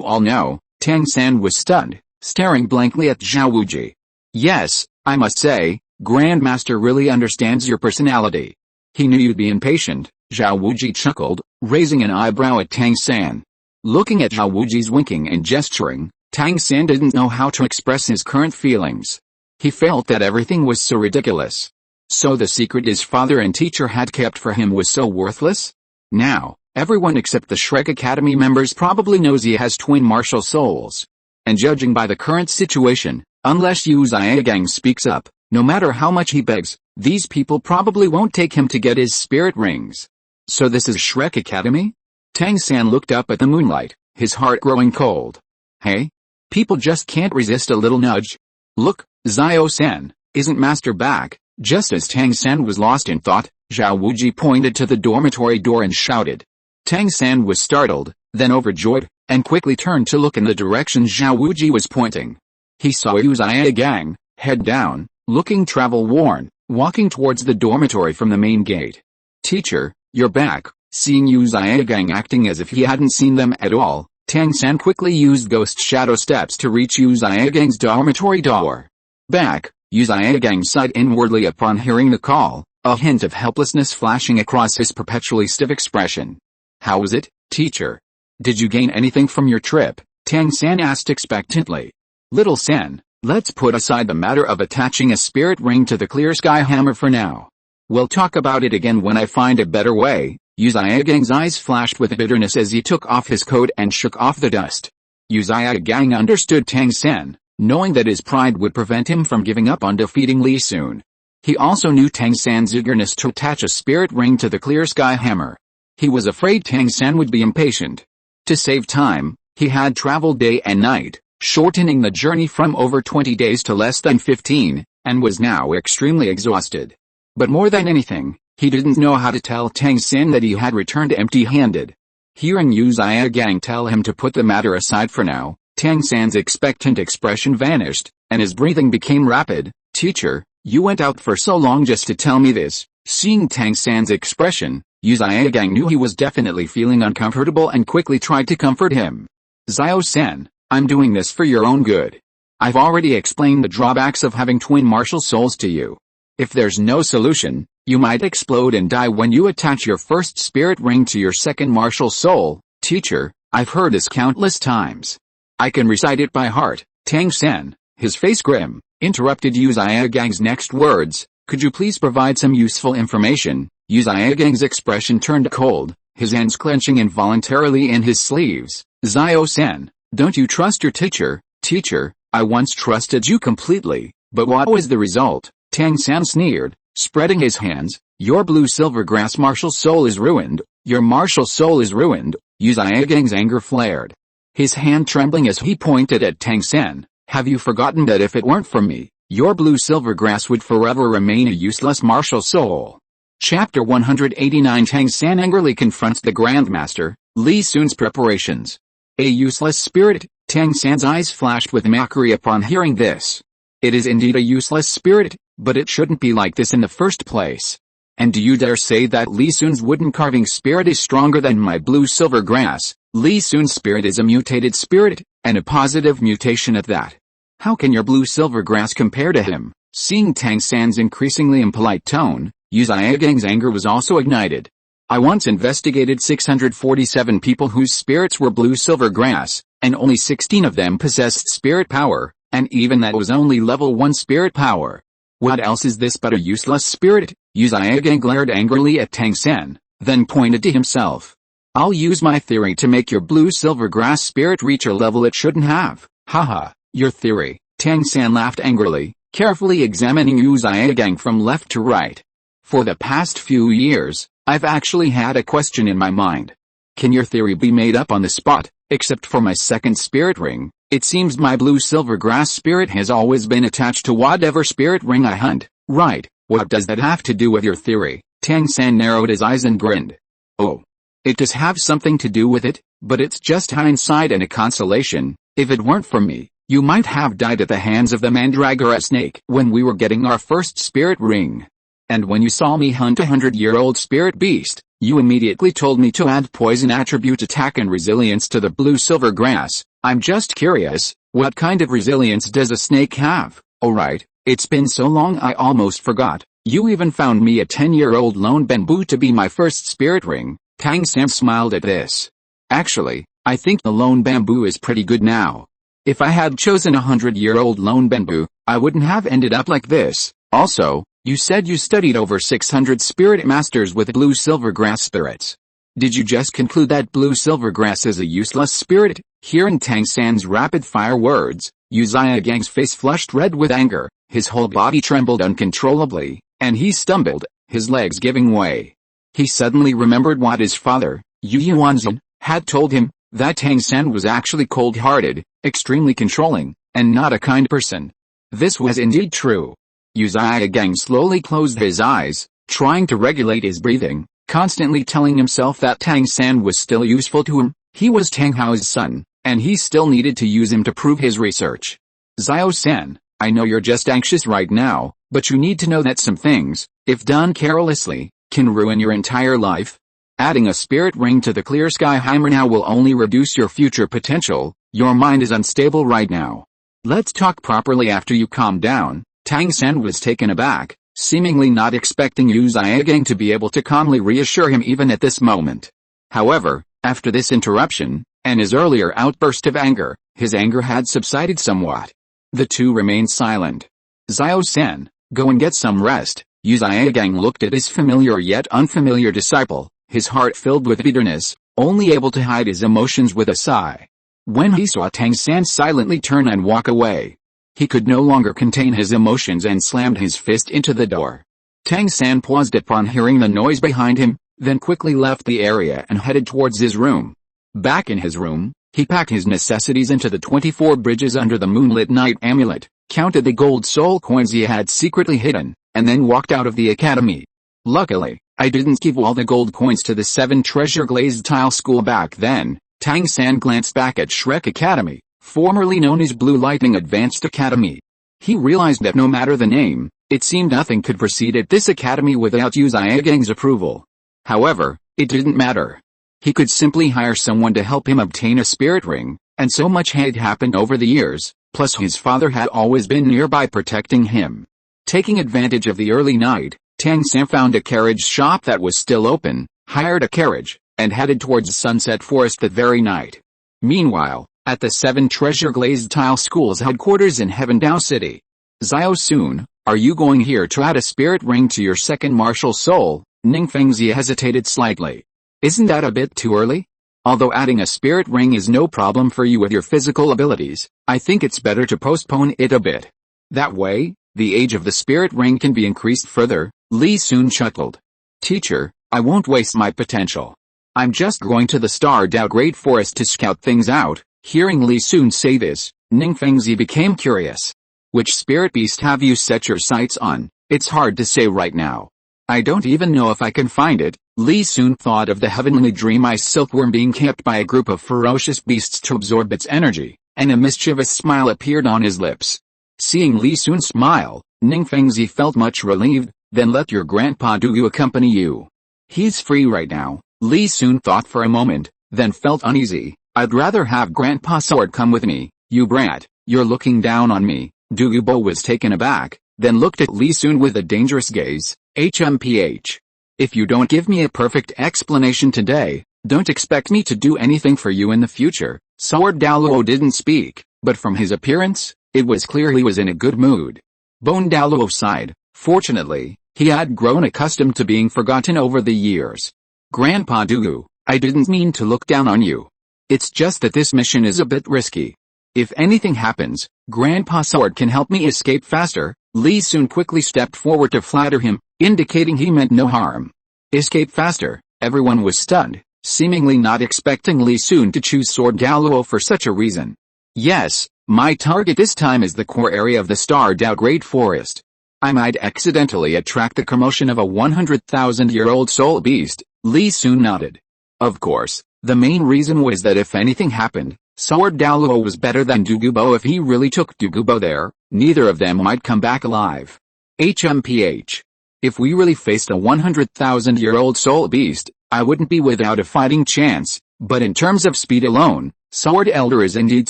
all know. Tang San was stunned, staring blankly at Zhao Wuji. Yes, I must say, Grandmaster really understands your personality. He knew you'd be impatient. Zhao Wuji chuckled, raising an eyebrow at Tang San. Looking at Zhao Wuji's winking and gesturing, Tang San didn't know how to express his current feelings. He felt that everything was so ridiculous. So the secret his father and teacher had kept for him was so worthless? Now, everyone except the Shrek Academy members probably knows he has twin martial souls. And judging by the current situation, unless Yu Xiaogang speaks up, no matter how much he begs, these people probably won't take him to get his spirit rings. So this is Shrek Academy? Tang San looked up at the moonlight, his heart growing cold. Hey? People just can't resist a little nudge. Look, Xiao-san, isn't Master back? Just as Tang San was lost in thought, Zhao Wuji pointed to the dormitory door and shouted. Tang San was startled, then overjoyed, and quickly turned to look in the direction Zhao Wuji was pointing. He saw Yu Xiaogang, head down, looking travel-worn, walking towards the dormitory from the main gate. Teacher, you're back. Seeing Yu Xiaogang acting as if he hadn't seen them at all, Tang San quickly used ghost shadow steps to reach Yu Xiaogang's dormitory door. Back, Yu Xiaogang sighed inwardly upon hearing the call, a hint of helplessness flashing across his perpetually stiff expression. How was it, teacher? Did you gain anything from your trip? Tang San asked expectantly. Little San, let's put aside the matter of attaching a spirit ring to the clear sky hammer for now. We'll talk about it again when I find a better way. Yu Xiaogang's eyes flashed with bitterness as he took off his coat and shook off the dust. Yu Xiaogang understood Tang San, knowing that his pride would prevent him from giving up on defeating Li Sun. He also knew Tang San's eagerness to attach a spirit ring to the clear sky hammer. He was afraid Tang San would be impatient. To save time, he had traveled day and night, shortening the journey from over 20 days to less than 15, and was now extremely exhausted. But more than anything, he didn't know how to tell Tang San that he had returned empty-handed. Hearing Yu Xiaogang tell him to put the matter aside for now, Tang San's expectant expression vanished, and his breathing became rapid. Teacher, you went out for so long just to tell me this. Seeing Tang San's expression, Yu Xiaogang knew he was definitely feeling uncomfortable and quickly tried to comfort him. Xiao-san, I'm doing this for your own good. I've already explained the drawbacks of having twin martial souls to you. If there's no solution, you might explode and die when you attach your first spirit ring to your second martial soul. Teacher, I've heard this countless times. I can recite it by heart. Tang San, his face grim, interrupted Yu Xiaogang's next words. Could you please provide some useful information? Yu Xiaogang's expression turned cold, his hands clenching involuntarily in his sleeves. Xiao-san, don't you trust your teacher? Teacher, I once trusted you completely, but what was the result? Tang San sneered, spreading his hands. Your blue-silver grass martial soul is ruined. Your martial soul is ruined. Yu Xiaogang's anger flared, his hand trembling as he pointed at Tang San. Have you forgotten that if it weren't for me, your blue-silver grass would forever remain a useless martial soul? Chapter 189. Tang San angrily confronts the Grandmaster. Li Sun's preparations. A useless spirit? Tang San's eyes flashed with mockery upon hearing this. It is indeed a useless spirit, but it shouldn't be like this in the first place. And do you dare say that Li Sun's wooden carving spirit is stronger than my blue-silver grass? Li Sun's spirit is a mutated spirit, and a positive mutation at that. How can your blue-silver grass compare to him? Seeing Tang San's increasingly impolite tone, Yu Xiaogang's anger was also ignited. I once investigated 647 people whose spirits were blue-silver grass, and only 16 of them possessed spirit power, and even that was only level 1 spirit power. What else is this but a useless spirit? Yu Xiaogang glared angrily at Tang San, then pointed to himself. I'll use my theory to make your blue-silver grass spirit reach a level it shouldn't have. Haha, your theory. Tang San laughed angrily, carefully examining Yu Xiaogang from left to right. For the past few years, I've actually had a question in my mind. Can your theory be made up on the spot? Except for my second spirit ring, it seems my blue-silver grass spirit has always been attached to whatever spirit ring I hunt. Right, what does that have to do with your theory? Tang San narrowed his eyes and grinned. Oh. It does have something to do with it, but it's just hindsight and a consolation. If it weren't for me, you might have died at the hands of the Mandragora snake when we were getting our first spirit ring. And when you saw me hunt a 100-year-old spirit beast, you immediately told me to add poison attribute attack and resilience to the blue-silver grass. I'm just curious, what kind of resilience does a snake have? Alright, it's been so long I almost forgot. You even found me a 10-year-old lone bamboo to be my first spirit ring. Tang San smiled at this. Actually, I think the lone bamboo is pretty good now. If I had chosen a 100-year-old lone bamboo, I wouldn't have ended up like this. Also, you said you studied over 600 spirit masters with blue-silver grass spirits. Did you just conclude that blue-silver grass is a useless spirit? Hearing Tang San's rapid-fire words, Yu Xiaogang's face flushed red with anger, his whole body trembled uncontrollably, and he stumbled, his legs giving way. He suddenly remembered what his father, Yu Yuanzhen, had told him, that Tang San was actually cold-hearted, extremely controlling, and not a kind person. This was indeed true. Yu Xiaogang slowly closed his eyes, trying to regulate his breathing, constantly telling himself that Tang San was still useful to him. He was Tang Hao's son, and he still needed to use him to prove his research. Xiao-san, I know you're just anxious right now, but you need to know that some things, if done carelessly, can ruin your entire life. Adding a spirit ring to the clear sky hammer now will only reduce your future potential. Your mind is unstable right now. Let's talk properly after you calm down. Tang San was taken aback, seemingly not expecting Yu Xiaogang to be able to calmly reassure him even at this moment. However, after this interruption, and his earlier outburst of anger, his anger had subsided somewhat. The two remained silent. Xiao-san, go and get some rest. Yu Xiaogang looked at his familiar yet unfamiliar disciple, his heart filled with bitterness, only able to hide his emotions with a sigh. When he saw Tang San silently turn and walk away, he could no longer contain his emotions and slammed his fist into the door. Tang San paused upon hearing the noise behind him, then quickly left the area and headed towards his room. Back in his room, he packed his necessities into the 24 bridges under the moonlit night amulet, counted the gold soul coins he had secretly hidden, and then walked out of the academy. Luckily, I didn't give all the gold coins to the 7 treasure glazed tile school back then. Tang San glanced back at Shrek Academy, formerly known as Blue Lightning Advanced Academy. He realized that no matter the name, it seemed nothing could proceed at this academy without Yu Xiaogang's approval. However, it didn't matter. He could simply hire someone to help him obtain a spirit ring, and so much had happened over the years, plus his father had always been nearby protecting him. Taking advantage of the early night, Tang San found a carriage shop that was still open, hired a carriage, and headed towards Sunset Forest that very night. Meanwhile, at the 7 treasure glazed tile school's headquarters in Heavendao City. Xiao-sun, are you going here to add a spirit ring to your second martial soul? Ning Fengzi hesitated slightly. Isn't that a bit too early? Although adding a spirit ring is no problem for you with your physical abilities, I think it's better to postpone it a bit. That way, the age of the spirit ring can be increased further. Li Sun chuckled. Teacher, I won't waste my potential. I'm just going to the Star Dao Great Forest to scout things out. Hearing Li Sun say this, Ning Fengzi became curious. Which spirit beast have you set your sights on? It's hard to say right now. I don't even know if I can find it. Li Sun thought of the heavenly dream ice silkworm being kept by a group of ferocious beasts to absorb its energy, and a mischievous smile appeared on his lips. Seeing Li Sun smile, Ning Fengzi felt much relieved. Then let your grandpa Douluo accompany you. He's free right now. Li Sun thought for a moment, then felt uneasy. I'd rather have Grandpa Sword come with me. You brat, you're looking down on me. Douluo was taken aback, then looked at Li Sun with a dangerous gaze. HMPH. If you don't give me a perfect explanation today, don't expect me to do anything for you in the future. Sword Douluo didn't speak, but from his appearance, it was clear he was in a good mood. Bone Douluo sighed. Fortunately, He had grown accustomed to being forgotten over the years. Grandpa Douluo, I didn't mean to look down on you. It's just that this mission is a bit risky. If anything happens, Grandpa Sword can help me escape faster. Li Sun quickly stepped forward to flatter him, indicating he meant no harm. Escape faster. Everyone was stunned, seemingly not expecting Li Sun to choose Sword Douluo for such a reason. Yes, my target this time is the core area of the starred out Great Forest. I might accidentally attract the commotion of a 100,000-year-old soul beast. Li Sun nodded. Of course, the main reason was that if anything happened, Sword Douluo was better than Douluo. If he really took Douluo there, neither of them might come back alive. HMPH. If we really faced a 100,000-year-old soul beast, I wouldn't be without a fighting chance, but in terms of speed alone, Sword Elder is indeed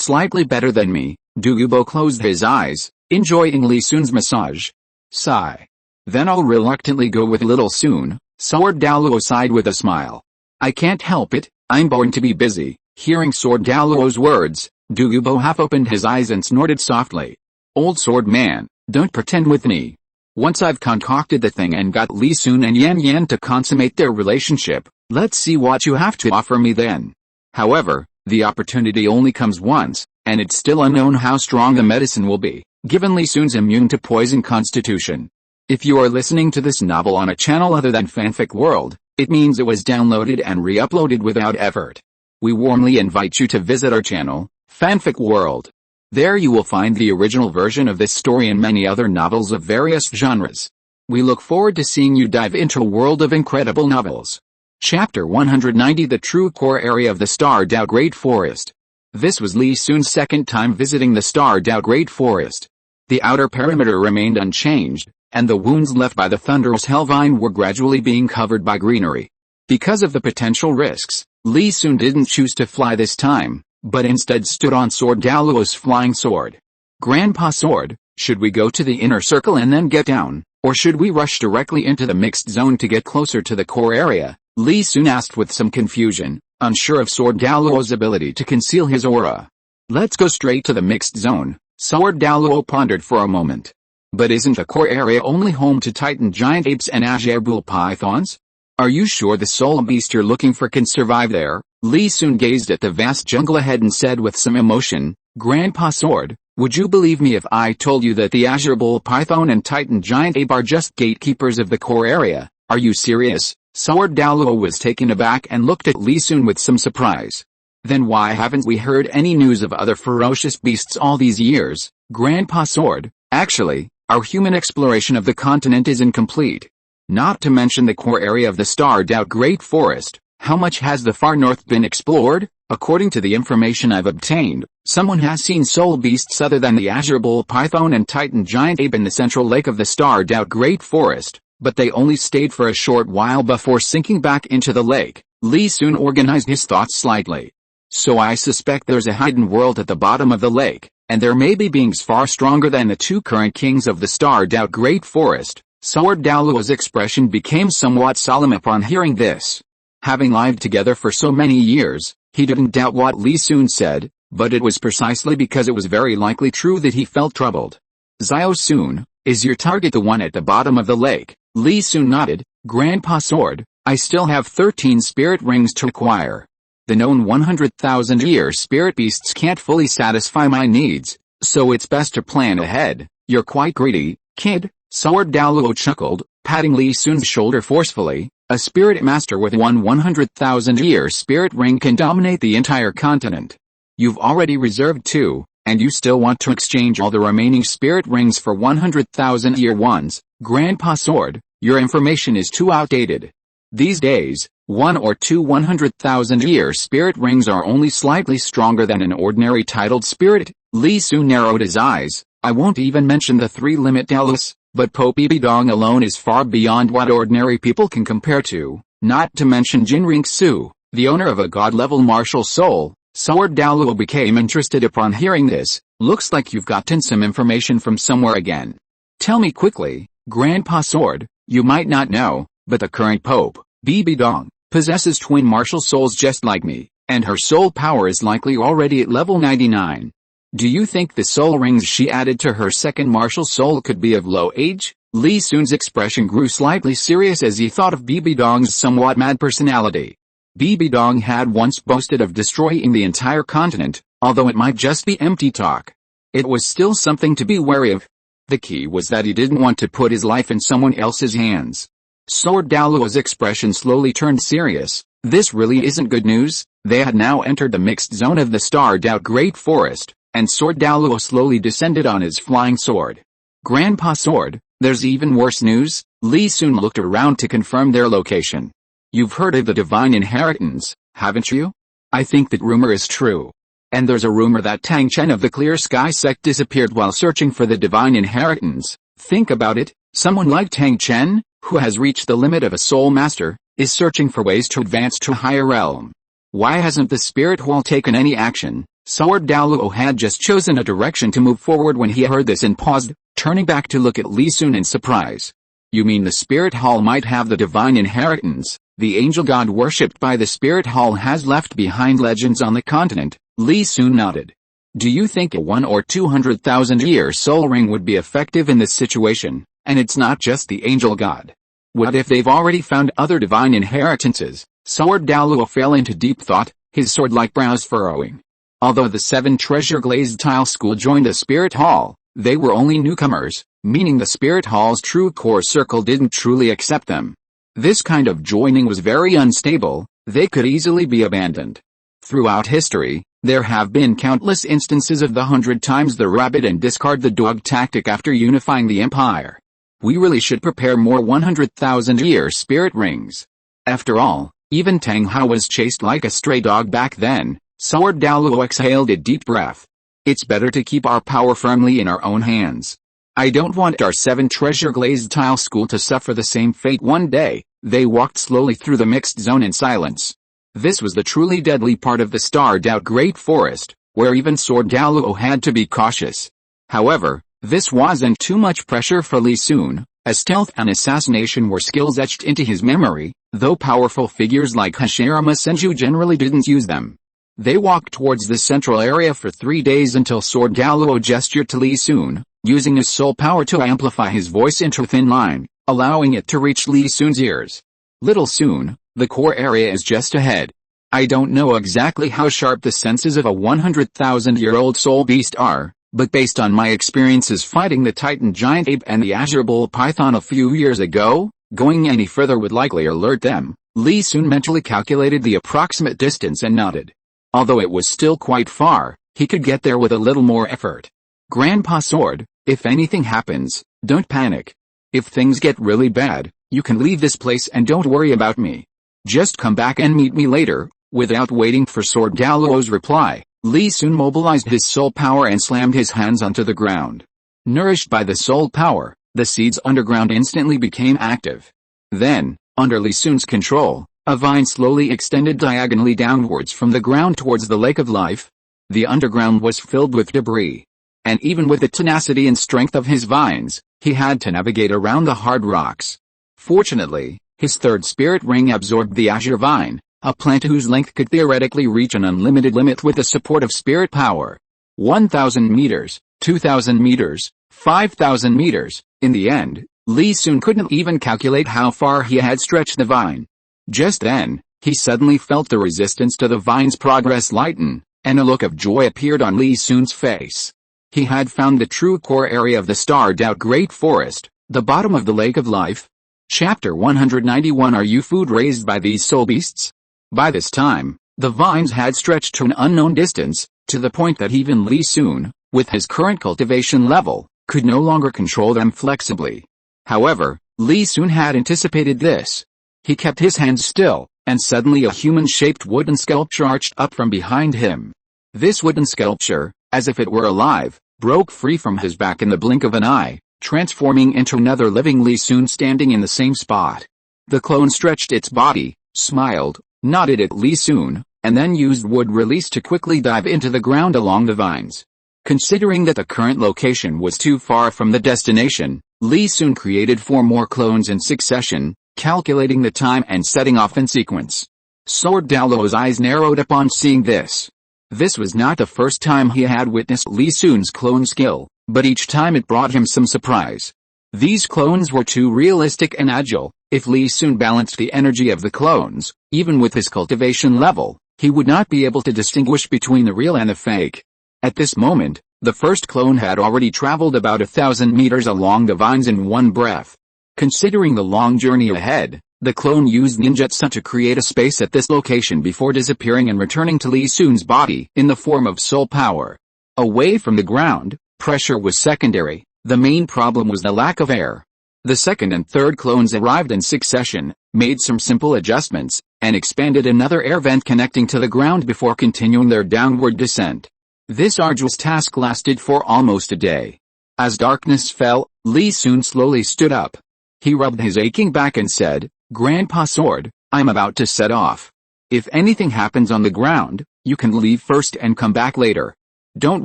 slightly better than me. Douluo closed his eyes, enjoying Li Sun's massage. Sigh. Then I'll reluctantly go with Little Sun. Sword Douluo sighed with a smile. I can't help it, I'm born to be busy. Hearing Sword Douluo's words, Douluo half opened his eyes and snorted softly. Old sword man, don't pretend with me. Once I've concocted the thing and got Li Sun and Yan Yan to consummate their relationship, let's see what you have to offer me then. However, the opportunity only comes once, and it's still unknown how strong the medicine will be, given Li Sun's immune to poison constitution. If you are listening to this novel on a channel other than Fanfic World, it means it was downloaded and re-uploaded without effort. We warmly invite you to visit our channel, Fanfic World. There you will find the original version of this story and many other novels of various genres. We look forward to seeing you dive into a world of incredible novels. Chapter 190 The True Core Area of the Starred Out Great Forest. This was Li Sun's second time visiting the starred out Great Forest. The outer perimeter remained unchanged, and the wounds left by the thunderous hellvine were gradually being covered by greenery. Because of the potential risks, Li Sun didn't choose to fly this time, but instead stood on Sword Douluo's flying sword. Grandpa Sword, should we go to the inner circle and then get down, or should we rush directly into the mixed zone to get closer to the core area? Li Sun asked with some confusion, unsure of Sword Douluo's ability to conceal his aura. Let's go straight to the mixed zone, Sword Douluo pondered for a moment. But isn't the core area only home to Titan giant apes and azure bull pythons? Are you sure the soul beast you're looking for can survive there? Li Sun gazed at the vast jungle ahead and said with some emotion, Grandpa Sword, would you believe me if I told you that the azure bull python and Titan giant ape are just gatekeepers of the core area? Are you serious? Sword Douluo was taken aback and looked at Li Sun with some surprise. Then why haven't we heard any news of other ferocious beasts all these years? Grandpa Sword, actually, our human exploration of the continent is incomplete. Not to mention the core area of the starred out Great Forest. How much has the far north been explored? According to the information I've obtained, someone has seen soul beasts other than the azure bull python and Titan giant ape in the central lake of the starred out Great Forest, but they only stayed for a short while before sinking back into the lake. Li Sun organized his thoughts slightly. So I suspect there's a hidden world at the bottom of the lake, and there may be beings far stronger than the two current kings of the starred out Great Forest. Sword Douluo's expression became somewhat solemn upon hearing this. Having lived together for so many years, he didn't doubt what Li Sun said, but it was precisely because it was very likely true that he felt troubled. Xiao Sun, is your target the one at the bottom of the lake? Li Sun nodded. Grandpa Sword, I still have 13 spirit rings to acquire. The known 100,000-year spirit beasts can't fully satisfy my needs, so it's best to plan ahead. You're quite greedy, kid. Sword Douluo chuckled, patting Li Sun's shoulder forcefully. A spirit master with one 100,000-year spirit ring can dominate the entire continent. You've already reserved 2, and you still want to exchange all the remaining spirit rings for 100,000-year ones. Grandpa Sword, your information is too outdated. These days, 1 or 2 100,000-year spirit rings are only slightly stronger than an ordinary titled spirit. Li Sun narrowed his eyes. I won't even mention the 3 limit Dallas. But Bibi Dong alone is far beyond what ordinary people can compare to, not to mention Qian Renxue, the owner of a god-level martial soul. Sword Douluo became interested upon hearing this. Looks like you've gotten some information from somewhere again. Tell me quickly, Grandpa Sword. You might not know, but the current Pope, Bibi Dong, possesses twin martial souls just like me, and her soul power is likely already at level 99. Do you think the soul rings she added to her second martial soul could be of low age? Li Sun's expression grew slightly serious as he thought of Bibi Dong's somewhat mad personality. Bibi Dong had once boasted of destroying the entire continent, although it might just be empty talk. It was still something to be wary of. The key was that he didn't want to put his life in someone else's hands. Sword Douluo's expression slowly turned serious. This really isn't good news. They had now entered the mixed zone of the starred-out Great Forest, and Sword Douluo slowly descended on his flying sword. Grandpa Sword, there's even worse news. Li Sun looked around to confirm their location. You've heard of the divine inheritance, haven't you? I think that rumor is true. And there's a rumor that Tang Chen of the Clear Sky sect disappeared while searching for the divine inheritance. Think about it, someone like Tang Chen, who has reached the limit of a soul master, is searching for ways to advance to a higher realm. Why hasn't the spirit hall taken any action? Sword Douluo had just chosen a direction to move forward when he heard this and paused, turning back to look at Li Sun in surprise. You mean the spirit hall might have the divine inheritance? The angel god worshipped by the spirit hall has left behind legends on the continent. Li Sun nodded. Do you think a 1 or 200,000 year soul ring would be effective in this situation? And it's not just the angel god. What if they've already found other divine inheritances? Sword Douluo fell into deep thought, his sword-like brows furrowing. Although the 7 treasure glazed tile school joined the spirit hall, they were only newcomers, meaning the spirit hall's true core circle didn't truly accept them. This kind of joining was very unstable. They could easily be abandoned. Throughout history, there have been countless instances of the 100 times the rabbit and discard the dog tactic after unifying the empire. We really should prepare more 100,000-year spirit rings. After all, even Tang Hao was chased like a stray dog back then. Sword Douluo exhaled a deep breath. It's better to keep our power firmly in our own hands. I don't want our 7 treasure glazed tile school to suffer the same fate one day. They walked slowly through the mixed zone in silence. This was the truly deadly part of the starred-out Great Forest, where even Sword Douluo had to be cautious. However, this wasn't too much pressure for Li Sun, as stealth and assassination were skills etched into his memory, though powerful figures like Hashirama Senju generally didn't use them. They walked towards the central area for 3 days until Sword Douluo gestured to Li Sun, using his soul power to amplify his voice into a thin line, allowing it to reach Li Sun's ears. Little Sun, the core area is just ahead. I don't know exactly how sharp the senses of a 100,000-year-old soul beast are, but based on my experiences fighting the Titan giant ape and the Azure Bull python a few years ago, going any further would likely alert them. Li Sun mentally calculated the approximate distance and nodded. Although it was still quite far, he could get there with a little more effort. Grandpa Sword, if anything happens, don't panic. If things get really bad, you can leave this place and don't worry about me. Just come back and meet me later. Without waiting for Sword Douluo's reply, Li Sun mobilized his soul power and slammed his hands onto the ground. Nourished by the soul power, the seeds underground instantly became active. Then, under Li Sun's control, a vine slowly extended diagonally downwards from the ground towards the lake of life. The underground was filled with debris. And even with the tenacity and strength of his vines, he had to navigate around the hard rocks. Fortunately, his 3rd spirit ring absorbed the azure vine, a plant whose length could theoretically reach an unlimited limit with the support of spirit power. 1,000 meters, 2,000 meters, 5,000 meters. In the end, Li Sun couldn't even calculate how far he had stretched the vine. Just then, he suddenly felt the resistance to the vine's progress lighten, and a look of joy appeared on Li Sun's face. He had found the true core area of the starred-out Great Forest, the bottom of the Lake of Life. Chapter 191. Are you food raised by these soul beasts? By this time, the vines had stretched to an unknown distance, to the point that even Li Sun, with his current cultivation level, could no longer control them flexibly. However, Li Sun had anticipated this. He kept his hands still, and suddenly a human-shaped wooden sculpture arched up from behind him. This wooden sculpture, as if it were alive, broke free from his back in the blink of an eye, transforming into another living Li Sun standing in the same spot. The clone stretched its body, smiled, nodded at Li Sun, and then used wood release to quickly dive into the ground along the vines. Considering that the current location was too far from the destination, Li Sun created 4 more clones in succession, calculating the time and setting off in sequence. Sword Douluo's eyes narrowed upon seeing this. This was not the first time he had witnessed Li Sun's clone skill, but each time it brought him some surprise. These clones were too realistic and agile. If Li Sun balanced the energy of the clones, even with his cultivation level, he would not be able to distinguish between the real and the fake. At this moment, the first clone had already traveled about 1,000 meters along the vines in one breath. Considering the long journey ahead, the clone used ninjutsu to create a space at this location before disappearing and returning to Li Sun's body in the form of soul power. Away from the ground, pressure was secondary. The main problem was the lack of air. The second and third clones arrived in succession, made some simple adjustments, and expanded another air vent connecting to the ground before continuing their downward descent. This arduous task lasted for almost a day. As darkness fell, Li Sun slowly stood up. He rubbed his aching back and said, "Grandpa Sword, I'm about to set off. If anything happens on the ground, you can leave first and come back later. Don't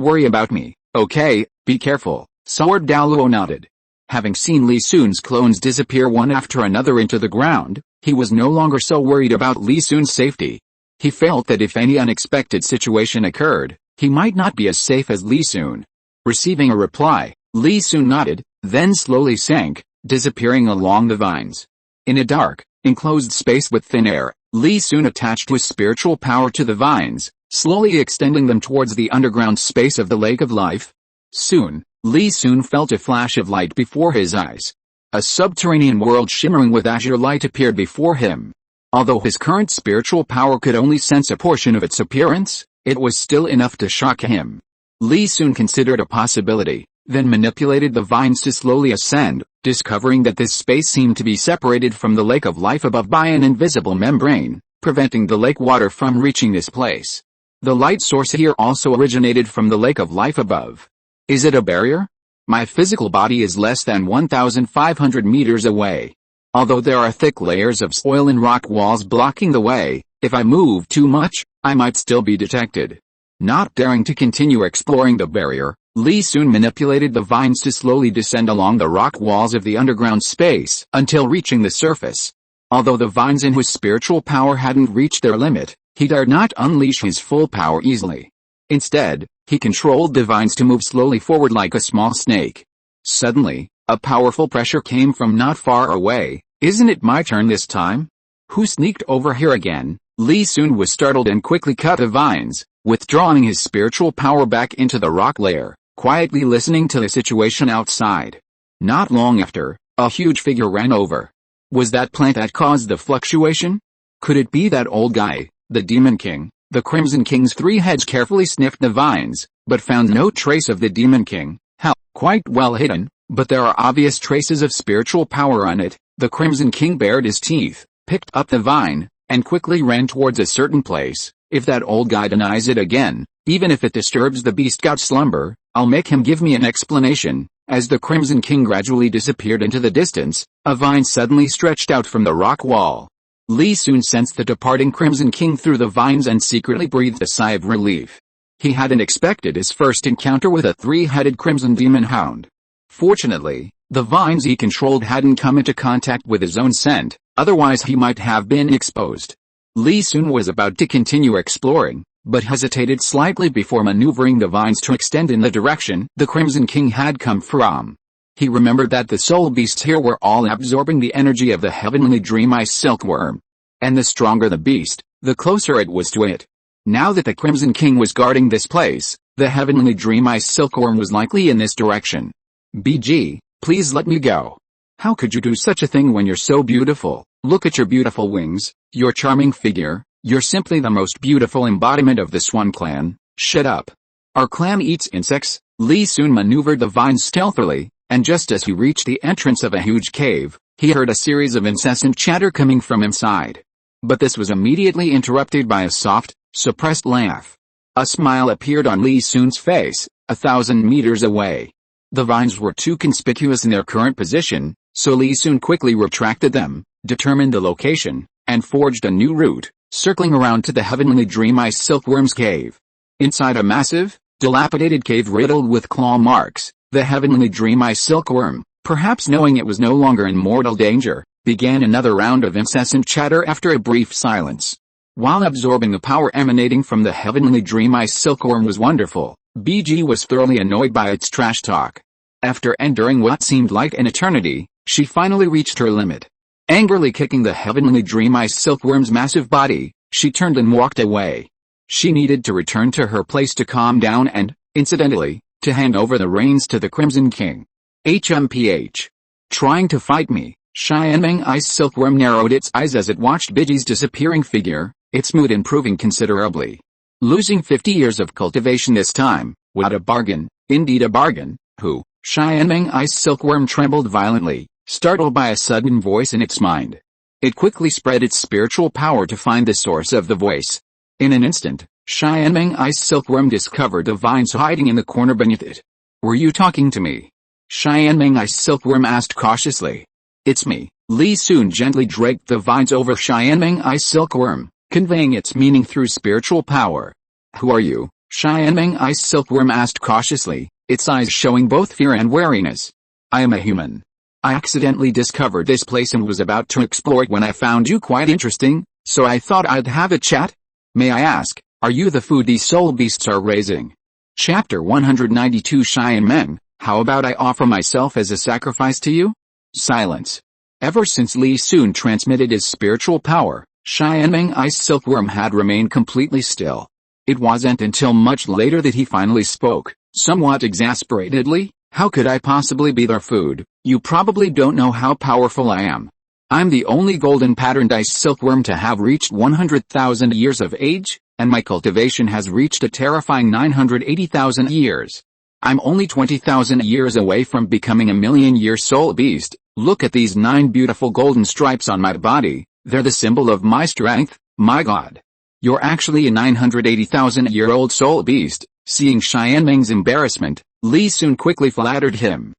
worry about me, okay? Be careful." Sword Douluo nodded. Having seen Li Sun's clones disappear one after another into the ground, he was no longer so worried about Li Sun's safety. He felt that if any unexpected situation occurred, he might not be as safe as Li Sun. Receiving a reply, Li Sun nodded, then slowly sank, disappearing along the vines. In a dark, enclosed space with thin air, Li Sun attached his spiritual power to the vines, slowly extending them towards the underground space of the Lake of Life. Soon, Li Sun felt a flash of light before his eyes. A subterranean world shimmering with azure light appeared before him. Although his current spiritual power could only sense a portion of its appearance, it was still enough to shock him. Li Sun considered a possibility, then manipulated the vines to slowly ascend, discovering that this space seemed to be separated from the Lake of Life above by an invisible membrane, preventing the lake water from reaching this place. The light source here also originated from the Lake of Life above. Is it a barrier? My physical body is less than 1,500 meters away. Although there are thick layers of soil and rock walls blocking the way, if I move too much, I might still be detected. Not daring to continue exploring the barrier, Li Sun manipulated the vines to slowly descend along the rock walls of the underground space until reaching the surface. Although the vines in his spiritual power hadn't reached their limit, he dared not unleash his full power easily. Instead, he controlled the vines to move slowly forward like a small snake. Suddenly, a powerful pressure came from not far away. Isn't it my turn this time? Who sneaked over here again? Li Sun was startled and quickly cut the vines, withdrawing his spiritual power back into the rock layer, quietly listening to the situation outside. Not long after, a huge figure ran over. Was that plant that caused the fluctuation? Could it be that old guy, the Demon King? The Crimson King's three heads carefully sniffed the vines, but found no trace of the Demon King. How? Quite well hidden, but there are obvious traces of spiritual power on it. The Crimson King bared his teeth, picked up the vine, and quickly ran towards a certain place. If that old guy denies it again, even if it disturbs the beast god's slumber, I'll make him give me an explanation. As the Crimson King gradually disappeared into the distance, a vine suddenly stretched out from the rock wall. Li Sun sensed the departing Crimson King through the vines and secretly breathed a sigh of relief. He hadn't expected his first encounter with a three-headed Crimson Demon Hound. Fortunately, the vines he controlled hadn't come into contact with his own scent, otherwise he might have been exposed. Li Sun was about to continue exploring, but hesitated slightly before maneuvering the vines to extend in the direction the Crimson King had come from. He remembered that the soul beasts here were all absorbing the energy of the heavenly dream ice silkworm. And the stronger the beast, the closer it was to it. Now that the Crimson King was guarding this place, the heavenly dream ice silkworm was likely in this direction. BG, please let me go. How could you do such a thing when you're so beautiful? Look at your beautiful wings, your charming figure, you're simply the most beautiful embodiment of the Swan clan. Shut up. Our clan eats insects. Li Sun maneuvered the vines stealthily, and just as he reached the entrance of a huge cave, he heard a series of incessant chatter coming from inside. But this was immediately interrupted by a soft, suppressed laugh. A smile appeared on Li Sun's face, 1,000 meters away. The vines were too conspicuous in their current position, so Li Sun quickly retracted them, determined the location, and forged a new route, circling around to the heavenly dream ice silkworm's cave. Inside a massive, dilapidated cave riddled with claw marks, the heavenly dream ice silkworm, perhaps knowing it was no longer in mortal danger, began another round of incessant chatter after a brief silence. While absorbing the power emanating from the heavenly dream ice silkworm was wonderful, BG was thoroughly annoyed by its trash talk. After enduring what seemed like an eternity, she finally reached her limit. Angrily kicking the heavenly dream ice silkworm's massive body, she turned and walked away. She needed to return to her place to calm down and, incidentally, to hand over the reins to the Crimson King. HMPH. Trying to fight me, Xiaogang ice silkworm narrowed its eyes as it watched Biji's disappearing figure, its mood improving considerably. Losing 50 years of cultivation this time, what a bargain, indeed a bargain, who? Xiaogang ice silkworm trembled violently, startled by a sudden voice in its mind. It quickly spread its spiritual power to find the source of the voice. In an instant, Xiaogang ice silkworm discovered the vines hiding in the corner beneath it. Were you talking to me? Xiaogang ice silkworm asked cautiously. It's me. Li Sun gently draped the vines over Xiaogang ice silkworm, conveying its meaning through spiritual power. Who are you? Xiaogang ice silkworm asked cautiously, its eyes showing both fear and wariness. I am a human. I accidentally discovered this place and was about to explore it when I found you quite interesting, so I thought I'd have a chat. May I ask, are you the food these soul beasts are raising? Chapter 192 Xiaogang, how about I offer myself as a sacrifice to you? Silence. Ever since Li Sun transmitted his spiritual power, Xiaogang ice silkworm had remained completely still. It wasn't until much later that he finally spoke, somewhat exasperatedly. How could I possibly be their food? You probably don't know how powerful I am. I'm the only golden patterned ice silkworm to have reached 100,000 years of age, and my cultivation has reached a terrifying 980,000 years. I'm only 20,000 years away from becoming a million-year soul beast. Look at these 9 beautiful golden stripes on my body, they're the symbol of my strength, my god. You're actually a 980,000-year-old soul beast. Seeing Xiaoming's embarrassment, Li Sun quickly flattered him.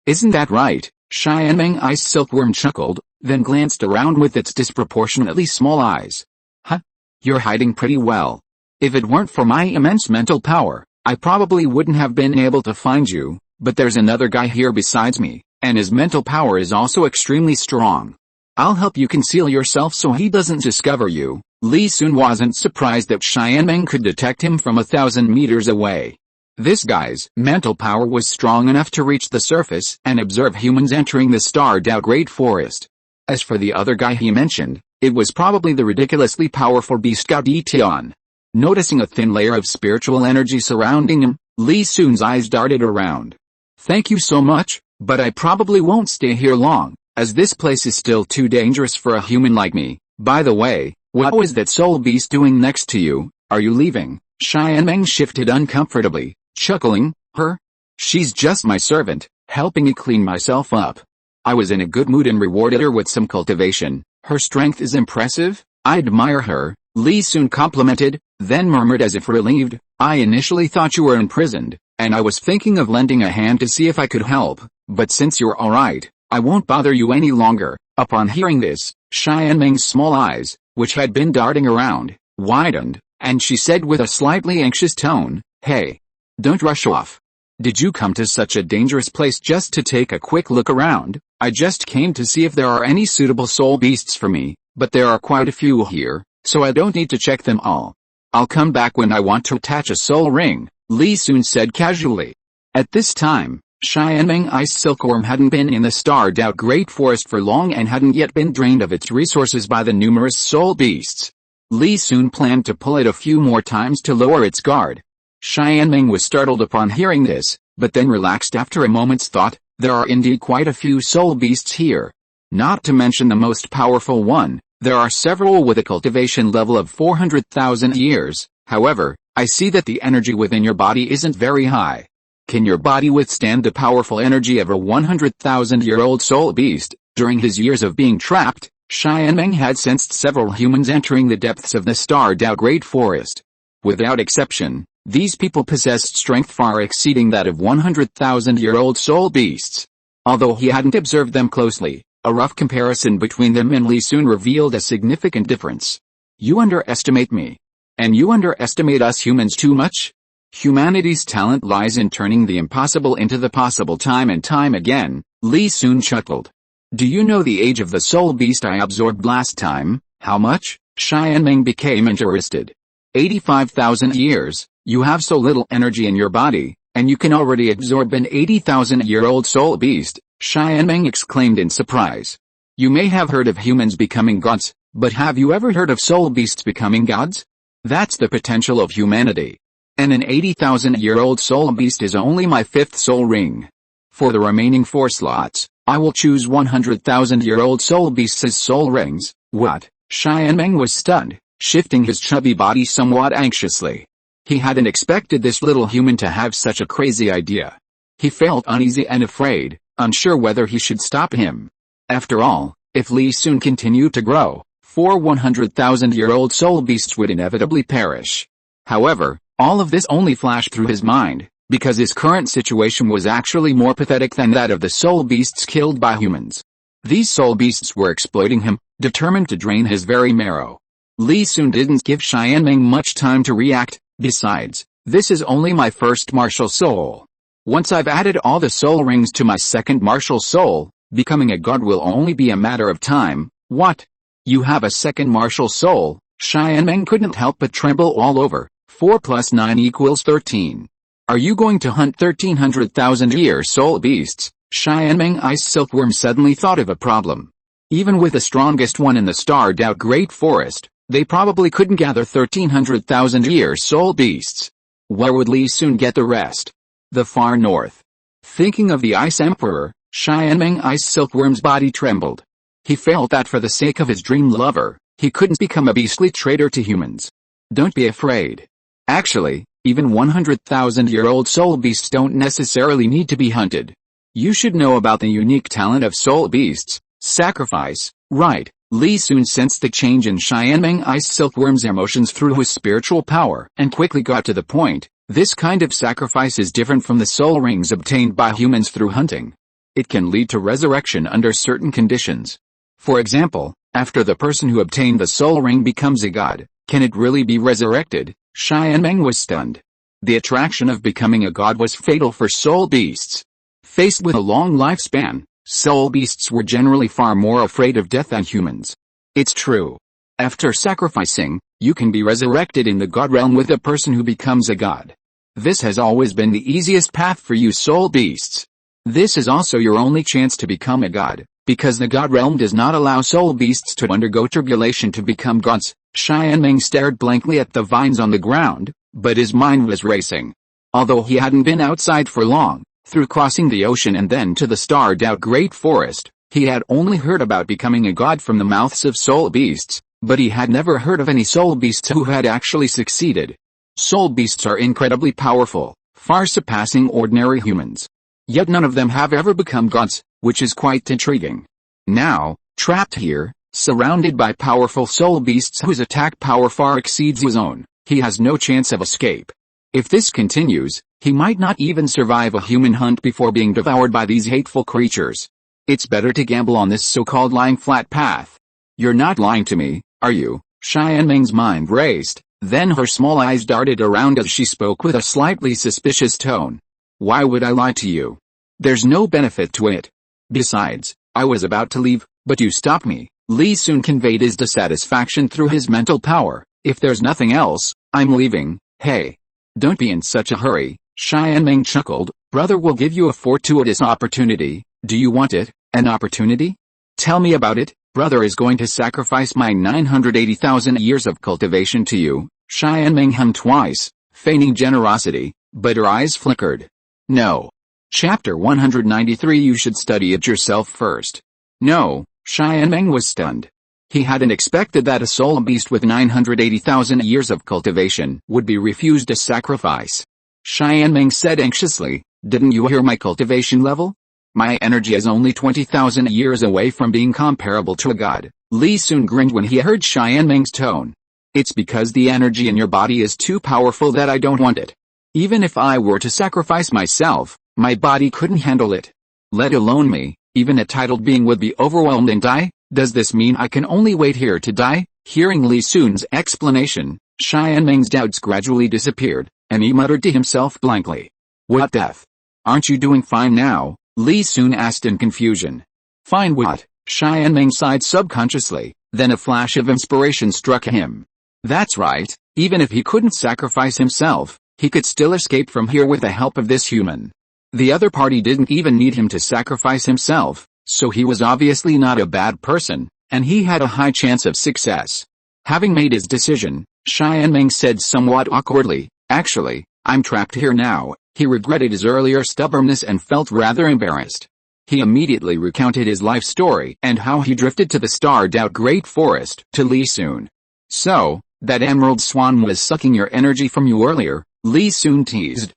Isn't that right? Xiaoming ice silkworm chuckled, then glanced around with its disproportionately small eyes. Huh? You're hiding pretty well. If it weren't for my immense mental power, I probably wouldn't have been able to find you, but there's another guy here besides me, and his mental power is also extremely strong. I'll help you conceal yourself so he doesn't discover you. Li Sun wasn't surprised that Xiaoming could detect him from 1,000 meters away. This guy's mental power was strong enough to reach the surface and observe humans entering the starred-out Great Forest. As for the other guy he mentioned, it was probably the ridiculously powerful beast Gaudi Tian. Noticing a thin layer of spiritual energy surrounding him, Li Sun's eyes darted around. Thank you so much, but I probably won't stay here long, as this place is still too dangerous for a human like me. By the way, what was that soul beast doing next to you? Are you leaving? Xiaoming shifted uncomfortably, chuckling. Her? She's just my servant, helping me clean myself up. I was in a good mood and rewarded her with some cultivation. Her strength is impressive. I admire her, Li Sun complimented, then murmured as if relieved. I initially thought you were imprisoned, and I was thinking of lending a hand to see if I could help, but since you're alright, I won't bother you any longer. Upon hearing this, Xiaoming's small eyes, which had been darting around, widened, and she said with a slightly anxious tone, Hey. Don't rush off. Did you come to such a dangerous place just to take a quick look around? I just came to see if there are any suitable soul beasts for me, but there are quite a few here, so I don't need to check them all. I'll come back when I want to attach a soul ring, Li Sun said casually. At this time, Xiaoming ice silkworm hadn't been in the starred-out Great Forest for long and hadn't yet been drained of its resources by the numerous soul beasts. Li Sun planned to pull it a few more times to lower its guard. Xiaoming was startled upon hearing this, but then relaxed after a moment's thought. There are indeed quite a few soul beasts here. Not to mention the most powerful one, there are several with a cultivation level of 400,000 years. However, I see that the energy within your body isn't very high. Can your body withstand the powerful energy of a 100,000-year-old soul beast? During his years of being trapped, Xiaoming had sensed several humans entering the depths of the starred-out Great Forest. Without exception, these people possessed strength far exceeding that of 100,000-year-old soul beasts. Although he hadn't observed them closely, a rough comparison between them and Li Sun revealed a significant difference. You underestimate me. And you underestimate us humans too much? Humanity's talent lies in turning the impossible into the possible time and time again, Li Sun chuckled. Do you know the age of the soul beast I absorbed last time? How much? Xiaoming became interested. 85,000 years. You have so little energy in your body, And you can already absorb an 80,000-year-old soul beast, Xiaogang exclaimed in surprise. You may have heard of humans becoming gods, but have you ever heard of soul beasts becoming gods? That's the potential of humanity. And an 80,000-year-old soul beast is only my 5th soul ring. For the remaining 4 slots, I will choose 100,000-year-old soul beasts as soul rings. What? Xiaogang was stunned, shifting his chubby body somewhat anxiously. He hadn't expected this little human to have such a crazy idea. He felt uneasy and afraid, unsure whether he should stop him. After all, if Li Sun continued to grow, 4 100,000-year-old soul beasts would inevitably perish. However, all of this only flashed through his mind, because his current situation was actually more pathetic than that of the soul beasts killed by humans. These soul beasts were exploiting him, determined to drain his very marrow. Li Sun didn't give Xiaogang much time to react. Besides, this is only my 1st martial soul. Once I've added all the soul rings to my 2nd martial soul, becoming a god will only be a matter of time. What? You have a 2nd martial soul? Xiaogang couldn't help but tremble all over. 4 + 9 = 13. Are you going to hunt 1,300,000-year soul beasts? Xiaogang Ice Silkworm suddenly thought of a problem. Even with the strongest one in the starred-out Great Forest, they probably couldn't gather 1,300,000-year soul beasts. Where would Li Sun get the rest? The far north. Thinking of the Ice Emperor, Xiaogang Ice Silkworm's body trembled. He felt that for the sake of his dream lover, he couldn't become a beastly traitor to humans. Don't be afraid. Actually, even 100,000-year-old soul beasts don't necessarily need to be hunted. You should know about the unique talent of soul beasts, sacrifice, right? Li Sun sensed the change in Xiaogang Ice Silkworm's emotions through his spiritual power and quickly got to the point. This kind of sacrifice is different from the soul rings obtained by humans through hunting. It can lead to resurrection under certain conditions. For example, after the person who obtained the soul ring becomes a god, can it really be resurrected? Xiaogang was stunned. The attraction of becoming a god was fatal for soul beasts. Faced with a long lifespan, soul beasts were generally far more afraid of death than humans. It's true. After sacrificing, you can be resurrected in the god realm with a person who becomes a god. This has always been the easiest path for you soul beasts. This is also your only chance to become a god, because the god realm does not allow soul beasts to undergo tribulation to become gods. Xiaogang stared blankly at the vines on the ground, but his mind was racing. Although he hadn't been outside for long, through crossing the ocean and then to the starred-out Great Forest, he had only heard about becoming a god from the mouths of soul beasts, but he had never heard of any soul beasts who had actually succeeded. Soul beasts are incredibly powerful, far surpassing ordinary humans. Yet none of them have ever become gods, which is quite intriguing. Now, trapped here, surrounded by powerful soul beasts whose attack power far exceeds his own, he has no chance of escape. If this continues, he might not even survive a human hunt before being devoured by these hateful creatures. It's better to gamble on this so-called lying flat path. You're not lying to me, are you? Xiaoming's mind raced, then her small eyes darted around as she spoke with a slightly suspicious tone. Why would I lie to you? There's no benefit to it. Besides, I was about to leave, but you stopped me. Li Sun conveyed his dissatisfaction through his mental power. If there's nothing else, I'm leaving. Hey. Don't be in such a hurry. Xiaogang chuckled. Brother will give you a fortuitous opportunity. Do you want it? An opportunity? Tell me about it. Brother is going to sacrifice my 980,000 years of cultivation to you. Xiaogang hummed twice, feigning generosity, but her eyes flickered. No. Chapter 193. You should study it yourself first. No. Xiaogang was stunned. He hadn't expected that a soul beast with 980,000 years of cultivation would be refused a sacrifice. Xiaogang said anxiously, didn't you hear my cultivation level? My energy is only 20,000 years away from being comparable to a god. Li Sun grinned when he heard Xiaoming's tone. It's because the energy in your body is too powerful that I don't want it. Even if I were to sacrifice myself, my body couldn't handle it. Let alone me, even a titled being would be overwhelmed and die. Does this mean I can only wait here to die? Hearing Li Sun's explanation, Xiaoming's doubts gradually disappeared, and he muttered to himself blankly. What death? Aren't you doing fine now? Li Sun asked in confusion. Fine what? Xiaoming sighed subconsciously, then a flash of inspiration struck him. That's right, even if he couldn't sacrifice himself, He could still escape from here with the help of this human. The other party didn't even need him to sacrifice himself, so he was obviously not a bad person, and he had a high chance of success. Having made his decision, Xiaogang said somewhat awkwardly, "Actually, I'm trapped here now." He regretted his earlier stubbornness and felt rather embarrassed. He immediately recounted his life story and how he drifted to the starred-out Great Forest to Li Sun. "So, that emerald swan was sucking your energy from you earlier," Li Sun teased.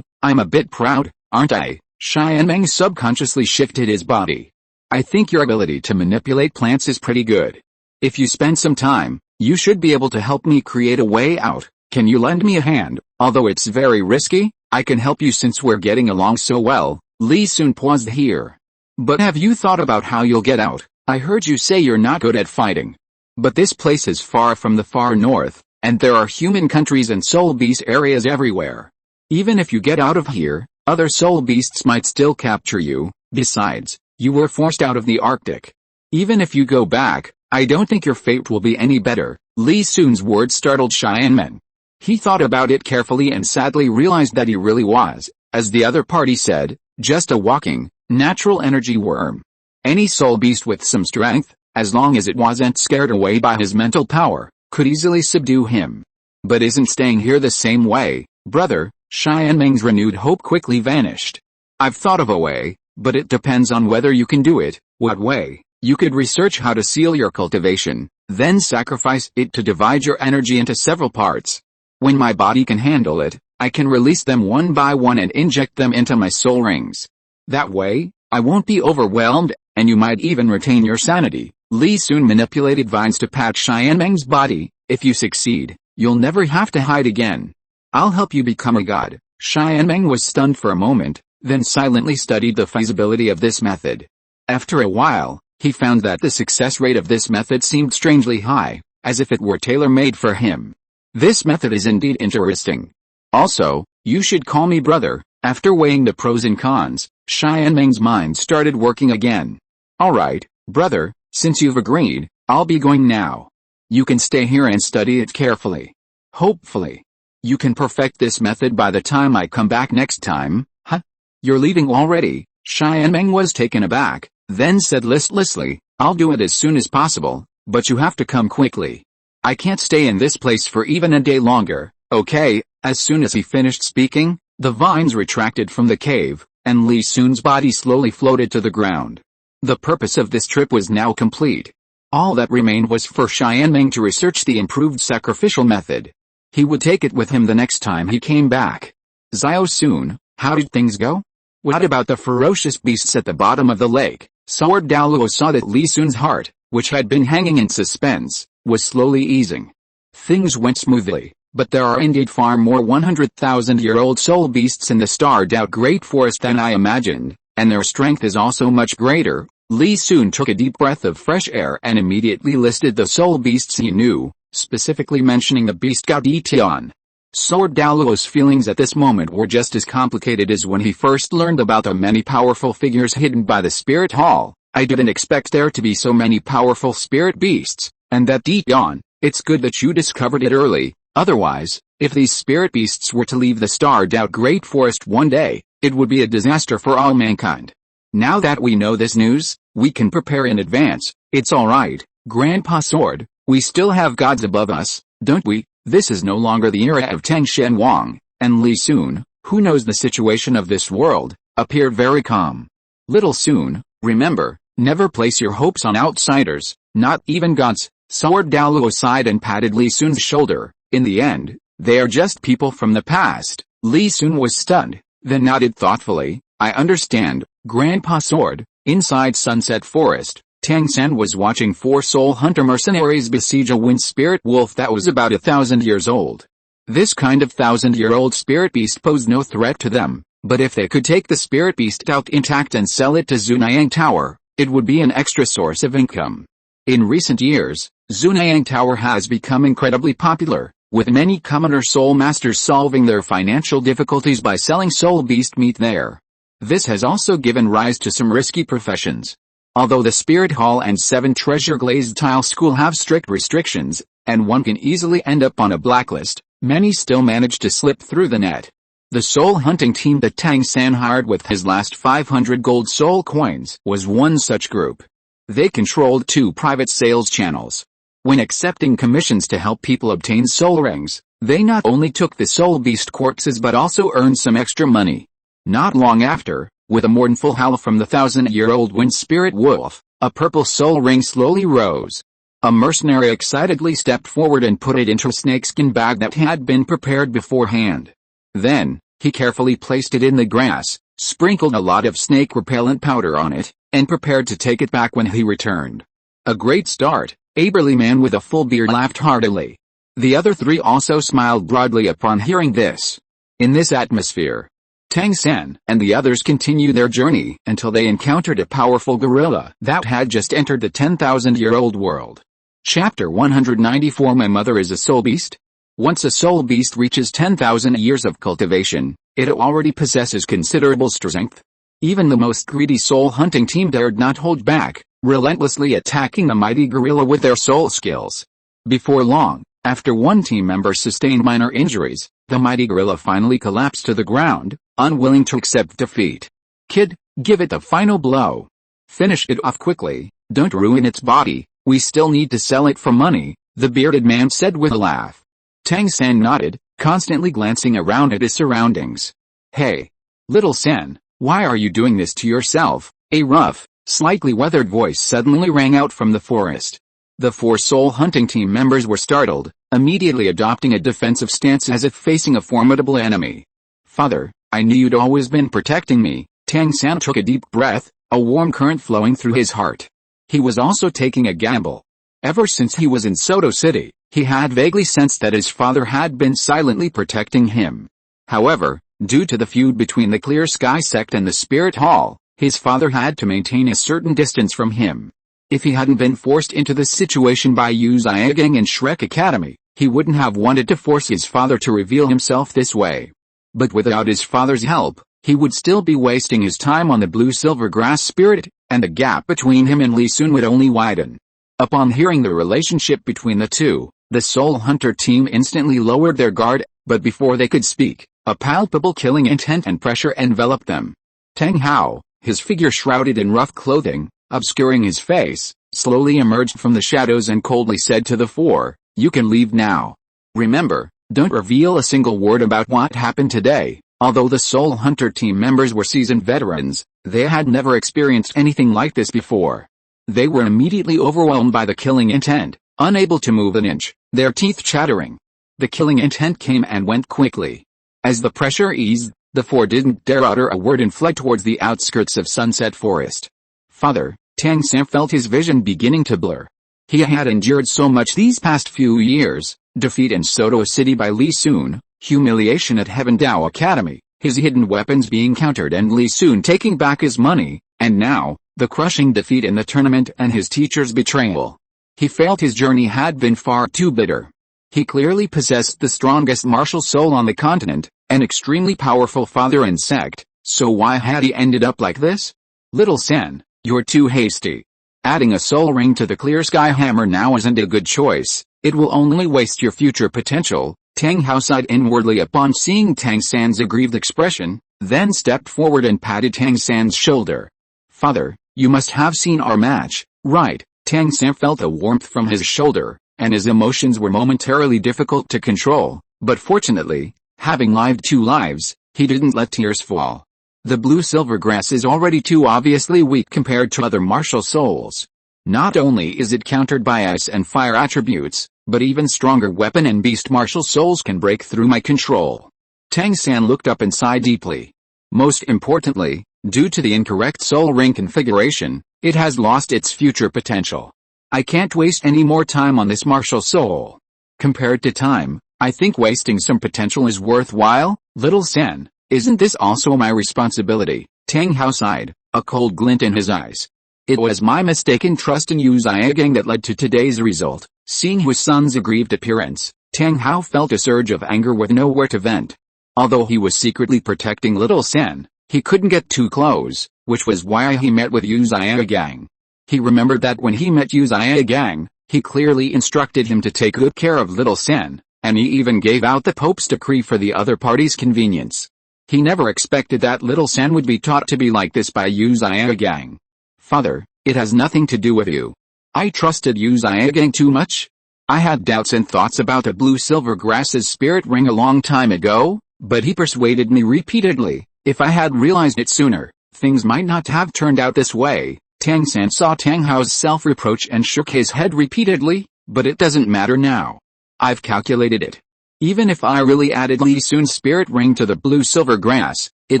I'm a bit proud, aren't I?" Xiaogang subconsciously shifted his body. "I think your ability to manipulate plants is pretty good. If you spend some time, you should be able to help me create a way out. Can you lend me a hand? Although it's very risky, I can help you since we're getting along so well." Li Sun paused here. "But have you thought about how you'll get out? I heard you say you're not good at fighting. But this place is far from the far north, and there are human countries and soul beast areas everywhere. Even if you get out of here, other soul beasts might still capture you. Besides, you were forced out of the Arctic. Even if you go back, I don't think your fate will be any better." Li Sun's words startled Xiaogang. He thought about it carefully and sadly realized that he really was, as the other party said, just a walking, natural energy worm. Any soul beast with some strength, as long as it wasn't scared away by his mental power, could easily subdue him. "But isn't staying here the same way, brother?" Xiaomeng's renewed hope quickly vanished. "I've thought of a way, but it depends on whether you can do it." "What way?" "You could research how to seal your cultivation, then sacrifice it to divide your energy into several parts. When my body can handle it, I can release them one by one and inject them into my soul rings. That way, I won't be overwhelmed, and you might even retain your sanity." Li Sun manipulated vines to pat Xiaomeng's body. "If you succeed, you'll never have to hide again. I'll help you become a god." Xiaomeng was stunned for a moment, then silently studied the feasibility of this method. After a while, he found that the success rate of this method seemed strangely high, as if it were tailor-made for him. "This method is indeed interesting. Also, you should call me brother." After weighing the pros and cons, Xiaomeng's mind started working again. "Alright, brother, since you've agreed, I'll be going now. You can stay here and study it carefully. Hopefully, you can perfect this method by the time I come back next time." "Huh? You're leaving already?" Xiaomeng was taken aback, then said listlessly, "I'll do it as soon as possible, but you have to come quickly. I can't stay in this place for even a day longer." "Okay." As soon as he finished speaking, the vines retracted from the cave, and Li Sun's body slowly floated to the ground. The purpose of this trip was now complete. All that remained was for Xiaogang to research the improved sacrificial method. He would take it with him the next time he came back. "Xiao Sun, how did things go? What about the ferocious beasts at the bottom of the lake?" Sword Douluo saw that Li Sun's heart, which had been hanging in suspense, was slowly easing. "Things went smoothly, but there are indeed far more 100,000-year-old soul beasts in the starred-out Great Forest than I imagined, and their strength is also much greater." Li Sun took a deep breath of fresh air and immediately listed the soul beasts he knew, specifically mentioning the beast god Tian. Sword Douluo's feelings at this moment were just as complicated as when he first learned about the many powerful figures hidden by the spirit hall. "I didn't expect there to be so many powerful spirit beasts, and that Tian, it's good that you discovered it early. Otherwise, if these spirit beasts were to leave the starred-out Great Forest one day, it would be a disaster for all mankind. Now that we know this news, we can prepare in advance." "It's alright, Grandpa Sword, we still have gods above us, don't we?" This is no longer the era of Tang Xianwang, and Li Sun, who knows the situation of this world, appeared very calm. "Little Sun, remember, never place your hopes on outsiders, not even gods." Sword Douluo sighed and patted Li Sun's shoulder. "In the end, they are just people from the past." Li Sun was stunned, then nodded thoughtfully. "I understand, Grandpa Sword." Inside Sunset Forest, Tang San was watching 4 soul hunter mercenaries besiege a wind spirit wolf that was about 1,000 years old. This kind of 1,000-year-old spirit beast posed no threat to them, but if they could take the spirit beast out intact and sell it to Zunayang Tower, it would be an extra source of income. In recent years, Zunayang Tower has become incredibly popular, with many commoner soul masters solving their financial difficulties by selling soul beast meat there. This has also given rise to some risky professions. Although the Spirit Hall and 7 Treasure Glazed Tile School have strict restrictions, and one can easily end up on a blacklist, Many still managed to slip through the net. The soul hunting team that Tang San hired with his last 500 gold soul coins was one such group. They controlled 2 private sales channels. When accepting commissions to help people obtain soul rings, they not only took the soul beast corpses but also earned some extra money. Not long after, with a mournful howl from the 1,000-year-old wind spirit wolf, a purple soul ring slowly rose. A mercenary excitedly stepped forward and put it into a snakeskin bag that had been prepared beforehand. Then, he carefully placed it in the grass, sprinkled a lot of snake repellent powder on it, and prepared to take it back when he returned. A great start, a burly man with a full beard laughed heartily. The other 3 also smiled broadly upon hearing this. In this atmosphere, Tang San and the others continued their journey until they encountered a powerful gorilla that had just entered the 10,000-year-old world. Chapter 194 My Mother is a Soul Beast? Once a soul beast reaches 10,000 years of cultivation, it already possesses considerable strength. Even the most greedy soul hunting team dared not hold back, relentlessly attacking the mighty gorilla with their soul skills. Before long, after one team member sustained minor injuries, the mighty gorilla finally collapsed to the ground, unwilling to accept defeat. Kid, give it the final blow. Finish it off quickly, don't ruin its body, we still need to sell it for money, the bearded man said with a laugh. Tang San nodded, constantly glancing around at his surroundings. Hey, little San, why are you doing this to yourself? A rough, slightly weathered voice suddenly rang out from the forest. The 4 soul hunting team members were startled, immediately adopting a defensive stance as if facing a formidable enemy. Father, I knew you'd always been protecting me. Tang San took a deep breath, a warm current flowing through his heart. He was also taking a gamble. Ever since he was in Soto City, he had vaguely sensed that his father had been silently protecting him. However, due to the feud between the Clear Sky sect and the Spirit Hall, his father had to maintain a certain distance from him. If he hadn't been forced into this situation by Xiaogang and Shrek Academy, he wouldn't have wanted to force his father to reveal himself this way. But without his father's help, he would still be wasting his time on the blue-silver grass spirit, and the gap between him and Li Sun would only widen. Upon hearing the relationship between the two, the Soul Hunter team instantly lowered their guard, but before they could speak, a palpable killing intent and pressure enveloped them. Tang Hao, his figure shrouded in rough clothing, obscuring his face, slowly emerged from the shadows and coldly said to the 4, "You can leave now. Remember, don't reveal a single word about what happened today." Although the Soul Hunter team members were seasoned veterans, they had never experienced anything like this before. They were immediately overwhelmed by the killing intent, unable to move an inch, their teeth chattering. The killing intent came and went quickly. As the pressure eased, the 4 didn't dare utter a word and fled towards the outskirts of Sunset Forest. Father, Tang San felt his vision beginning to blur. He had endured so much these past few years, defeat in Soto City by Li Sun, humiliation at Heaven Dao Academy, his hidden weapons being countered and Li Sun taking back his money, and now, the crushing defeat in the tournament and his teacher's betrayal. He felt his journey had been far too bitter. He clearly possessed the strongest martial soul on the continent, an extremely powerful father and sect, so why had he ended up like this? Little San, you're too hasty. Adding a soul ring to the Clear Sky Hammer now isn't a good choice, it will only waste your future potential. Tang Hao sighed inwardly upon seeing Tang San's aggrieved expression, then stepped forward and patted Tang San's shoulder. Father, you must have seen our match, right? Tang San felt a warmth from his shoulder, and his emotions were momentarily difficult to control, but fortunately, having lived 2 lives, he didn't let tears fall. The blue-silver grass is already too obviously weak compared to other martial souls. Not only is it countered by ice and fire attributes, but even stronger weapon and beast martial souls can break through my control. Tang San looked up and sighed deeply. Most importantly, due to the incorrect soul ring configuration, it has lost its future potential. I can't waste any more time on this martial soul. Compared to time, I think wasting some potential is worthwhile. Little San, isn't this also my responsibility? Tang Hao sighed, a cold glint in his eyes. It was my mistaken trust in Xiaogang that led to today's result. Seeing his son's aggrieved appearance, Tang Hao felt a surge of anger with nowhere to vent. Although he was secretly protecting Little San, he couldn't get too close, which was why he met with Xiaogang. He remembered that when he met Xiaogang, he clearly instructed him to take good care of Little San, and he even gave out the Pope's decree for the other party's convenience. He never expected that little Sen would be taught to be like this by Xiaogang. Father, it has nothing to do with you. I trusted Xiaogang too much. I had doubts and thoughts about the blue silver grass's spirit ring a long time ago, but he persuaded me repeatedly. If I had realized it sooner, things might not have turned out this way. Tang San saw Tang Hao's self-reproach and shook his head repeatedly, but it doesn't matter now. I've calculated it. Even if I really added Li Sun's spirit ring to the blue silver grass, it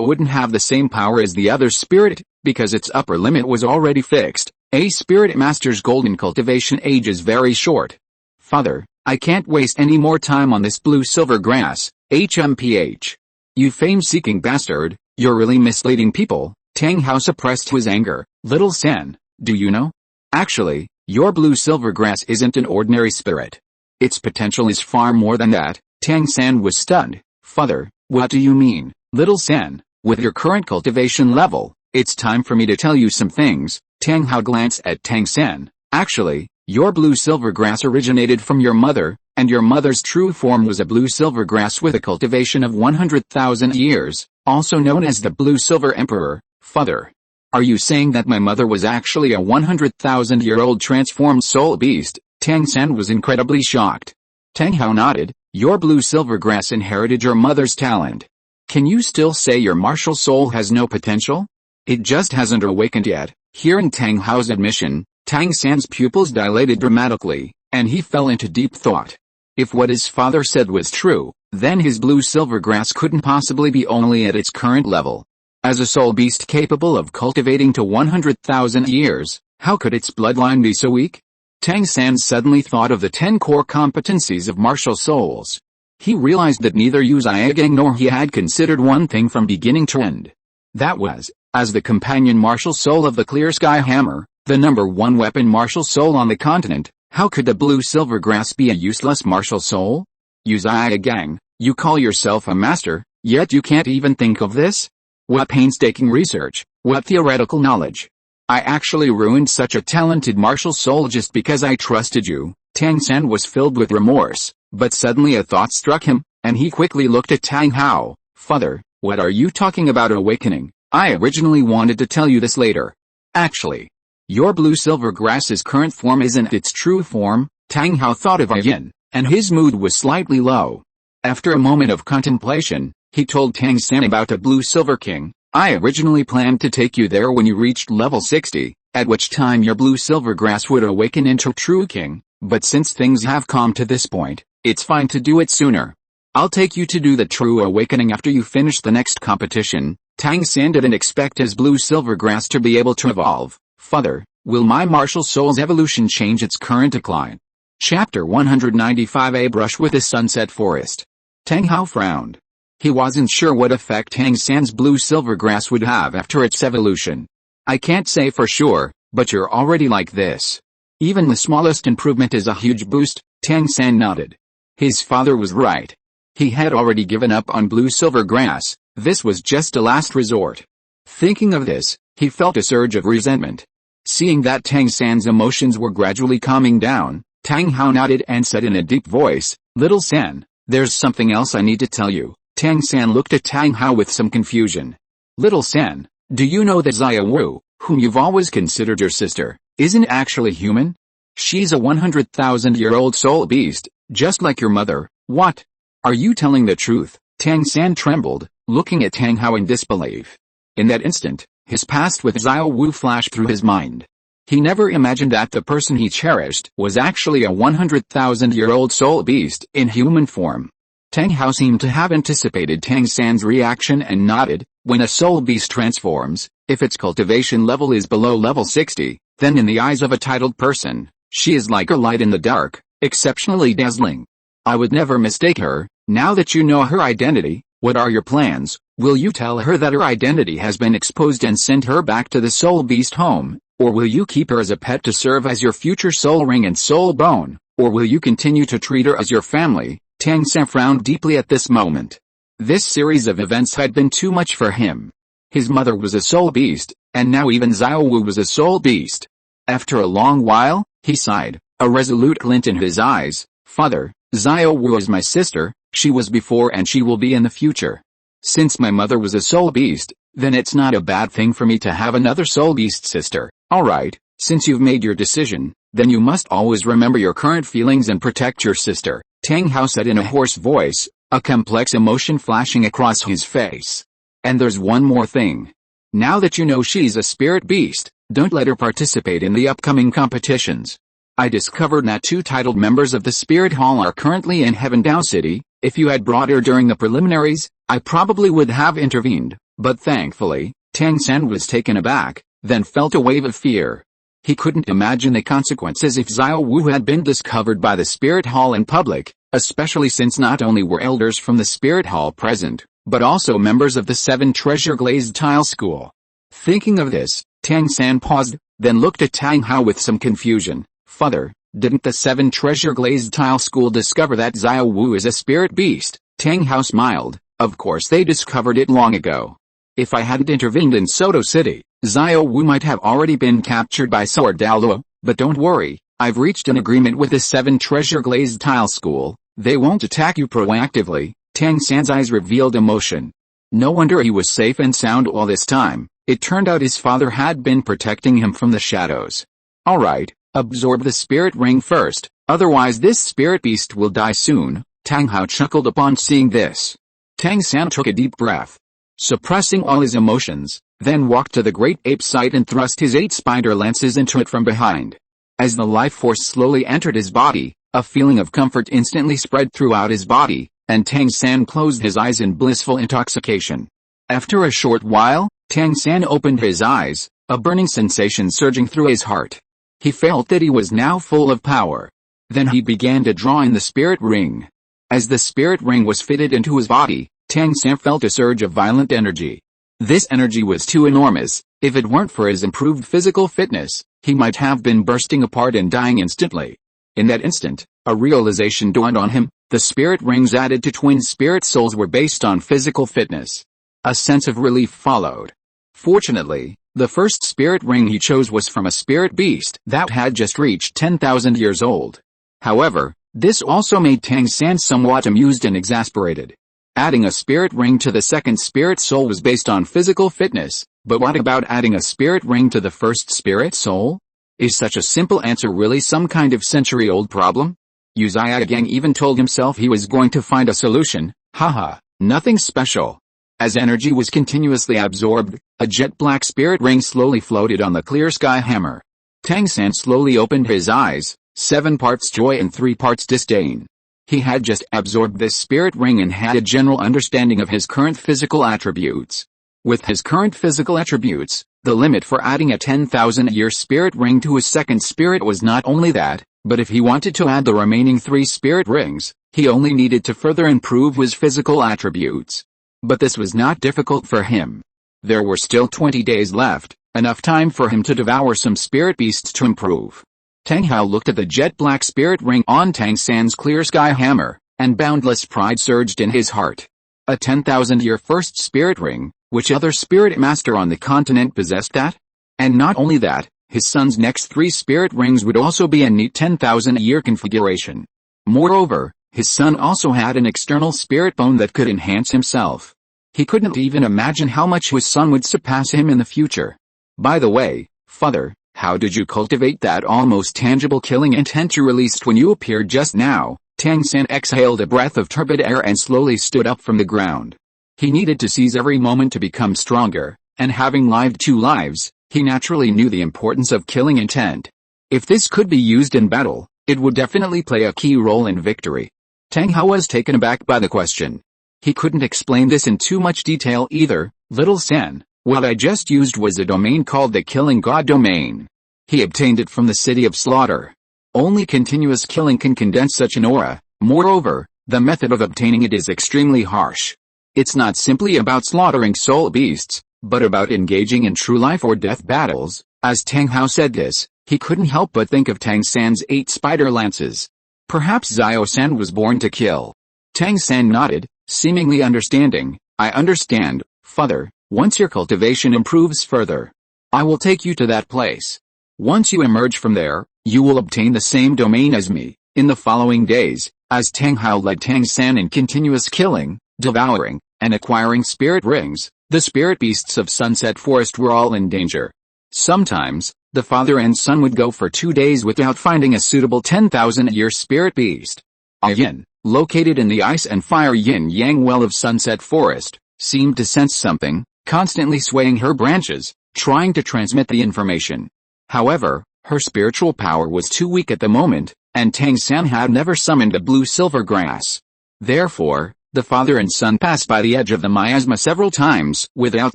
wouldn't have the same power as the other spirit, because its upper limit was already fixed. A spirit master's golden cultivation age is very short. Father, I can't waste any more time on this blue silver grass. HMPH. You fame-seeking bastard, you're really misleading people. Tang Hao suppressed his anger. Little Sen, do you know? Actually, your blue silver grass isn't an ordinary spirit. Its potential is far more than that. Tang San was stunned. Father, what do you mean? Little Sen, with your current cultivation level, it's time for me to tell you some things. Tang Hao glanced at Tang San. Actually, your blue silver grass originated from your mother, and your mother's true form was a blue silver grass with a cultivation of 100,000 years, also known as the blue silver emperor. Father, are you saying that my mother was actually a 100,000-year-old transformed soul beast? Tang San was incredibly shocked. Tang Hao nodded. Your blue silver grass inherited your mother's talent. Can you still say your martial soul has no potential? It just hasn't awakened yet. Hearing Tang Hao's admission, Tang San's pupils dilated dramatically, and he fell into deep thought. If what his father said was true, then his blue silver grass couldn't possibly be only at its current level. As a soul beast capable of cultivating to 100,000 years, how could its bloodline be so weak? Tang San suddenly thought of the 10 core competencies of martial souls. He realized that neither Xiaogang nor he had considered one thing from beginning to end. That was, as the companion martial soul of the Clear Sky Hammer, the #1 weapon martial soul on the continent, how could the blue silver grass be a useless martial soul? Xiaogang, you call yourself a master, yet you can't even think of this? What painstaking research, what theoretical knowledge. I actually ruined such a talented martial soul just because I trusted you. Tang San was filled with remorse, but suddenly a thought struck him, and he quickly looked at Tang Hao. Father, what are you talking about awakening? I originally wanted to tell you this later. Actually, your blue silver grass's current form isn't its true form. Tang Hao thought of a yin, and his mood was slightly low. After a moment of contemplation, he told Tang San about the Blue Silver King. I originally planned to take you there when you reached level 60, at which time your blue silver grass would awaken into true king, but since things have come to this point, it's fine to do it sooner. I'll take you to do the true awakening after you finish the next competition. Tang San didn't expect his blue silver grass to be able to evolve. Father, will my martial soul's evolution change its current decline? Chapter 195. A brush with the sunset forest. Tang Hao frowned. He wasn't sure what effect Tang San's blue silver grass would have after its evolution. I can't say for sure, but you're already like this. Even the smallest improvement is a huge boost. Tang San nodded. His father was right. He had already given up on blue silver grass. This was just a last resort. Thinking of this, he felt a surge of resentment. Seeing that Tang San's emotions were gradually calming down, Tang Hao nodded and said in a deep voice, Little San, there's something else I need to tell you. Tang San looked at Tang Hao with some confusion. Little San, do you know that Xia Wu, whom you've always considered your sister, isn't actually human? She's a 100,000-year-old soul beast, just like your mother. What? Are you telling the truth? Tang San trembled, looking at Tang Hao in disbelief. In that instant, his past with Xia Wu flashed through his mind. He never imagined that the person he cherished was actually a 100,000-year-old soul beast in human form. Tang Hao seemed to have anticipated Tang San's reaction and nodded. When a soul beast transforms, if its cultivation level is below level 60, then in the eyes of a titled person, she is like a light in the dark, exceptionally dazzling. I would never mistake her. Now that you know her identity, what are your plans? Will you tell her that her identity has been exposed and send her back to the soul beast home? Or will you keep her as a pet to serve as your future soul ring and soul bone? Or will you continue to treat her as your family? Tang San frowned deeply at this moment. This series of events had been too much for him. His mother was a soul beast, and now even Xia Wu was a soul beast. After a long while, he sighed, a resolute glint in his eyes. Father, Xiao Wu is my sister, she was before and she will be in the future. Since my mother was a soul beast, then it's not a bad thing for me to have another soul beast sister. Alright, since you've made your decision, then you must always remember your current feelings and protect your sister, Tang Hao said in a hoarse voice, a complex emotion flashing across his face. And there's one more thing. Now that you know she's a spirit beast, don't let her participate in the upcoming competitions. I discovered that 2 titled members of the Spirit Hall are currently in Heaven Dao City. If you had brought her during the preliminaries, I probably would have intervened, but thankfully, Tang San was taken aback, then felt a wave of fear. He couldn't imagine the consequences if Xiao Wu had been discovered by the Spirit Hall in public, especially since not only were elders from the Spirit Hall present, but also members of the 7 Treasure Glazed Tile School. Thinking of this, Tang San paused, then looked at Tang Hao with some confusion. Father, didn't the 7 Treasure Glazed Tile School discover that Xiao Wu is a spirit beast? Tang Hao smiled. Of course they discovered it long ago. If I hadn't intervened in Soto City, Xiao Wu might have already been captured by Sword Douluo, but don't worry, I've reached an agreement with the 7 Treasure Glazed Tile School. They won't attack you proactively. Tang San's eyes revealed emotion. No wonder he was safe and sound all this time. It turned out his father had been protecting him from the shadows. Alright, absorb the spirit ring first, otherwise this spirit beast will die soon. Tang Hao chuckled upon seeing this. Tang San took a deep breath, suppressing all his emotions, then walked to the great ape site and thrust his 8 spider lances into it from behind. As the life force slowly entered his body, a feeling of comfort instantly spread throughout his body, and Tang San closed his eyes in blissful intoxication. After a short while, Tang San opened his eyes, a burning sensation surging through his heart. He felt that he was now full of power. Then he began to draw in the spirit ring. As the spirit ring was fitted into his body, Tang San felt a surge of violent energy. This energy was too enormous. If it weren't for his improved physical fitness, he might have been bursting apart and dying instantly. In that instant, a realization dawned on him. The spirit rings added to twin spirit souls were based on physical fitness. A sense of relief followed. Fortunately, the first spirit ring he chose was from a spirit beast that had just reached 10,000 years old. However, this also made Tang San somewhat amused and exasperated. Adding a spirit ring to the second spirit soul was based on physical fitness, but what about adding a spirit ring to the first spirit soul? Is such a simple answer really some kind of century-old problem? Xiaogang even told himself he was going to find a solution. Haha, nothing special. As energy was continuously absorbed, a jet black spirit ring slowly floated on the clear sky hammer. Tang San slowly opened his eyes, 7 parts joy and 3 parts disdain. He had just absorbed this spirit ring and had a general understanding of his current physical attributes. With his current physical attributes, the limit for adding a 10,000-year spirit ring to his second spirit was not only that, but if he wanted to add the remaining 3 spirit rings, he only needed to further improve his physical attributes. But this was not difficult for him. There were still 20 days left, enough time for him to devour some spirit beasts to improve. Tang Hao looked at the jet black spirit ring on Tang San's clear sky hammer, and boundless pride surged in his heart. A 10,000-year first spirit ring, which other spirit master on the continent possessed that? And not only that, his son's next 3 spirit rings would also be a neat 10,000-year configuration. Moreover, his son also had an external spirit bone that could enhance himself. He couldn't even imagine how much his son would surpass him in the future. By the way, father, how did you cultivate that almost tangible killing intent you released when you appeared just now? Tang San exhaled a breath of turbid air and slowly stood up from the ground. He needed to seize every moment to become stronger, and having lived 2 lives, he naturally knew the importance of killing intent. If this could be used in battle, it would definitely play a key role in victory. Tang Hao was taken aback by the question. He couldn't explain this in too much detail either. Little San, what I just used was a domain called the Killing God domain. He obtained it from the City of Slaughter. Only continuous killing can condense such an aura. Moreover, the method of obtaining it is extremely harsh. It's not simply about slaughtering soul beasts, but about engaging in true life or death battles. As Tang Hao said this, he couldn't help but think of Tang San's 8 spider lances. Perhaps Xiao San was born to kill. Tang San nodded, seemingly understanding. I understand, father. Once your cultivation improves further, I will take you to that place. Once you emerge from there, you will obtain the same domain as me. In the following days, As Tang Hao led Tang San in continuous killing, devouring, and acquiring spirit rings, the spirit beasts of Sunset Forest were all in danger. Sometimes, the father and son would go for 2 days without finding a suitable 10,000-year spirit beast. Yin, located in the ice and fire yin-yang well of Sunset Forest, seemed to sense something, constantly swaying her branches, trying to transmit the information. However, her spiritual power was too weak at the moment, and Tang San had never summoned a blue silver grass. Therefore, the father and son passed by the edge of the miasma several times without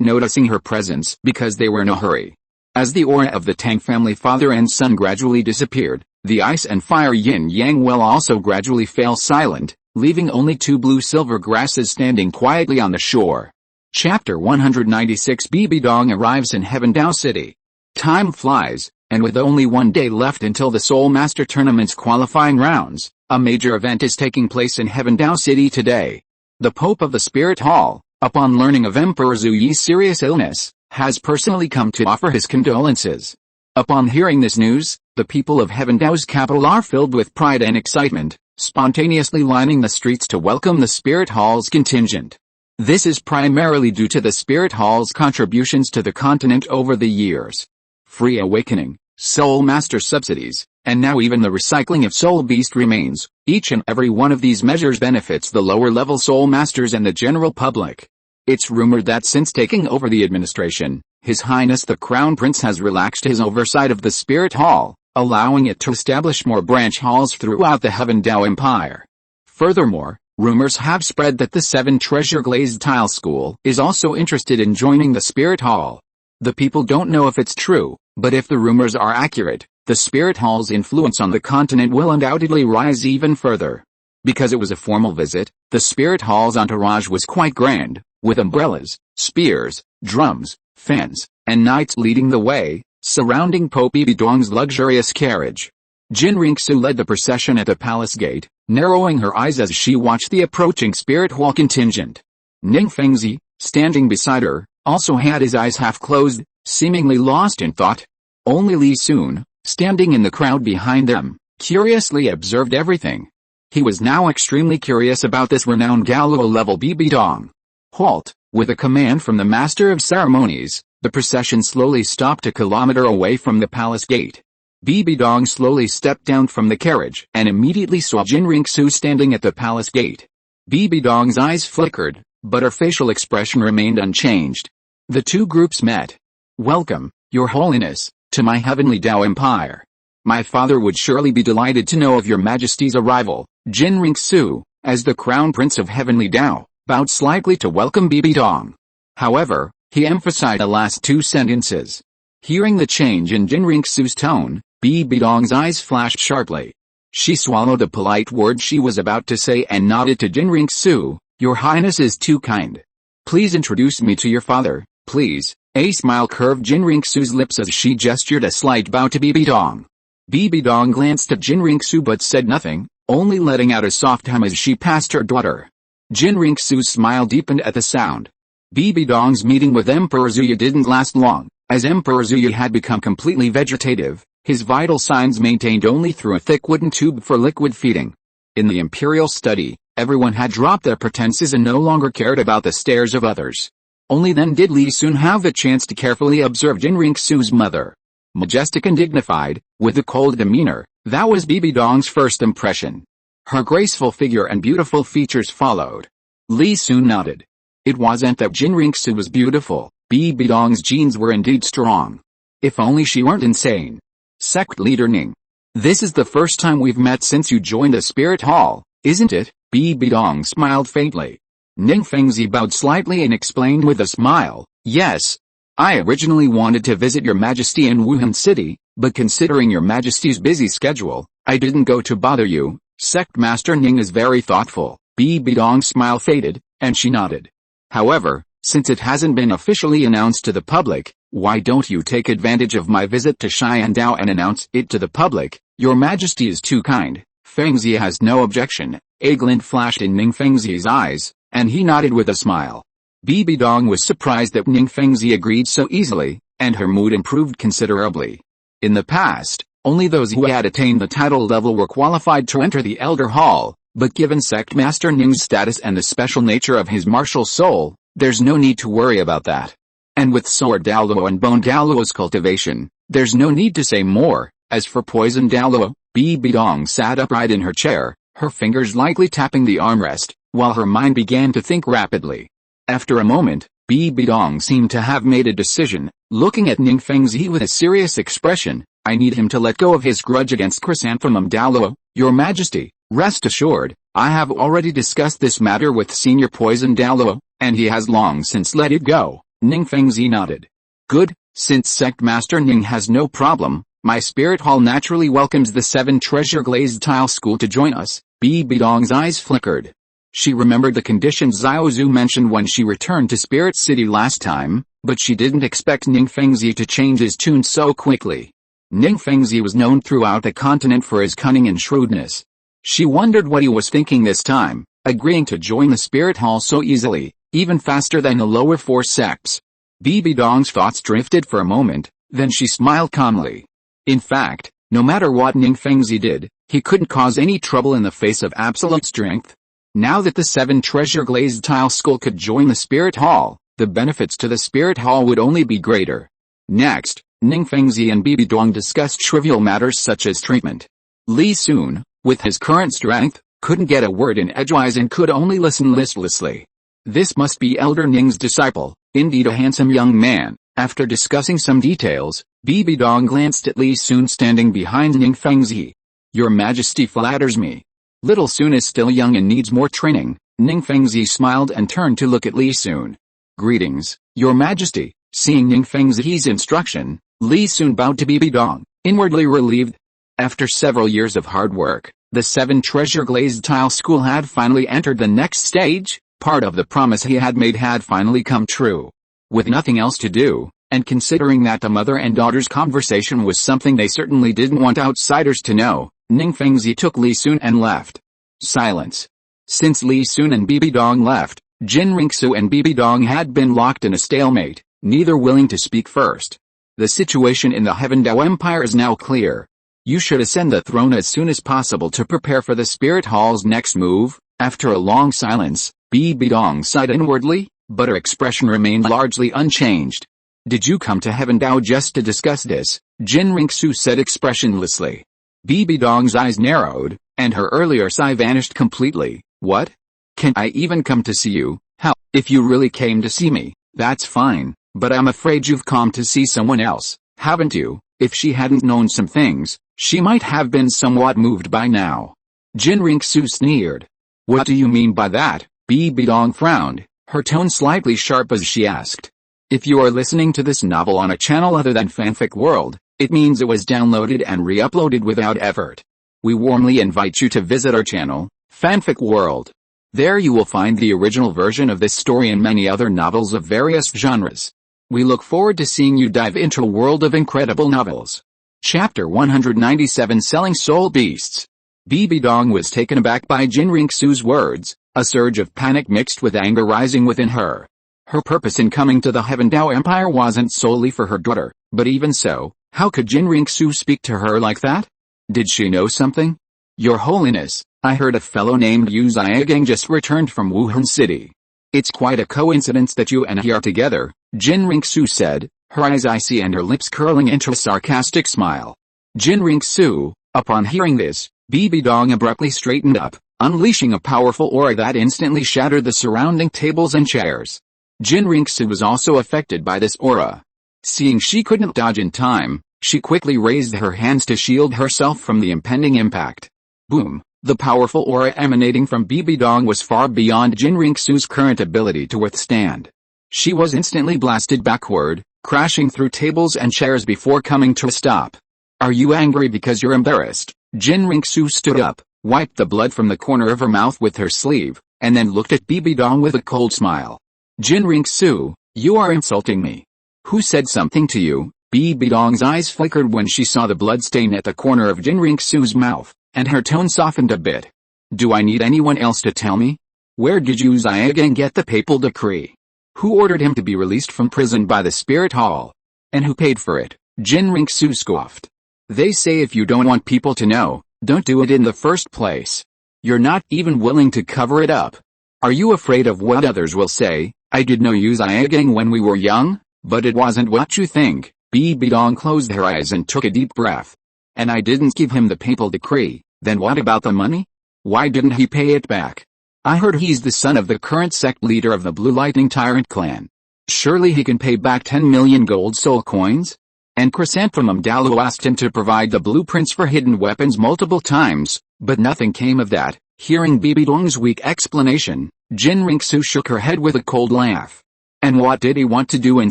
noticing her presence because they were in a hurry. As the aura of the Tang family father and son gradually disappeared, the ice and fire yin-yang well also gradually fell silent, leaving only 2 blue silver grasses standing quietly on the shore. Chapter 196 Bibi Dong arrives in Heaven Dao City. Time flies, and with only 1 day left until the Soul Master Tournament's qualifying rounds, a major event is taking place in Heaven Dao City today. The Pope of the Spirit Hall, upon learning of Emperor Zhu Yi's serious illness, has personally come to offer his condolences. Upon hearing this news, the people of Heaven Dao's capital are filled with pride and excitement, spontaneously lining the streets to welcome the Spirit Hall's contingent. This is primarily due to the Spirit Hall's contributions to the continent over the years. Free awakening, Soul Master subsidies, and now even the recycling of Soul Beast remains. Each and every one of these measures benefits the lower-level Soul Masters and the general public. It's rumored that since taking over the administration, His Highness the Crown Prince has relaxed his oversight of the Spirit Hall, allowing it to establish more branch halls throughout the Heaven Dao Empire. Furthermore, rumors have spread that the 7 Treasure Glazed Tile School is also interested in joining the Spirit Hall. The people don't know if it's true, but if the rumors are accurate, the Spirit Hall's influence on the continent will undoubtedly rise even further. Because it was a formal visit, the Spirit Hall's entourage was quite grand, with umbrellas, spears, drums, fans, and knights leading the way, surrounding Pope Bibi Dong's luxurious carriage. Qian Renxue led the procession at the palace gate, narrowing her eyes as she watched the approaching Spirit Hall contingent. Ning Fengzi, standing beside her, also had his eyes half closed, seemingly lost in thought. Only Li Sun, standing in the crowd behind them, curiously observed everything. He was now extremely curious about this renowned Douluo-level Bibi Dong. Halt! With a command from the Master of Ceremonies, the procession slowly stopped a kilometer away from the palace gate. Bibi Dong slowly stepped down from the carriage and immediately saw Qian Renxue standing at the palace gate. Bibi Dong's eyes flickered, but her facial expression remained unchanged. The two groups met. "Welcome, Your Holiness, to my heavenly Dao Empire. My father would surely be delighted to know of your Majesty's arrival." Qian Renxue, as the Crown Prince of Heavenly Dao, bowed slightly to welcome Bibi Dong. However, he emphasized the last 2 sentences. Hearing the change in Qian Renxue's tone, Bibi Dong's eyes flashed sharply. She swallowed the polite word she was about to say and nodded to Qian Renxue. "Your Highness is too kind. Please introduce me to your father, please." A smile curved Qian Renxue's lips as she gestured a slight bow to Bibi Dong. Bibi Dong glanced at Qian Renxue but said nothing, only letting out a soft hum as she passed her daughter. Qian Renxue's smile deepened at the sound. Bibi Dong's meeting with Emperor Zhu Yi didn't last long, as Emperor Zhu Yi had become completely vegetative, his vital signs maintained only through a thick wooden tube for liquid feeding. In the imperial study, everyone had dropped their pretenses and no longer cared about the stares of others. Only then did Li Sun have the chance to carefully observe Qian Renxue's mother. Majestic and dignified, with a cold demeanor, that was Bibi Dong's first impression. Her graceful figure and beautiful features followed. Li Sun nodded. It wasn't that Qian Renxue was beautiful, Bibi Dong's genes were indeed strong. If only she weren't insane. Sect Leader Ning. "This is the first time we've met since you joined the Spirit Hall, isn't it?" Bibi Dong smiled faintly. Ning Fengzi bowed slightly and explained with a smile, "Yes. I originally wanted to visit your Majesty in Wuhan City, but considering your Majesty's busy schedule, I didn't go to bother you." Sect Master Ning is very thoughtful. Bibi Dong's smile faded, and she nodded. "However, since it hasn't been officially announced to the public, why don't you take advantage of my visit to Xiandao and announce it to the public? Your Majesty is too kind." Fengzi has no objection. A glint flashed in Ning Fengzi's eyes, and he nodded with a smile. Bibi Dong was surprised that Ning Fengzi agreed so easily, and her mood improved considerably. In the past, only those who had attained the title level were qualified to enter the Elder Hall, But given Sect Master Ning's status and the special nature of his martial soul, there's no need to worry about that. And with Sword Douluo and Bone Douluo's cultivation, there's no need to say more. As for Poison Douluo, Bibi Dong sat upright in her chair, her fingers lightly tapping the armrest, while her mind began to think rapidly. After a moment, Bibi Dong seemed to have made a decision, looking at Ning Fengzi with a serious expression. I need him to let go of his grudge against Chrysanthemum Douluo, Your Majesty. Rest assured, I have already discussed this matter with Senior Poison Douluo, and he has long since let it go. Ning Fengzi nodded. Good, since Sect Master Ning has no problem, my spirit hall naturally welcomes the 7 treasure glazed tile school to join us. Bibi Dong's eyes flickered. She remembered the conditions Xiaozu mentioned when she returned to Spirit City last time, but she didn't expect Ning Fengzi to change his tune so quickly. Ning Fengzi was known throughout the continent for his cunning and shrewdness. She wondered what he was thinking this time, agreeing to join the Spirit Hall so easily, even faster than the lower 4 sects. Bibi Dong's thoughts drifted for a moment, then she smiled calmly. In fact, no matter what Ning Fengzi did, he couldn't cause any trouble in the face of absolute strength. Now that the 7 treasure glazed tile school could join the Spirit Hall, the benefits to the Spirit Hall would only be greater. Next, Ning Fengzi and Bibi Dong discussed trivial matters such as treatment. Li Sun, with his current strength, couldn't get a word in edgewise and could only listen listlessly. This must be Elder Ning's disciple, indeed a handsome young man. After discussing some details, Bibi Dong glanced at Li Sun standing behind Ning Fengzi. Your Majesty flatters me. Little Sun is still young and needs more training. Ning Fengzi smiled and turned to look at Li Sun. Greetings, Your Majesty. Seeing Ning Fengzi's instruction, Li Sun bowed to Bibi Dong, inwardly relieved. After several years of hard work, the 7 treasure glazed tile school had finally entered the next stage. Part of the promise he had made had finally come true. With nothing else to do, and considering that the mother and daughter's conversation was something they certainly didn't want outsiders to know, Ning Fengzi took Li Sun and left. Silence. Since Li Sun and Bibi Dong left, Qian Renxue and Bibi Dong had been locked in a stalemate, neither willing to speak first. The situation in the Heaven Dao Empire is now clear. You should ascend the throne as soon as possible to prepare for the Spirit Hall's next move. After a long silence, Bibi Dong sighed inwardly, but her expression remained largely unchanged. Did you come to Heaven Dao just to discuss this? Qian Renxue said expressionlessly. Bibi Dong's eyes narrowed, and her earlier sigh vanished completely. What? Can I even come to see you? How? If you really came to see me, that's fine, but I'm afraid you've come to see someone else, haven't you? If she hadn't known some things, she might have been somewhat moved by now. Qian Renxue sneered. What do you mean by that? Bibi Dong frowned, her tone slightly sharp as she asked. If you are listening to this novel on a channel other than Fanfic World, it means it was downloaded and re-uploaded without effort. We warmly invite you to visit our channel, Fanfic World. There you will find the original version of this story and many other novels of various genres. We look forward to seeing you dive into a world of incredible novels. Chapter 197 Selling Soul Beasts. Bibi Dong was taken aback by Qian Renxue's words, a surge of panic mixed with anger rising within her. Her purpose in coming to the Heaven Dao Empire wasn't solely for her daughter, but even so, how could Qian Renxue speak to her like that? Did she know something? Your Holiness, I heard a fellow named Yu Xiaogang just returned from Wuhan City. It's quite a coincidence that you and he are together, Qian Renxue said, her eyes icy and her lips curling into a sarcastic smile. Qian Renxue, upon hearing this, Bibi Dong abruptly straightened up, unleashing a powerful aura that instantly shattered the surrounding tables and chairs. Qian Renxue was also affected by this aura. Seeing she couldn't dodge in time, she quickly raised her hands to shield herself from the impending impact. Boom! The powerful aura emanating from Bibi Dong was far beyond Qian Renxue's current ability to withstand. She was instantly blasted backward, crashing through tables and chairs before coming to a stop. Are you angry because you're embarrassed? Qian Renxue stood up, wiped the blood from the corner of her mouth with her sleeve, and then looked at Bibi Dong with a cold smile. Qian Renxue, you are insulting me. Who said something to you? Bibi Dong's eyes flickered when she saw the blood stain at the corner of Qian Renxue's mouth, and her tone softened a bit. Do I need anyone else to tell me? Where did Yu Xiaogang get the papal decree? Who ordered him to be released from prison by the Spirit Hall? And who paid for it? Qian Renxue scoffed. They say if you don't want people to know, don't do it in the first place. You're not even willing to cover it up. Are you afraid of what others will say? I did know you Xiaogang when we were young, but it wasn't what you think. Bibi Dong closed her eyes and took a deep breath. And I didn't give him the papal decree. Then what about the money? Why didn't he pay it back? I heard he's the son of the current sect leader of the Blue Lightning Tyrant clan. Surely he can pay back 10 million gold soul coins? And Chrysanthemum Douluo asked him to provide the blueprints for hidden weapons multiple times, but nothing came of that. Hearing Bibi Dong's weak explanation, Qian Renxue shook her head with a cold laugh. And what did he want to do in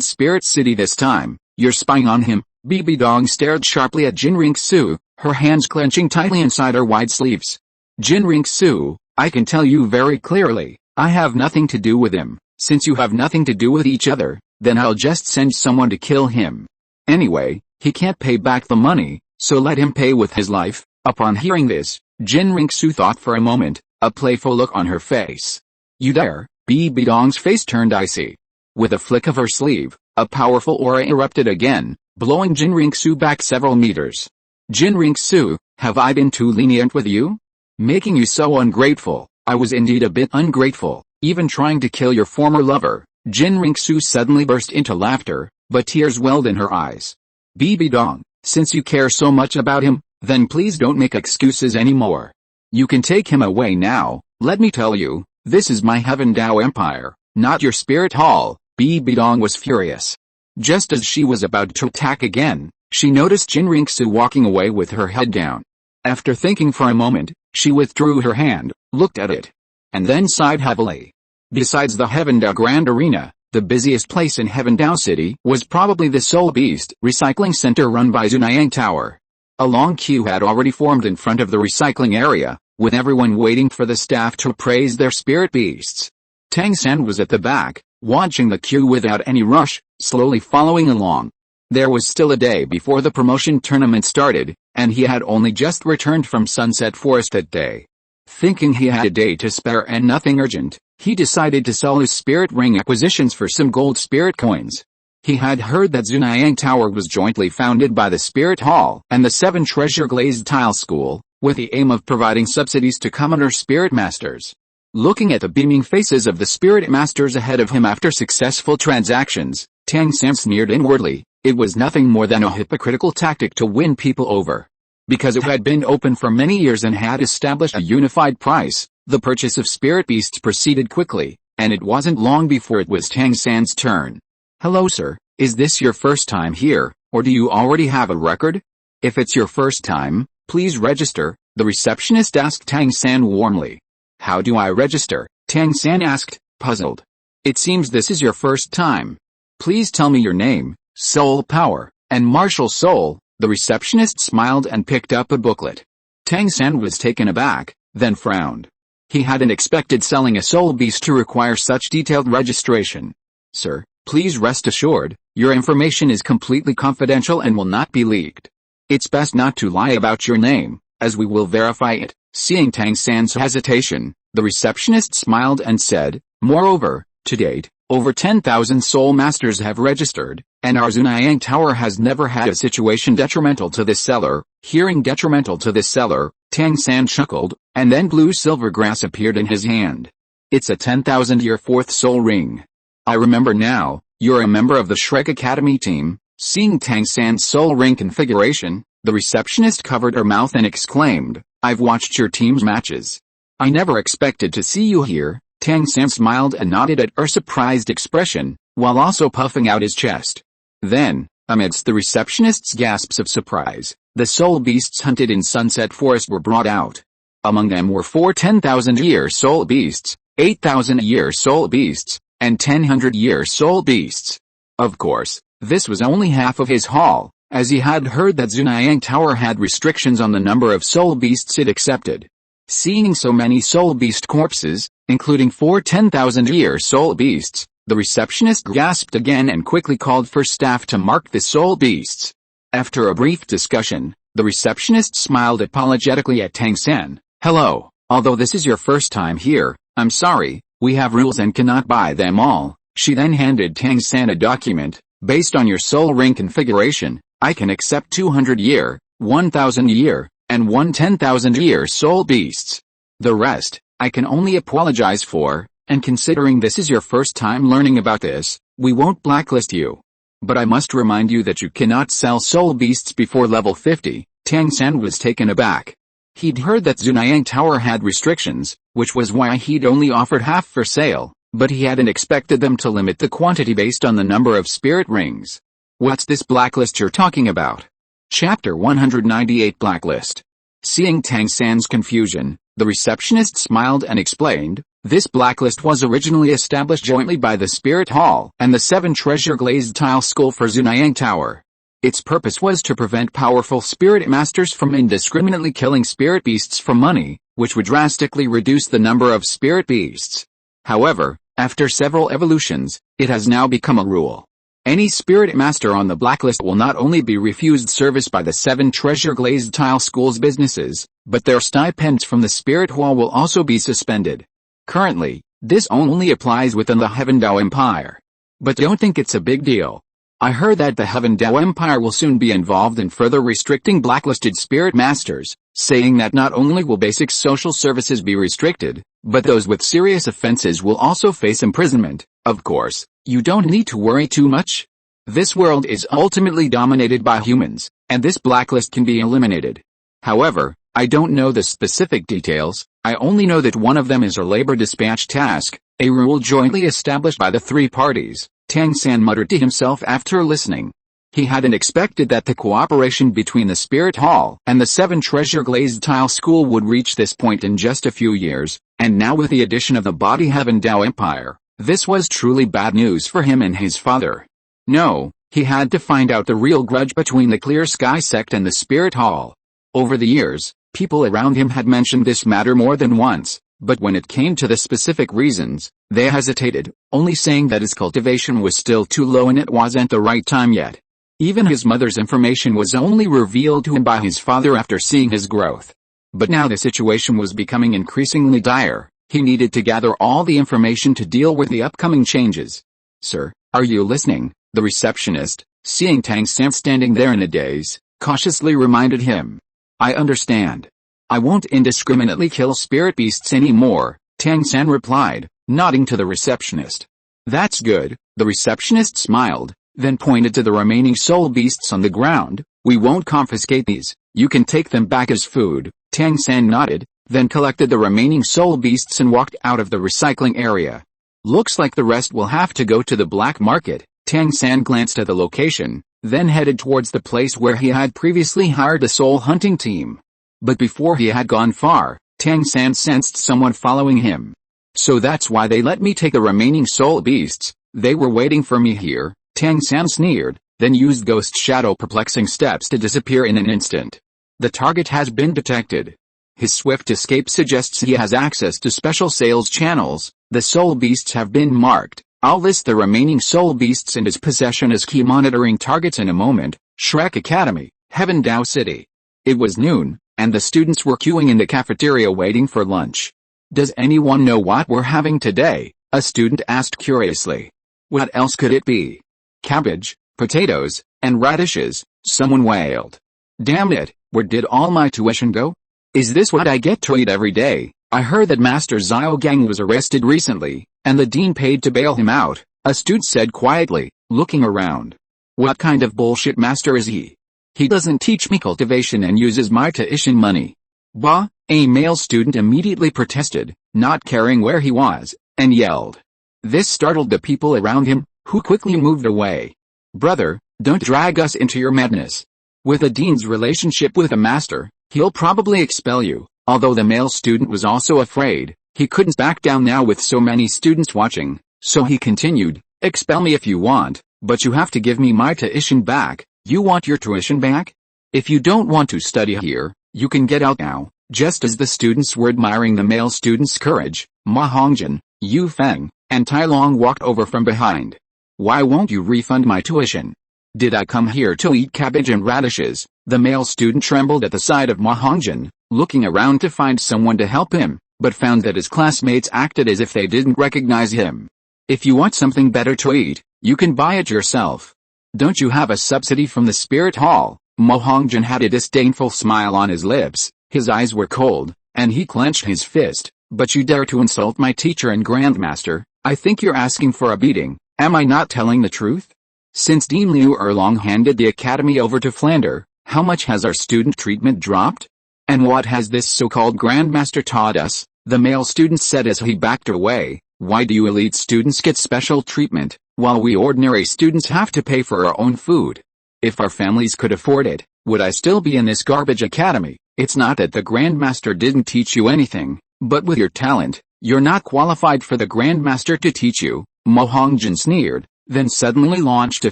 Spirit City this time? You're spying on him. Bibi Dong stared sharply at Qian Renxue, her hands clenching tightly inside her wide sleeves. Qian Renxue, I can tell you very clearly, I have nothing to do with him. Since you have nothing to do with each other, then I'll just send someone to kill him. Anyway, he can't pay back the money, so let him pay with his life. Upon hearing this, Qian Renxue thought for a moment, a playful look on her face. You dare? Bibi Dong's face turned icy. With a flick of her sleeve, a powerful aura erupted again, blowing Qian Renxue back several meters. Qian Renxue, have I been too lenient with you? Making you so ungrateful? I was indeed a bit ungrateful, even trying to kill your former lover. Qian Renxue suddenly burst into laughter, but tears welled in her eyes. Bibi Dong, since you care so much about him, then please don't make excuses anymore. You can take him away now. Let me tell you, this is my Heaven Dao Empire, not your spirit hall. Bibi Dong was furious. Just as she was about to attack again, she noticed Qian Renxue walking away with her head down. After thinking for a moment, she withdrew her hand, looked at it, and then sighed heavily. Besides the Heaven Dao Grand Arena, the busiest place in Heaven Dao City was probably the Soul Beast Recycling Center run by Zunayang Tower. A long queue had already formed in front of the recycling area, with everyone waiting for the staff to appraise their spirit beasts. Tang-san was at the back, watching the queue without any rush, slowly following along. There was still a day before the promotion tournament started, and he had only just returned from Sunset Forest that day. Thinking he had a day to spare and nothing urgent, he decided to sell his spirit ring acquisitions for some gold spirit coins. He had heard that Zunayang Tower was jointly founded by the Spirit Hall and the 7 Treasure Glazed Tile School, with the aim of providing subsidies to commoner spirit masters. Looking at the beaming faces of the spirit masters ahead of him after successful transactions, Tang-san sneered inwardly. It was nothing more than a hypocritical tactic to win people over. Because it had been open for many years and had established a unified price, the purchase of spirit beasts proceeded quickly, and it wasn't long before it was Tang-san's turn. Hello sir, is this your first time here, or do you already have a record? If it's your first time, please register, the receptionist asked Tang-san warmly. How do I register? Tang-san asked, puzzled. It seems this is your first time. Please tell me your name, soul power, and martial soul. The receptionist smiled and picked up a booklet. Tang-san was taken aback, then frowned. He hadn't expected selling a soul beast to require such detailed registration. Sir, please rest assured, your information is completely confidential and will not be leaked. It's best not to lie about your name, as we will verify it. Seeing Tang-san's hesitation, the receptionist smiled and said, moreover, to date, over 10,000 soul masters have registered, and our Zunayang Tower has never had a situation detrimental to this seller. Hearing detrimental to this seller, Tang-san chuckled, and then blue silver grass appeared in his hand. It's a 10,000-year 4th soul ring. I remember now, you're a member of the Shrek Academy team. Seeing Tang-san's soul ring configuration, the receptionist covered her mouth and exclaimed, I've watched your team's matches. I never expected to see you here. Tang-san smiled and nodded at her surprised expression, while also puffing out his chest. Then, amidst the receptionist's gasps of surprise, the soul beasts hunted in Sunset Forest were brought out. Among them were 4 10,000-year soul beasts, 8,000-year soul beasts, and 1,000-year soul beasts. Of course, this was only half of his haul, as he had heard that Zunayang Tower had restrictions on the number of soul beasts it accepted. Seeing so many soul beast corpses, including 4 10,000-year soul beasts, the receptionist gasped again and quickly called for staff to mark the soul beasts. After a brief discussion, the receptionist smiled apologetically at Tang-san. Hello, although this is your first time here, I'm sorry, we have rules and cannot buy them all. She then handed Tang-san a document. Based on your soul ring configuration, I can accept 200-year, 1,000-year, and 1 10,000-year soul beasts. The rest, I can only apologize for, and considering this is your first time learning about this, we won't blacklist you. But I must remind you that you cannot sell soul beasts before level 50, Tang-san was taken aback. He'd heard that Zunayang Tower had restrictions, which was why he'd only offered half for sale, but he hadn't expected them to limit the quantity based on the number of spirit rings. What's this blacklist you're talking about? Chapter 198 Blacklist. Seeing Tang-san's confusion, the receptionist smiled and explained, this blacklist was originally established jointly by the Spirit Hall and the 7 Treasure Glazed Tile School for Zunayang Tower. Its purpose was to prevent powerful spirit masters from indiscriminately killing spirit beasts for money, which would drastically reduce the number of spirit beasts. However, after several evolutions, it has now become a rule. Any spirit master on the blacklist will not only be refused service by the 7 Treasure Glazed Tile School's businesses, but their stipends from the Spirit Hall will also be suspended. Currently, this only applies within the Heaven Dao Empire. But don't think it's a big deal. I heard that the Heaven Dao Empire will soon be involved in further restricting blacklisted spirit masters, saying that not only will basic social services be restricted, but those with serious offenses will also face imprisonment. Of course, you don't need to worry too much. This world is ultimately dominated by humans, and this blacklist can be eliminated. However, I don't know the specific details. I only know that one of them is a labor dispatch task, a rule jointly established by the 3 parties, Tang-san muttered to himself after listening. He hadn't expected that the cooperation between the Spirit Hall and the 7 Treasure Glazed Tile School would reach this point in just a few years, and now with the addition of the Body Heaven Dao Empire, this was truly bad news for him and his father. No, he had to find out the real grudge between the Clear Sky sect and the Spirit Hall. Over the years, people around him had mentioned this matter more than once, but when it came to the specific reasons, they hesitated, only saying that his cultivation was still too low and it wasn't the right time yet. Even his mother's information was only revealed to him by his father after seeing his growth. But now the situation was becoming increasingly dire. He needed to gather all the information to deal with the upcoming changes. Sir, are you listening? The receptionist, seeing Tang-san standing there in a daze, cautiously reminded him. I understand. I won't indiscriminately kill spirit beasts anymore, Tang-san replied, nodding to the receptionist. That's good, the receptionist smiled, then pointed to the remaining soul beasts on the ground. We won't confiscate these, you can take them back as food. Tang-san nodded, then collected the remaining soul beasts and walked out of the recycling area. Looks like the rest will have to go to the black market. Tang-san glanced at the location, then headed towards the place where he had previously hired a soul hunting team. But before he had gone far, Tang-san sensed someone following him. So that's why they let me take the remaining soul beasts. They were waiting for me here, Tang-san sneered, then used ghost shadow perplexing steps to disappear in an instant. The target has been detected. His swift escape suggests he has access to special sales channels. The soul beasts have been marked. I'll list the remaining soul beasts in his possession as key monitoring targets in a moment. Shrek Academy, Heaven Dao City. It was noon, and the students were queuing in the cafeteria waiting for lunch. Does anyone know what we're having today? A student asked curiously. What else could it be? Cabbage, potatoes, and radishes, someone wailed. Damn it, where did all my tuition go? Is this what I get to eat every day? I heard that Master Xiaogang was arrested recently, and the dean paid to bail him out, a student said quietly, looking around. What kind of bullshit master is he? He doesn't teach me cultivation and uses my tuition money. Bah, a male student immediately protested, not caring where he was, and yelled. This startled the people around him, who quickly moved away. Brother, don't drag us into your madness. With a dean's relationship with a master, he'll probably expel you. Although the male student was also afraid, he couldn't back down now with so many students watching, so he continued, expel me if you want, but you have to give me my tuition back. You want your tuition back? If you don't want to study here, you can get out now. Just as the students were admiring the male student's courage, Ma Hongjin, Yu Feng, and Tai Long walked over from behind. Why won't you refund my tuition? Did I come here to eat cabbage and radishes? The male student trembled at the sight of Ma Hongjin, looking around to find someone to help him, but found that his classmates acted as if they didn't recognize him. If you want something better to eat, you can buy it yourself. Don't you have a subsidy from the Spirit Hall? Ma Hongjin had a disdainful smile on his lips, his eyes were cold, and he clenched his fist. But you dare to insult my teacher and grandmaster? I think you're asking for a beating. Am I not telling the truth? Since Dean Liu Erlong handed the academy over to Flander, how much has our student treatment dropped? And what has this so-called grandmaster taught us? The male student said as he backed away. Why do you elite students get special treatment, while we ordinary students have to pay for our own food? If our families could afford it, would I still be in this garbage academy? It's not that the grandmaster didn't teach you anything, but with your talent, you're not qualified for the grandmaster to teach you. Mo Hongjin sneered, then suddenly launched a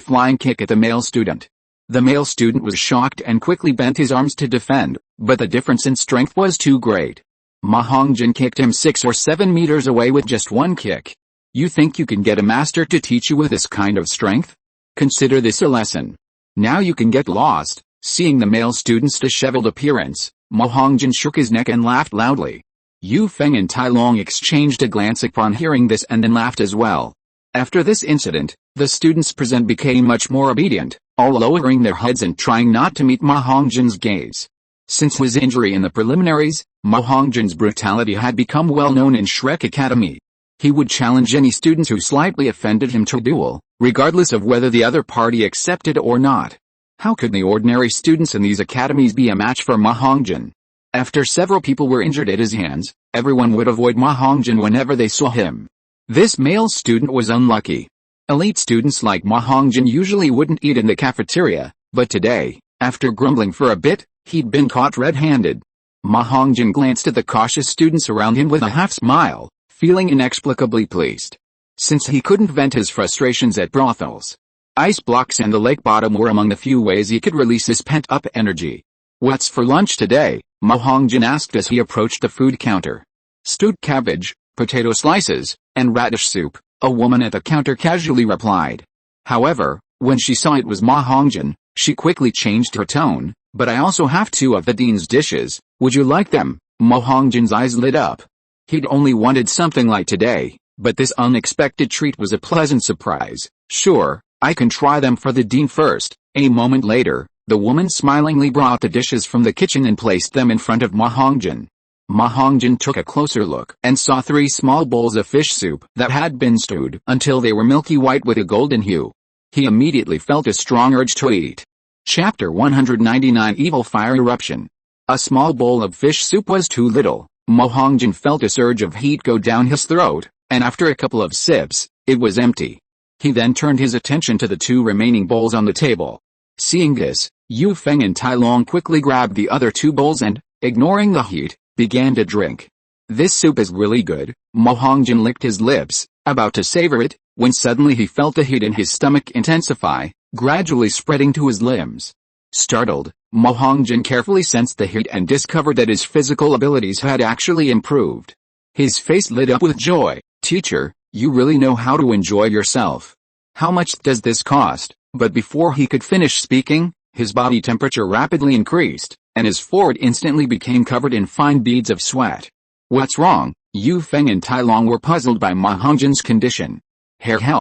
flying kick at the male student. The male student was shocked and quickly bent his arms to defend, but the difference in strength was too great. Ma Hongjin kicked him 6 or 7 meters away with just one kick. You think you can get a master to teach you with this kind of strength? Consider this a lesson. Now you can get lost. Seeing the male student's disheveled appearance, Ma Hongjin shook his neck and laughed loudly. Yu Feng and Tai Long exchanged a glance upon hearing this and then laughed as well. After this incident, the students present became much more obedient, all lowering their heads and trying not to meet Ma Hongjin's gaze. Since his injury in the preliminaries, Ma Hongjin's brutality had become well known in Shrek Academy. He would challenge any students who slightly offended him to a duel, regardless of whether the other party accepted or not. How could the ordinary students in these academies be a match for Ma Hongjin? After several people were injured at his hands, everyone would avoid Ma Hongjin whenever they saw him. This male student was unlucky. Elite students like Ma Hongjin usually wouldn't eat in the cafeteria, but today, after grumbling for a bit, he'd been caught red-handed. Ma Hongjin glanced at the cautious students around him with a half-smile, feeling inexplicably pleased. Since he couldn't vent his frustrations at brothels, ice blocks and the lake bottom were among the few ways he could release his pent-up energy. What's for lunch today? Ma Hongjin asked as he approached the food counter. Stewed cabbage, potato slices, and radish soup, a woman at the counter casually replied. However, when she saw it was Ma Hongjin, she quickly changed her tone. But I also have 2 of the dean's dishes. Would you like them? Ma Hongjin's eyes lit up. He'd only wanted something light today, but this unexpected treat was a pleasant surprise. Sure, I can try them for the dean first. A moment later, the woman smilingly brought the dishes from the kitchen and placed them in front of Ma Hongjin. Ma Hongjin took a closer look and saw 3 small bowls of fish soup that had been stewed until they were milky white with a golden hue. He immediately felt a strong urge to eat. Chapter 199 Evil Fire Eruption. A small bowl of fish soup was too little. Ma Hongjin felt a surge of heat go down his throat, and after a couple of sips, it was empty. He then turned his attention to the 2 remaining bowls on the table. Seeing this, Yu Feng and Tai Long quickly grabbed the other 2 bowls and, ignoring the heat, began to drink. This soup is really good. Ma Hongjin licked his lips, about to savor it, when suddenly he felt the heat in his stomach intensify, gradually spreading to his limbs. Startled, Ma Hongjin carefully sensed the heat and discovered that his physical abilities had actually improved. His face lit up with joy. Teacher, you really know how to enjoy yourself. How much does this cost? But before he could finish speaking, his body temperature rapidly increased, and his forehead instantly became covered in fine beads of sweat. What's wrong? Yu Feng and Tai Long were puzzled by Ma Hongjin's condition. Hell,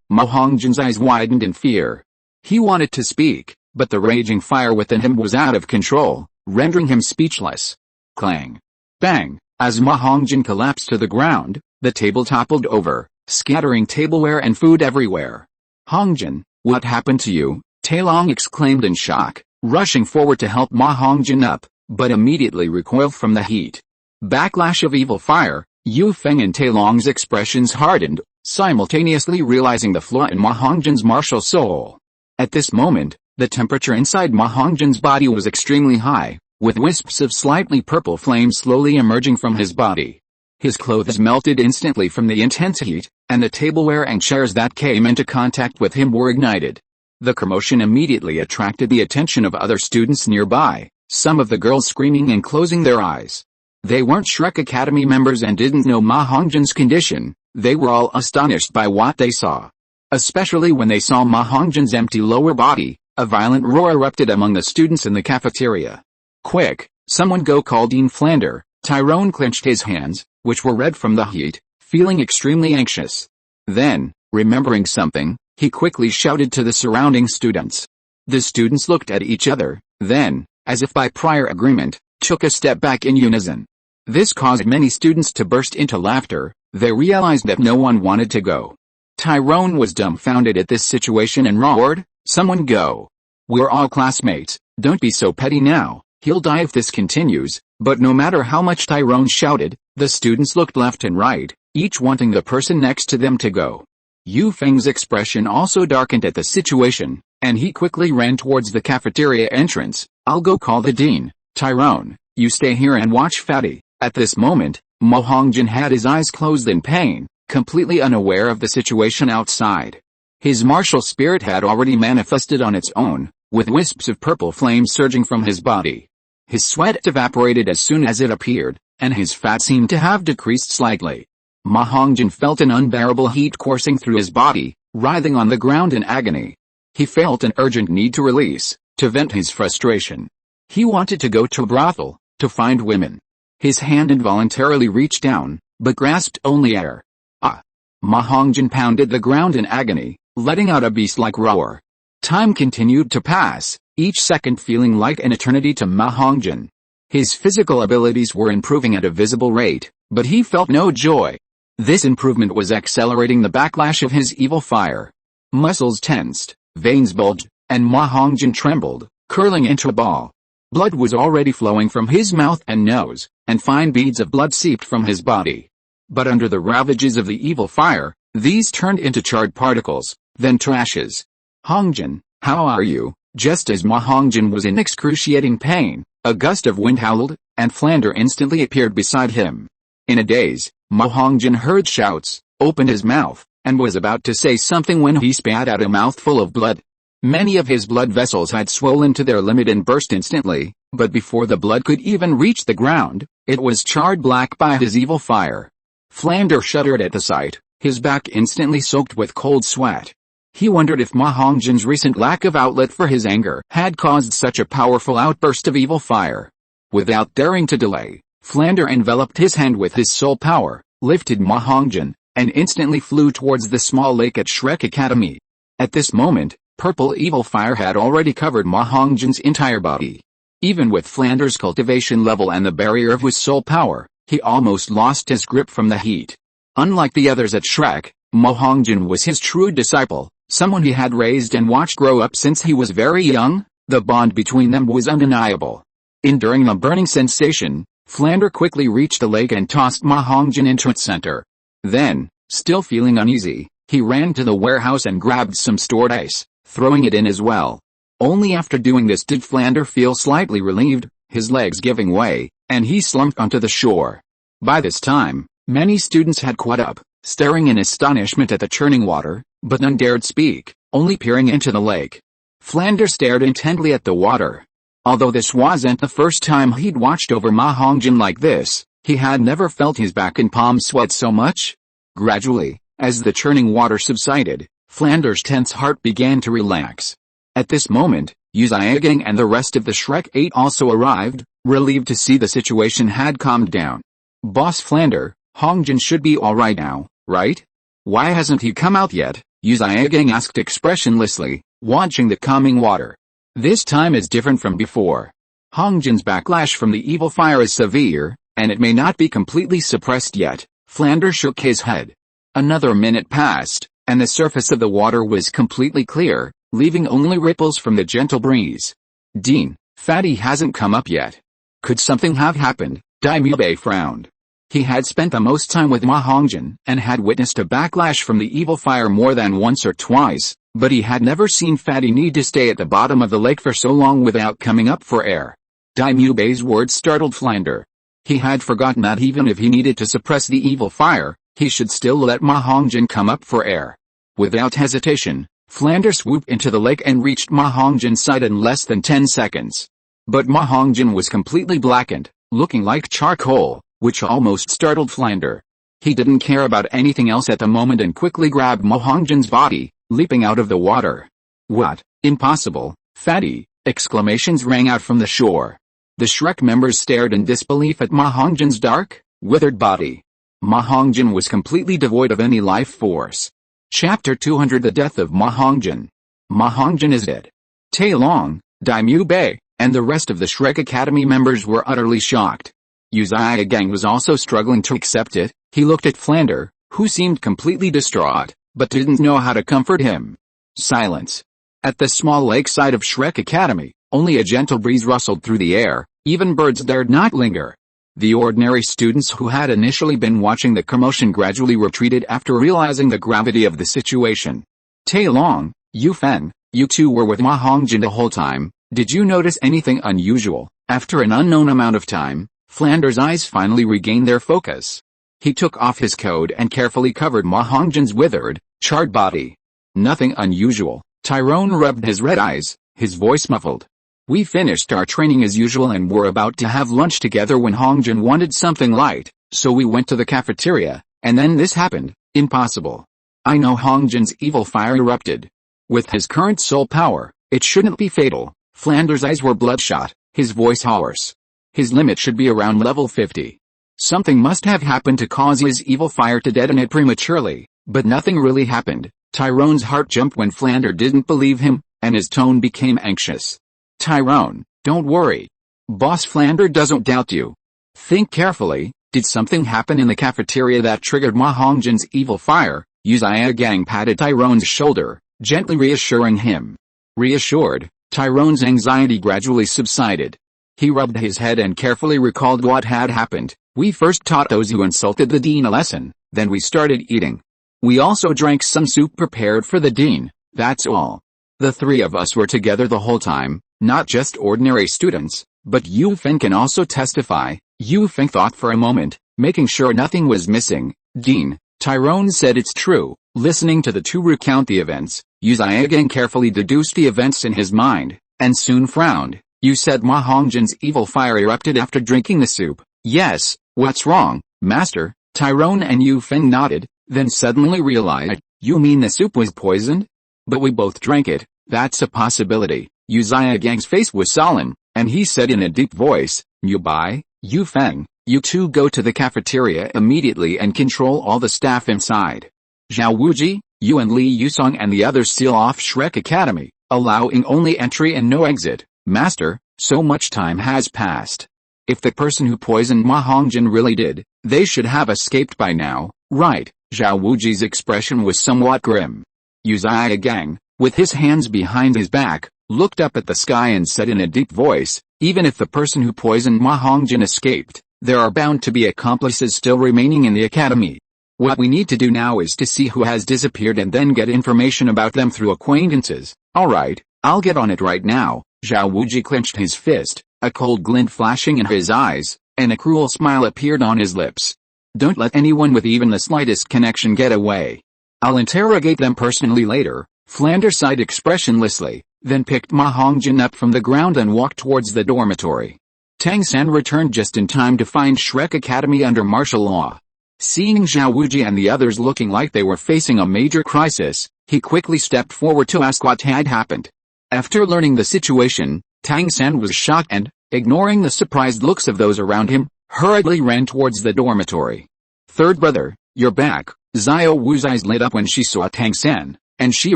Ma Hongjin's eyes widened in fear. He wanted to speak, but the raging fire within him was out of control, rendering him speechless. Clang! Bang! As Ma Hongjin collapsed to the ground, the table toppled over, scattering tableware and food everywhere. Hongjin, what happened to you? Tai Long exclaimed in shock, rushing forward to help Ma Hongjin up, but immediately recoiled from the heat. Backlash of evil fire. Yu Feng and Tai Long's expressions hardened, simultaneously realizing the flaw in Ma Hongjin's martial soul. At this moment, the temperature inside Ma Hongjin's body was extremely high, with wisps of slightly purple flame slowly emerging from his body. His clothes melted instantly from the intense heat, and the tableware and chairs that came into contact with him were ignited. The commotion immediately attracted the attention of other students nearby, some of the girls screaming and closing their eyes. They weren't Shrek Academy members and didn't know Ma Hongjin's condition. They were all astonished by what they saw. Especially when they saw Ma Hongjin's empty lower body. A violent roar erupted among the students in the cafeteria. Quick, someone go call Dean Flander. Tyrone clenched his hands, which were red from the heat, feeling extremely anxious. Then, remembering something, he quickly shouted to the surrounding students. The students looked at each other, then, as if by prior agreement, took a step back in unison. This caused many students to burst into laughter. They realized that no one wanted to go. Tyrone was dumbfounded at this situation and roared, "Someone go. We're all classmates, don't be so petty now, he'll die if this continues." But no matter how much Tyrone shouted, the students looked left and right, each wanting the person next to them to go. Yu Feng's expression also darkened at the situation, and he quickly ran towards the cafeteria entrance. "I'll go call the dean. Tyrone, you stay here and watch Fatty." At this moment, Mo Hongjin had his eyes closed in pain, completely unaware of the situation outside. His martial spirit had already manifested on its own, with wisps of purple flame surging from his body. His sweat evaporated as soon as it appeared, and his fat seemed to have decreased slightly. Ma Hongjin felt an unbearable heat coursing through his body, writhing on the ground in agony. He felt an urgent need to release, to vent his frustration. He wanted to go to a brothel, to find women. His hand involuntarily reached down, but grasped only air. Ah! Ma Hongjin pounded the ground in agony, letting out a beast-like roar. Time continued to pass, each second feeling like an eternity to Ma Hongjin. His physical abilities were improving at a visible rate, but he felt no joy. This improvement was accelerating the backlash of his evil fire. Muscles tensed, veins bulged, and Ma Hongjin trembled, curling into a ball. Blood was already flowing from his mouth and nose, and fine beads of blood seeped from his body. But under the ravages of the evil fire, these turned into charred particles, then to ashes. "Hongjin, how are you?" Just as Ma Hongjin was in excruciating pain, a gust of wind howled, and Flander instantly appeared beside him. In a daze, Ma Hongjin heard shouts, opened his mouth, and was about to say something when he spat out a mouthful of blood. Many of his blood vessels had swollen to their limit and burst instantly, but before the blood could even reach the ground, it was charred black by his evil fire. Flander shuddered at the sight, his back instantly soaked with cold sweat. He wondered if Ma Hongjin's recent lack of outlet for his anger had caused such a powerful outburst of evil fire. Without daring to delay, Flander enveloped his hand with his soul power, lifted Ma Hongjin, and instantly flew towards the small lake at Shrek Academy. At this moment, purple evil fire had already covered Ma Hongjin's entire body. Even with Flander's cultivation level and the barrier of his soul power, he almost lost his grip from the heat. Unlike the others at Shrek, Ma Hongjin was his true disciple, someone he had raised and watched grow up since he was very young. The bond between them was undeniable. Enduring the burning sensation, Flander quickly reached the lake and tossed Ma Hongjin into its center. Then, still feeling uneasy, he ran to the warehouse and grabbed some stored ice, throwing it in as well. Only after doing this did Flander feel slightly relieved, his legs giving way, and he slumped onto the shore. By this time, many students had caught up, staring in astonishment at the churning water, but none dared speak, only peering into the lake. Flander stared intently at the water. Although this wasn't the first time he'd watched over Ma Hongjin like this, he had never felt his back and palms sweat so much. Gradually, as the churning water subsided, Flander's tense heart began to relax. At this moment, Xiaogang and the rest of the Shrek 8 also arrived, relieved to see the situation had calmed down. "Boss Flander, Hongjin should be alright now, right? Why hasn't he come out yet?" Xiaogang asked expressionlessly, watching the calming water. "This time is different from before. Hongjin's backlash from the evil fire is severe, and it may not be completely suppressed yet." Flander shook his head. Another minute passed, and the surface of the water was completely clear, leaving only ripples from the gentle breeze. "Dean, Fatty hasn't come up yet. Could something have happened?" Daimube frowned. He had spent the most time with Ma Hongjin and had witnessed a backlash from the evil fire more than once or twice, but he had never seen Fatty need to stay at the bottom of the lake for so long without coming up for air. Daimube's words startled Flander. He had forgotten that even if he needed to suppress the evil fire, he should still let Ma Hongjin come up for air. Without hesitation, Flander swooped into the lake and reached Ma Hongjin's side in less than 10 seconds. But Ma Hongjin was completely blackened, looking like charcoal, which almost startled Flander. He didn't care about anything else at the moment and quickly grabbed Ma Hongjin's body, leaping out of the water. "What? Impossible, Fatty!" Exclamations rang out from the shore. The Shrek members stared in disbelief at Ma Hongjin's dark, withered body. Ma Hongjin was completely devoid of any life force. Chapter 200 The Death of Ma Hongjin. Ma Hongjin is dead. Tai Long, Daimube, and the rest of the Shrek Academy members were utterly shocked. Xiaogang was also struggling to accept it. He looked at Flander, who seemed completely distraught, but didn't know how to comfort him. Silence. At the small lakeside of Shrek Academy, only a gentle breeze rustled through the air, even birds dared not linger. The ordinary students who had initially been watching the commotion gradually retreated after realizing the gravity of the situation. Tai Long, Yu Feng, you two were with Ma Hongjin the whole time. Did you notice anything unusual? After an unknown amount of time, Flander's eyes finally regained their focus. He took off his coat and carefully covered Ma Hongjin's withered, charred body. Nothing unusual. Tyrone rubbed his red eyes, his voice muffled. We finished our training as usual and were about to have lunch together when Hongjin wanted something light, so we went to the cafeteria, and then this happened. Impossible. I know Hongjin's evil fire erupted. With his current soul power, it shouldn't be fatal. Flander's eyes were bloodshot, his voice hoarse. His limit should be around level 50. Something must have happened to cause his evil fire to detonate prematurely, but nothing really happened. Tyrone's heart jumped when Flander didn't believe him, and his tone became anxious. Tyrone, don't worry. Boss Flander doesn't doubt you. Think carefully, did something happen in the cafeteria that triggered Ma Hongjin's evil fire? Xiaogang patted Tyrone's shoulder, gently reassuring him. Reassured, Tyrone's anxiety gradually subsided. He rubbed his head and carefully recalled what had happened. We first taught those who insulted the dean a lesson, then we started eating. We also drank some soup prepared for the dean, that's all. The three of us were together the whole time, not just ordinary students, but Yu Feng can also testify. Yu Feng thought for a moment, making sure nothing was missing. Dean, Tyrone said it's true. Listening to the two recount the events, Xiaogang carefully deduced the events in his mind, and soon frowned. You said Ma Hongjin's evil fire erupted after drinking the soup. Yes, what's wrong, master? Tyrone and Yu Feng nodded, then suddenly realized, you mean the soup was poisoned? But we both drank it, that's a possibility. Xiaogang's face was solemn, and he said in a deep voice, Yu Feng, you two go to the cafeteria immediately and control all the staff inside. Zhao Wuji, you and Li Yusong and the others seal off Shrek Academy, allowing only entry and no exit. Master, so much time has passed. If the person who poisoned Ma Hongjin really did, they should have escaped by now, right? Zhao Wuji's expression was somewhat grim. Xiaogang, with his hands behind his back, looked up at the sky and said in a deep voice, even if the person who poisoned Ma Hongjin escaped, there are bound to be accomplices still remaining in the academy. What we need to do now is to see who has disappeared and then get information about them through acquaintances. Alright, I'll get on it right now. Zhao Wuji clenched his fist, a cold glint flashing in his eyes, and a cruel smile appeared on his lips. Don't let anyone with even the slightest connection get away. I'll interrogate them personally later. Flander sighed expressionlessly, then picked Ma Hongjin up from the ground and walked towards the dormitory. Tang-san returned just in time to find Shrek Academy under martial law. Seeing Zhao Wuji and the others looking like they were facing a major crisis, he quickly stepped forward to ask what had happened. After learning the situation, Tang-san was shocked and, ignoring the surprised looks of those around him, hurriedly ran towards the dormitory. Third brother, you're back. Xiao Wu's eyes lit up when she saw Tang-san, and she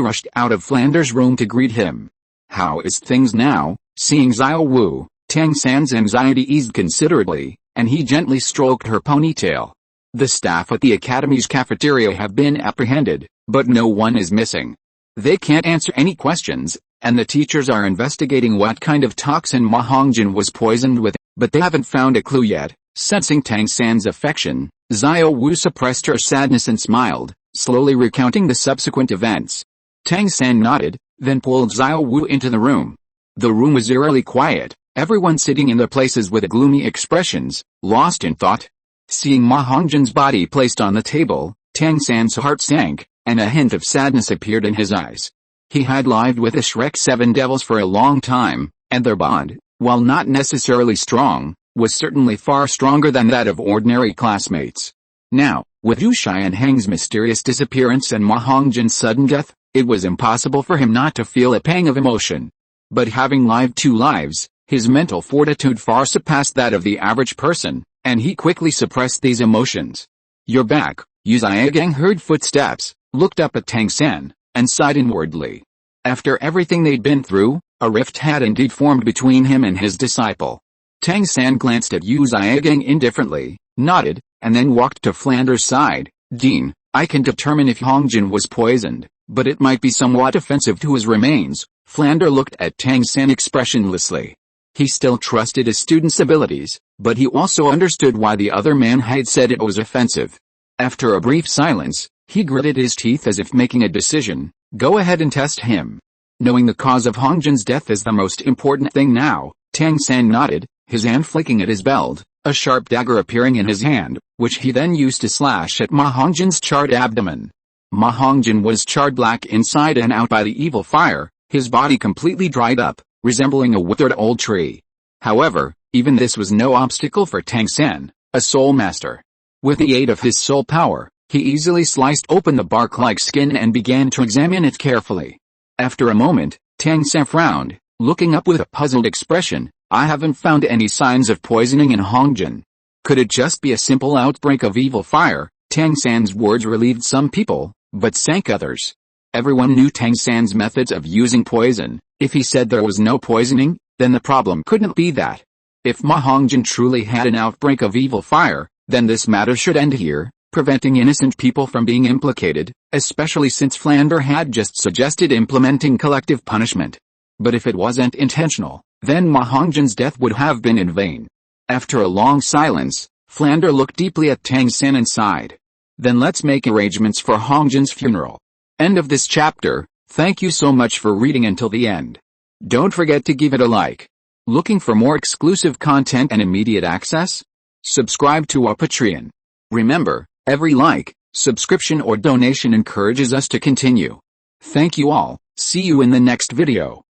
rushed out of Flander's room to greet him. How is things now? Seeing Xiao Wu, Tang-san's anxiety eased considerably, and he gently stroked her ponytail. The staff at the academy's cafeteria have been apprehended, but no one is missing. They can't answer any questions, and the teachers are investigating what kind of toxin Ma Hongjin was poisoned with, but they haven't found a clue yet. Sensing Tang-san's affection, Xiao Wu suppressed her sadness and smiled, slowly recounting the subsequent events. Tang-san nodded, then pulled Xiao Wu into the room. The room was eerily quiet, everyone sitting in their places with gloomy expressions, lost in thought. Seeing Ma Hongjin's body placed on the table, Tang-san's heart sank, and a hint of sadness appeared in his eyes. He had lived with the Shrek Seven Devils for a long time, and their bond, while not necessarily strong, was certainly far stronger than that of ordinary classmates. Now, with Yu Shai and Heng's mysterious disappearance and Ma Hongjin's sudden death, it was impossible for him not to feel a pang of emotion. But having lived two lives, his mental fortitude far surpassed that of the average person, and he quickly suppressed these emotions. You're back. Xiaogang heard footsteps, looked up at Tang-san, and sighed inwardly. After everything they'd been through, a rift had indeed formed between him and his disciple. Tang San glanced at Yu Xiaogang indifferently, nodded, and then walked to Flanders' side. Dean, I can determine if Hongjin was poisoned, but it might be somewhat offensive to his remains. Flander looked at Tang San expressionlessly. He still trusted his student's abilities, but he also understood why the other man had said it was offensive. After a brief silence, he gritted his teeth as if making a decision. Go ahead and test him. Knowing the cause of Hongjin's death is the most important thing now, Tang San nodded, his hand flicking at his belt, a sharp dagger appearing in his hand, which he then used to slash at Ma Hongjin's charred abdomen. Ma Hongjin was charred black inside and out by the evil fire, his body completely dried up, resembling a withered old tree. However, even this was no obstacle for Tang San, a soul master. With the aid of his soul power, he easily sliced open the bark-like skin and began to examine it carefully. After a moment, Tang San frowned, looking up with a puzzled expression. I haven't found any signs of poisoning in Hongjin. Could it just be a simple outbreak of evil fire? Tang San's words relieved some people, but sank others. Everyone knew Tang San's methods of using poison. If he said there was no poisoning, then the problem couldn't be that. If Ma Hongjin truly had an outbreak of evil fire, then this matter should end here, preventing innocent people from being implicated, especially since Flander had just suggested implementing collective punishment. But if it wasn't intentional, then Ma Hongjin's death would have been in vain. After a long silence, Flander looked deeply at Tang San and sighed. Then let's make arrangements for Hongjin's funeral. End of this chapter. Thank you so much for reading until the end. Don't forget to give it a like. Looking for more exclusive content and immediate access? Subscribe to our Patreon. Remember, every like, subscription or donation encourages us to continue. Thank you all. See you in the next video.